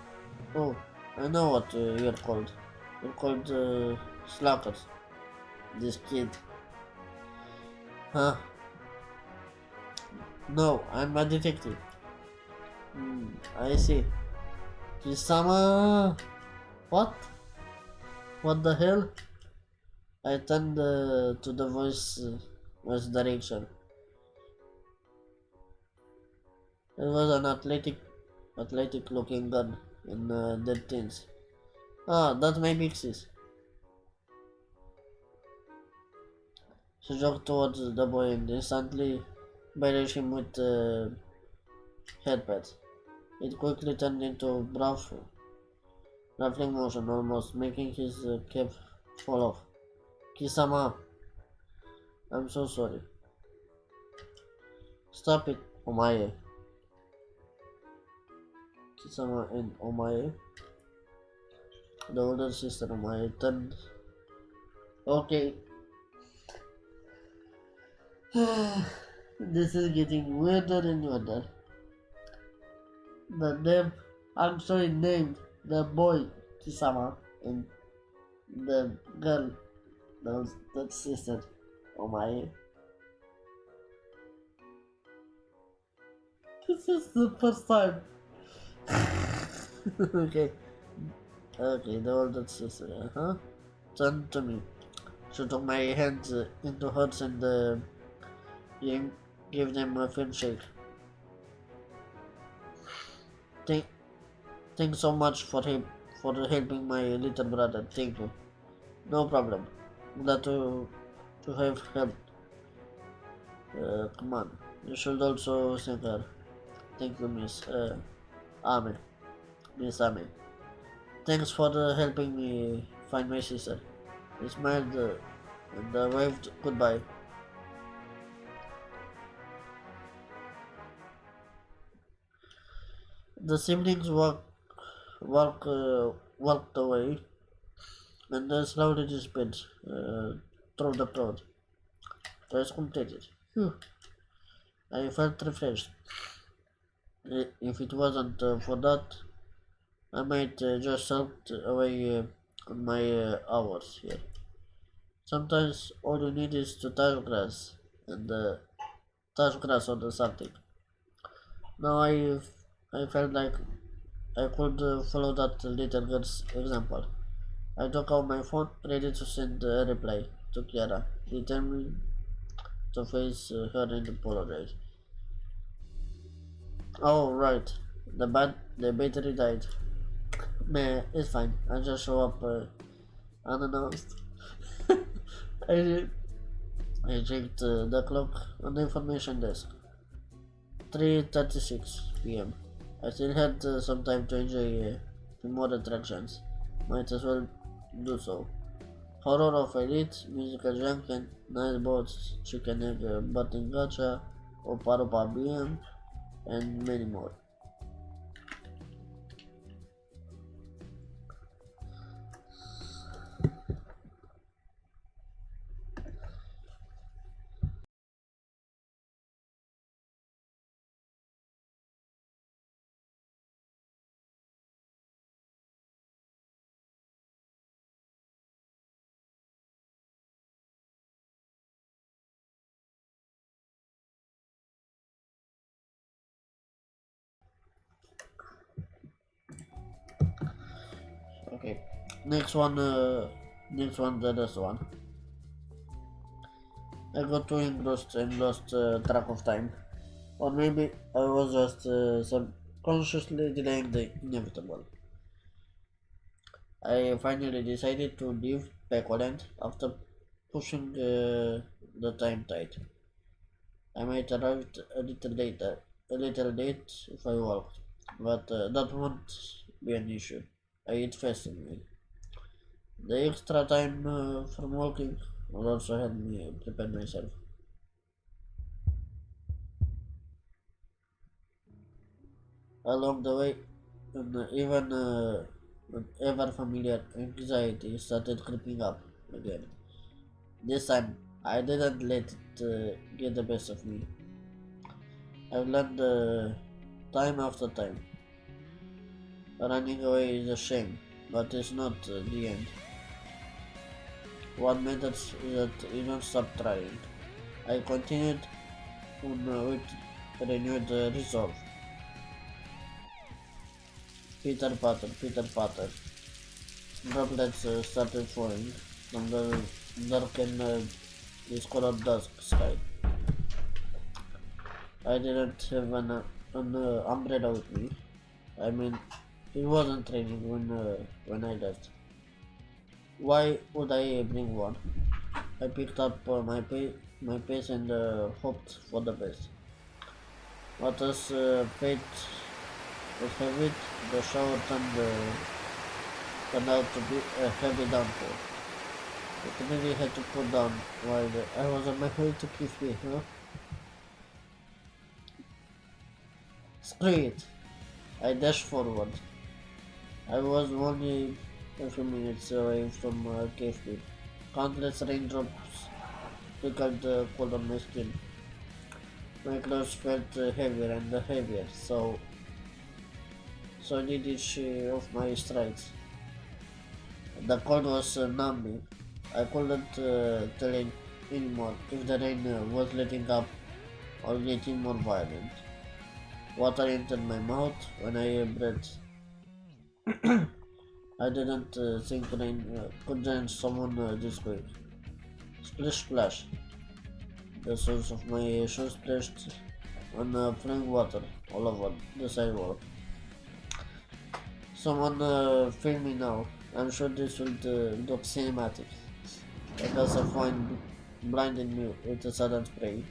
oh, I know what you're called. You're called slackers. This kid. Huh? No, I'm a detective. I see. Kisama. What? What the hell? I turned to the voice direction. It was an athletic looking gun in dead teens. Ah, that's my big sis. She jogged towards the boy and instantly barraged him with headpads. It quickly turned into rattling motion, almost making his cap fall off. Kisama, I'm so sorry. Stop it, Omae. Kisama and Omae, the older sister Omae, turned. Okay. This is getting weirder and weirder. The name, I'm sorry, named the boy Kisama and the girl, that sister Omae. This is the first time. Okay, okay, the older sister, huh? Turned to me. She took my hands into hers and gave gave them a firm shake. Thank, thanks so much for helping my little brother. Thank you. No problem. Glad to have helped. Come on. You should also thank her. Thank you, Miss Ame. Miss Ame. Thanks for helping me find my sister. He smiled and waved goodbye. The siblings walked away and slowly disappeared through the crowd. Twice completed. Phew, I felt refreshed. If it wasn't for that, I might just sulked away on my hours here. Sometimes all you need is to and touch grass or something. Now I felt like I could follow that little girl's example. I took out my phone, ready to send a reply to Kiara, determined to face her and apologize. Oh right, the battery died. Meh, it's fine. I just show up unannounced. I I checked the clock on the information desk. 3:36 p.m. I still had some time to enjoy the more attractions. Might as well do so. Horror of Elite, Musical Junction, Nice Boats, Chicken Egg Button Gacha, Oparopa BM, and many more. Okay, next one, the last one. I got too engrossed and lost track of time. Or maybe I was just subconsciously delaying the inevitable. I finally decided to leave Pecoland after pushing the time tight. I might arrive a little late if I walked, but that won't be an issue. I eat fastingly. The extra time from walking will also help me prepare myself. Along the way, even ever familiar anxiety started creeping up again. This time, I didn't let it get the best of me. I've learned time after time. Running away is a shame, but it's not the end. What matters is that you don't stop trying. I continued on with renewed resolve. Peter Potter, Peter Potter. Droplets started falling from the dark and discolored dusk sky. I didn't have an umbrella with me. I mean, it wasn't raining when I left. Why would I bring one? I picked up my pace and hoped for the best. But as fate would have it, the shower turned out to be a heavy downpour. It really had to put down while I was on my way to Cliffy, huh? Screw it! I dashed forward. I was only a few minutes away from Cave Peak. Countless raindrops trickled cold on my skin. My clothes felt heavier and heavier, so did each of my strides. The cold was numbing. I couldn't tell anymore if the rain was letting up or getting more violent. Water entered my mouth when I breathed. I didn't think rain could drain someone this quick. Splish splash. The soles of my shoes splashed on flowing water all over the sidewalk. Someone film me now. I'm sure this will look cinematic. A glass of wine blinded me with a sudden spray.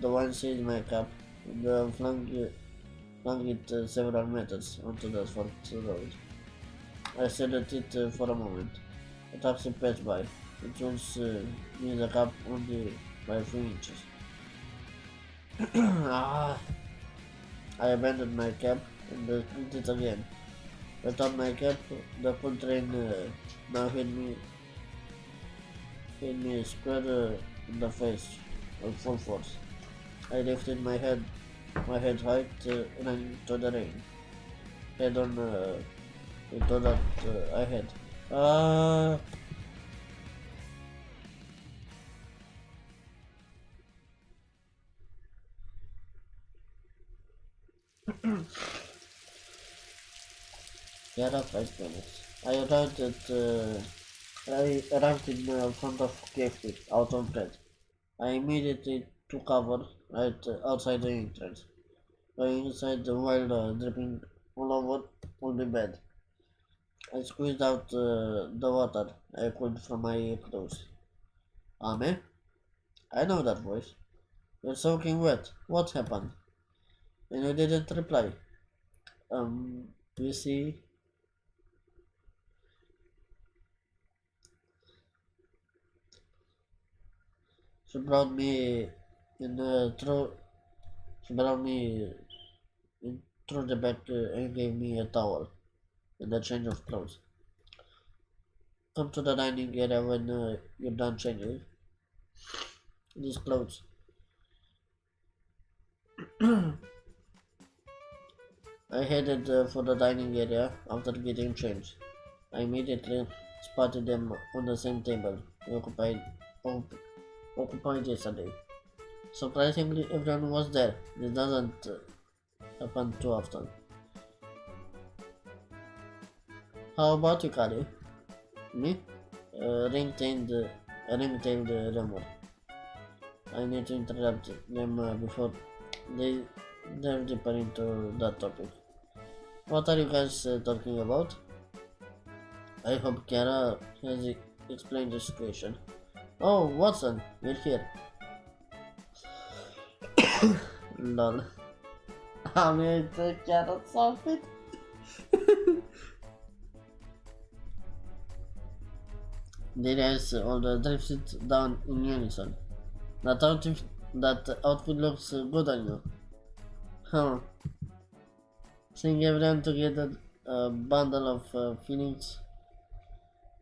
The wine seized my cap and flung it several meters onto the asphalt road. I stared at it for a moment. A taxi passed by. It was me the cap only by a few inches. Ah, I abandoned my cap and split it again. Without my cap, the full train now hit me square in the face with full force. I lifted my head high running to the rain. Head on into that I had. Ah, yeah, 5 minutes. I arrived in front of KFC, out of breath. I immediately took cover right outside the entrance, going inside while dripping all over on the bed. I squeezed out the water I could from my clothes. Ame? I know that voice. You're soaking wet. What happened? And you didn't reply. You see, she brought me in through. She brought me in through the back and gave me a towel and a change of clothes. Come to the dining area when you're done changing these clothes. I headed for the dining area after getting changed. I immediately spotted them on the same table op- occupied yesterday. Surprisingly, everyone was there. This doesn't happen too often. How about you, Kali? Me? Ring-tailed lemur. I need to interrupt them before they delve deeper into that topic. What are you guys talking about? I hope Kara has explained the situation. Oh, Watson, you're here. Lol. I mean, the carrot outfit. The eyes all drifted down in unison. That outfit looks good on you. Huh. Seeing everyone together, a bundle of feelings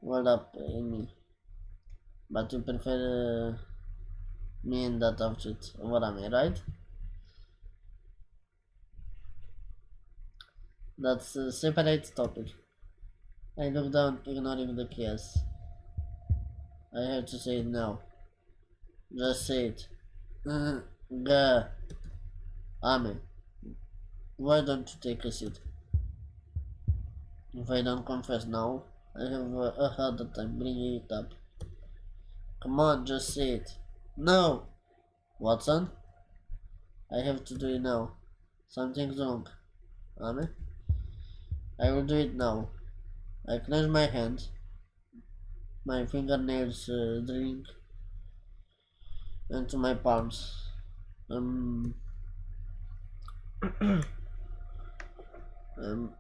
welled up in me. But you prefer me in that outfit over me, right? That's a separate topic. I look down, ignoring the chaos. I have to say it now. Just say it. Gah, Ame, why don't you take a seat? If I don't confess now, I have a harder time bringing it up. Come on, just say it. No! Watson, I have to do it now. Something's wrong. Ame, I will do it now. I clench my hands, my fingernails drilling into my palms. Um, um,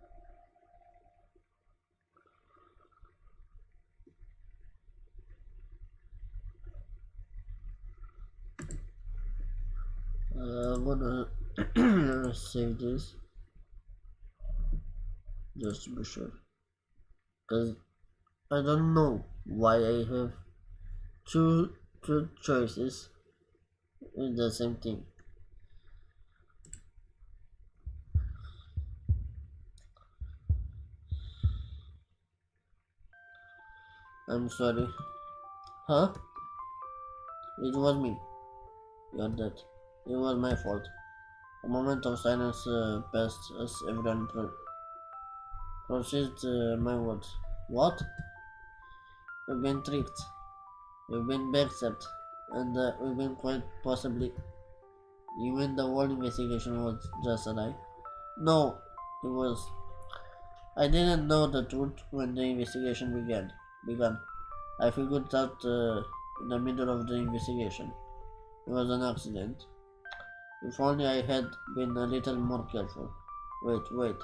I'm gonna save this just to be sure. Because I don't know why I have two choices in the same thing. I'm sorry. Huh? It was me. You're dead. It was my fault. A moment of silence passed as everyone processed my words. What? We've been tricked. We've been backstabbed. And we've been quite possibly. Even the whole investigation was just a lie. No, it was. I didn't know the truth when the investigation began. I figured out in the middle of the investigation. It was an accident. If only I had been a little more careful. Wait.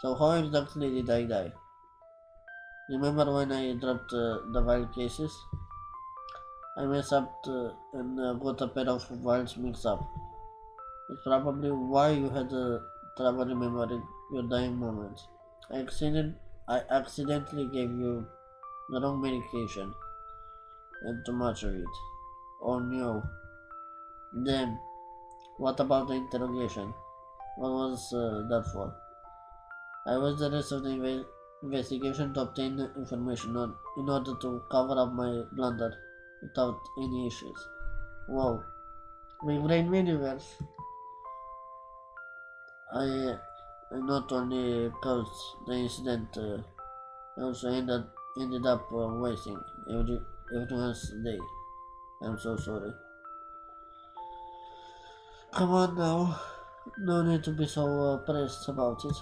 So how exactly did I die? Remember when I dropped the vial cases? I messed up and got a pair of vials mixed up. It's probably why you had trouble remembering your dying moments. I, accident- I accidentally gave you the wrong medication and too much of it. Oh no. Then, what about the interrogation? What was that for? I was the rest of the investigation to obtain information in order to cover up my blunder without any issues. Wow. My brain universe. I not only caused the incident, I also ended up wasting everyone's day. I'm so sorry. Come on now. No need to be so pressed about it.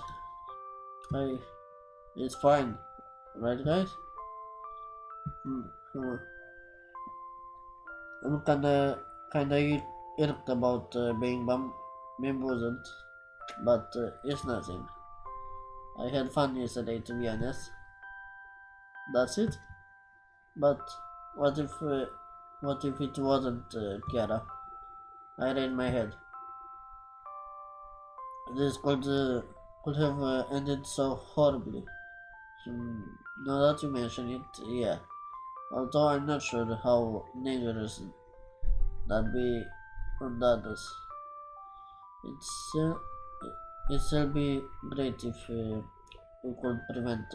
I, it's fine, right, guys? Hmm. I'm kinda irked about being bamboozled, but it's nothing. I had fun yesterday, to be honest. That's it. But what if, uh, what if it wasn't Kiara? I raised my head. This could have ended so horribly. Hmm, now that you mention it, yeah. Although I'm not sure how dangerous that be on the others. It's it'll be great if we could prevent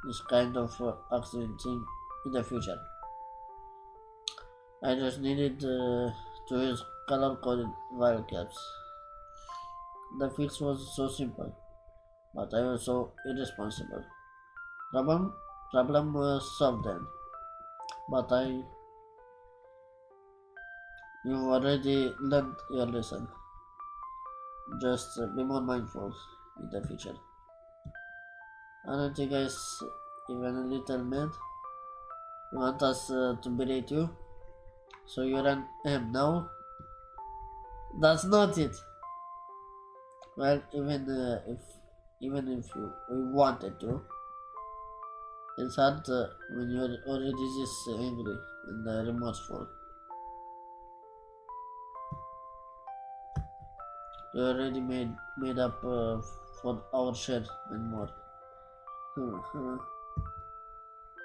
this kind of accident in the future. I just needed to use color-coded vial caps. The fix was so simple, but I was so irresponsible. Problem was solved then, but you've already learned your lesson. Just be more mindful in the future. Aren't you guys even a little mad? You want us to berate you? So you're an M now? That's not it. Well, even if we wanted to, It's hard when you're already this angry and remorseful. You already made up for our share and more.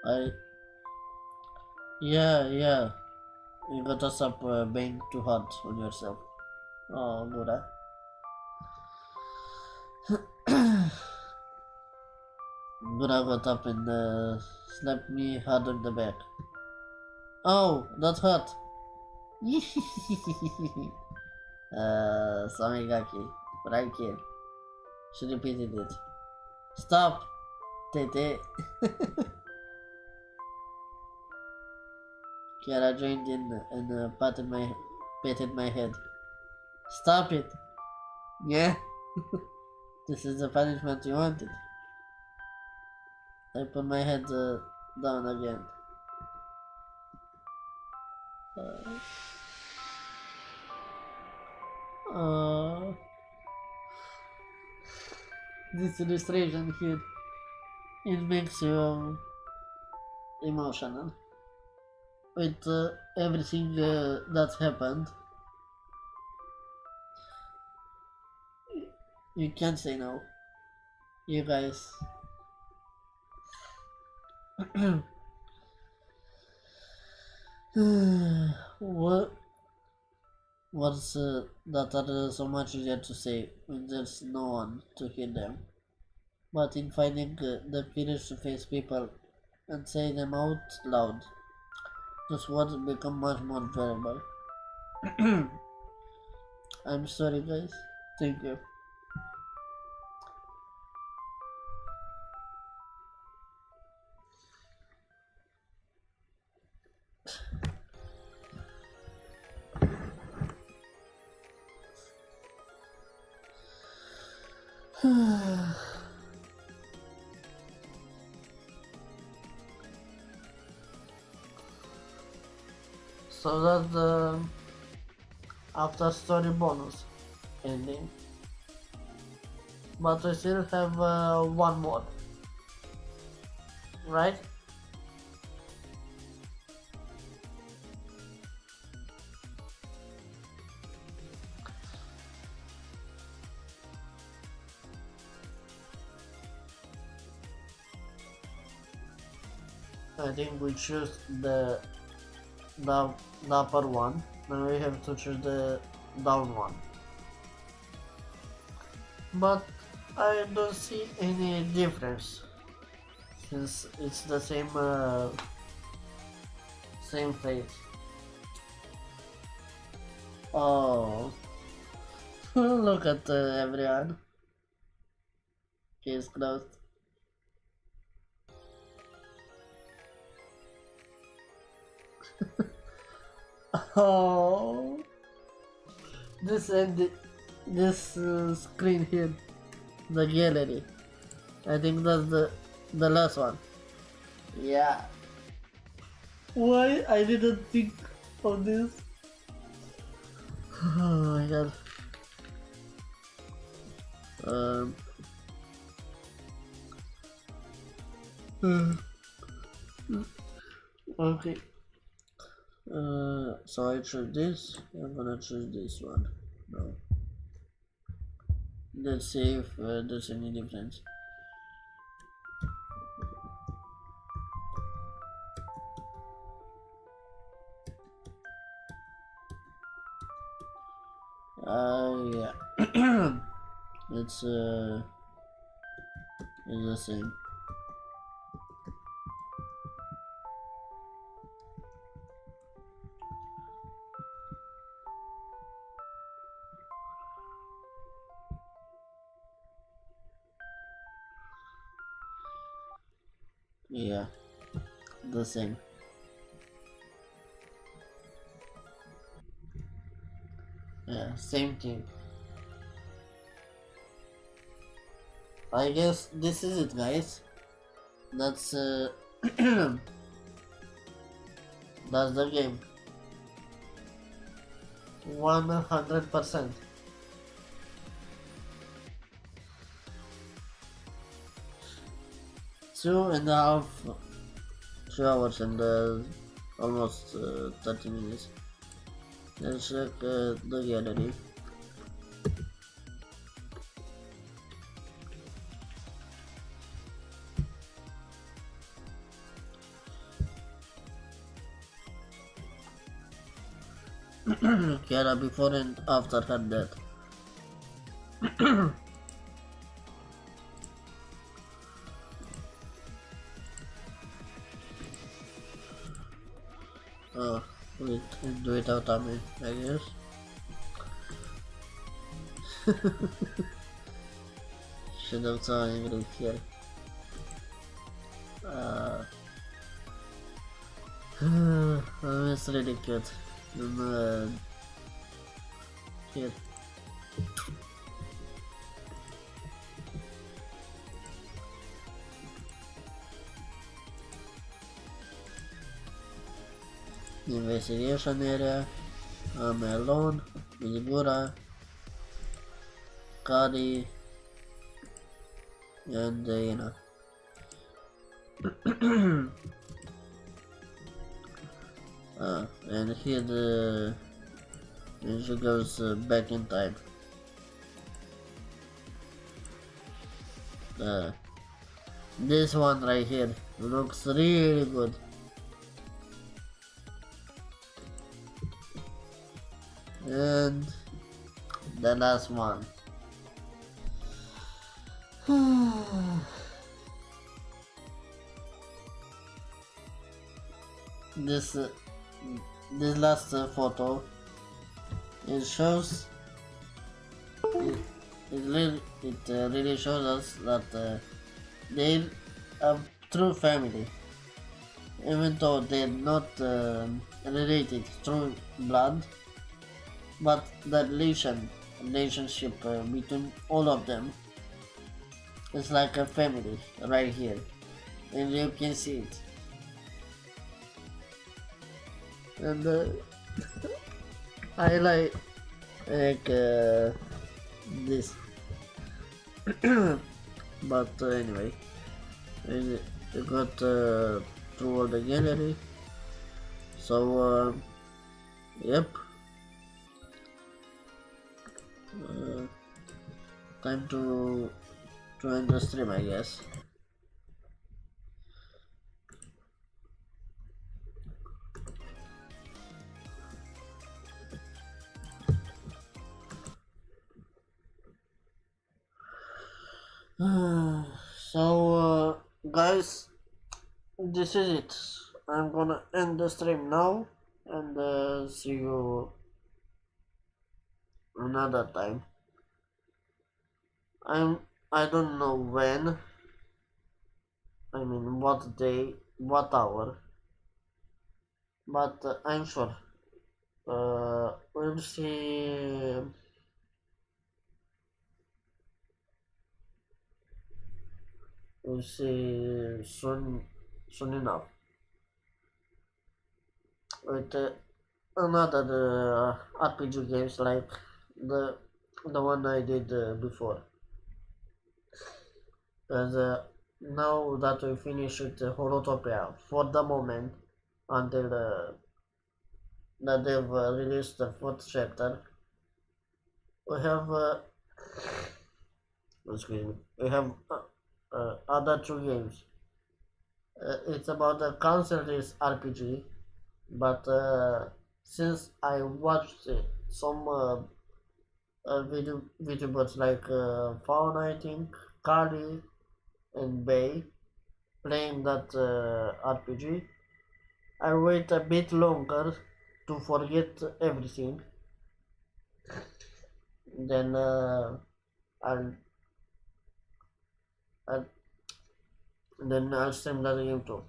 I yeah. You gotta stop being too hard on yourself. Oh, Laura. Laura got up and slapped me hard on the back. Oh, that hurt. Samigaki, right here. She repeated it. Stop, Tete. Kiara joined in and patted my head. Stop it. Yeah, this is the punishment you wanted. I put my head down again. Uh, this illustration here, it makes you emotional. With everything that happened, you can't say no. You guys. what what's that are so much easier to say when there's no one to hear them. But in finding the courage to face people and say them out loud, those words become much more valuable. I'm sorry, guys. Thank you. So that's the after story bonus ending. But we still have one more, right? I think we choose the, the upper one, then we have to choose the down one. But I don't see any difference since it's the same fate. Oh, look at everyone. Case closed. Oh, this and this screen here, the gallery. I think that's the last one. Yeah. Why I didn't think of this? Oh my god. Um. Okay. So I choose this. I'm gonna choose this one. No. Let's see if there's any difference. Yeah. It's the same. Yeah, the same. Yeah, same thing. I guess this is it, guys. That's that's the game. 100%. 2.5 2 hours and almost 30 minutes. Let's check the gallery. Kiara before and after her death. uh, wait, do it out of me, I guess. Should have saw angry here. Uh, it's really cute. Here. Investigation area. I'm alone. Mizigura. Kari. And and here she goes back in time. This one right here looks really good. And the last one. this this last photo, it shows it really shows us that they're a true family, even though they're not related through blood, but the relationship between all of them is like a family right here, and you can see it. And I like this. But anyway, we got through all the gallery. So yep, time to end the stream, I guess. So guys, this is it. I'm gonna end the stream now and see you another time. I don't know when, I mean what day, what hour, but I'm sure we'll see. We'll see soon enough with another RPG games like the one I did before. As now that we finish with Horotopia for the moment until that they've released the fourth chapter, we have excuse me, we have other two games. It's about a console-based RPG, but since I watched some video bots like Faun, I think, Kali, and Bay playing that RPG, I wait a bit longer to forget everything. Then I'll, I'll I'll stream that game too.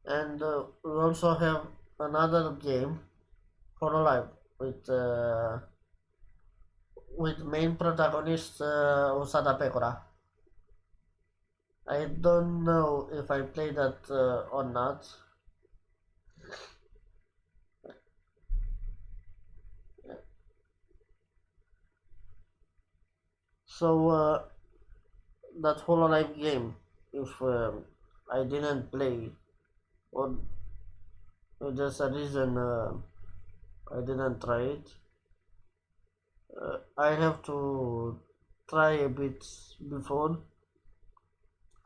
And we also have another game for life with main protagonist Usada Pekora. I don't know if I play that or not. So that Hololive game, if I didn't play, or there's a reason I didn't try it. I have to try a bit before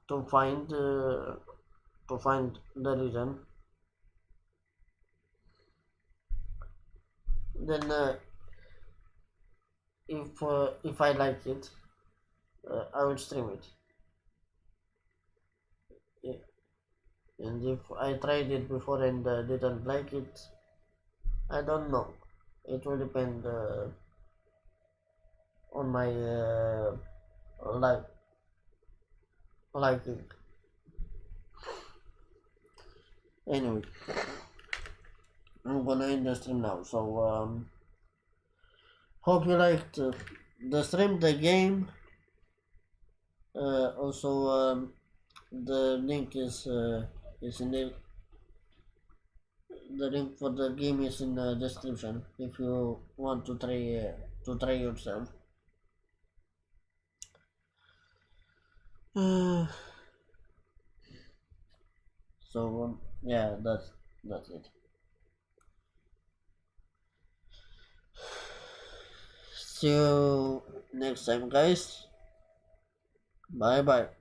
to find the reason. Then if I like it, I will stream it. Yeah. And if I tried it before and didn't like it, I don't know. It will depend on my like liking. Anyway, I'm gonna end the stream now. So hope you liked the stream, the game. Also, the link is in the link for the game is in the description if you want to try yourself. So yeah, that's it. See you next time, guys. Bye bye.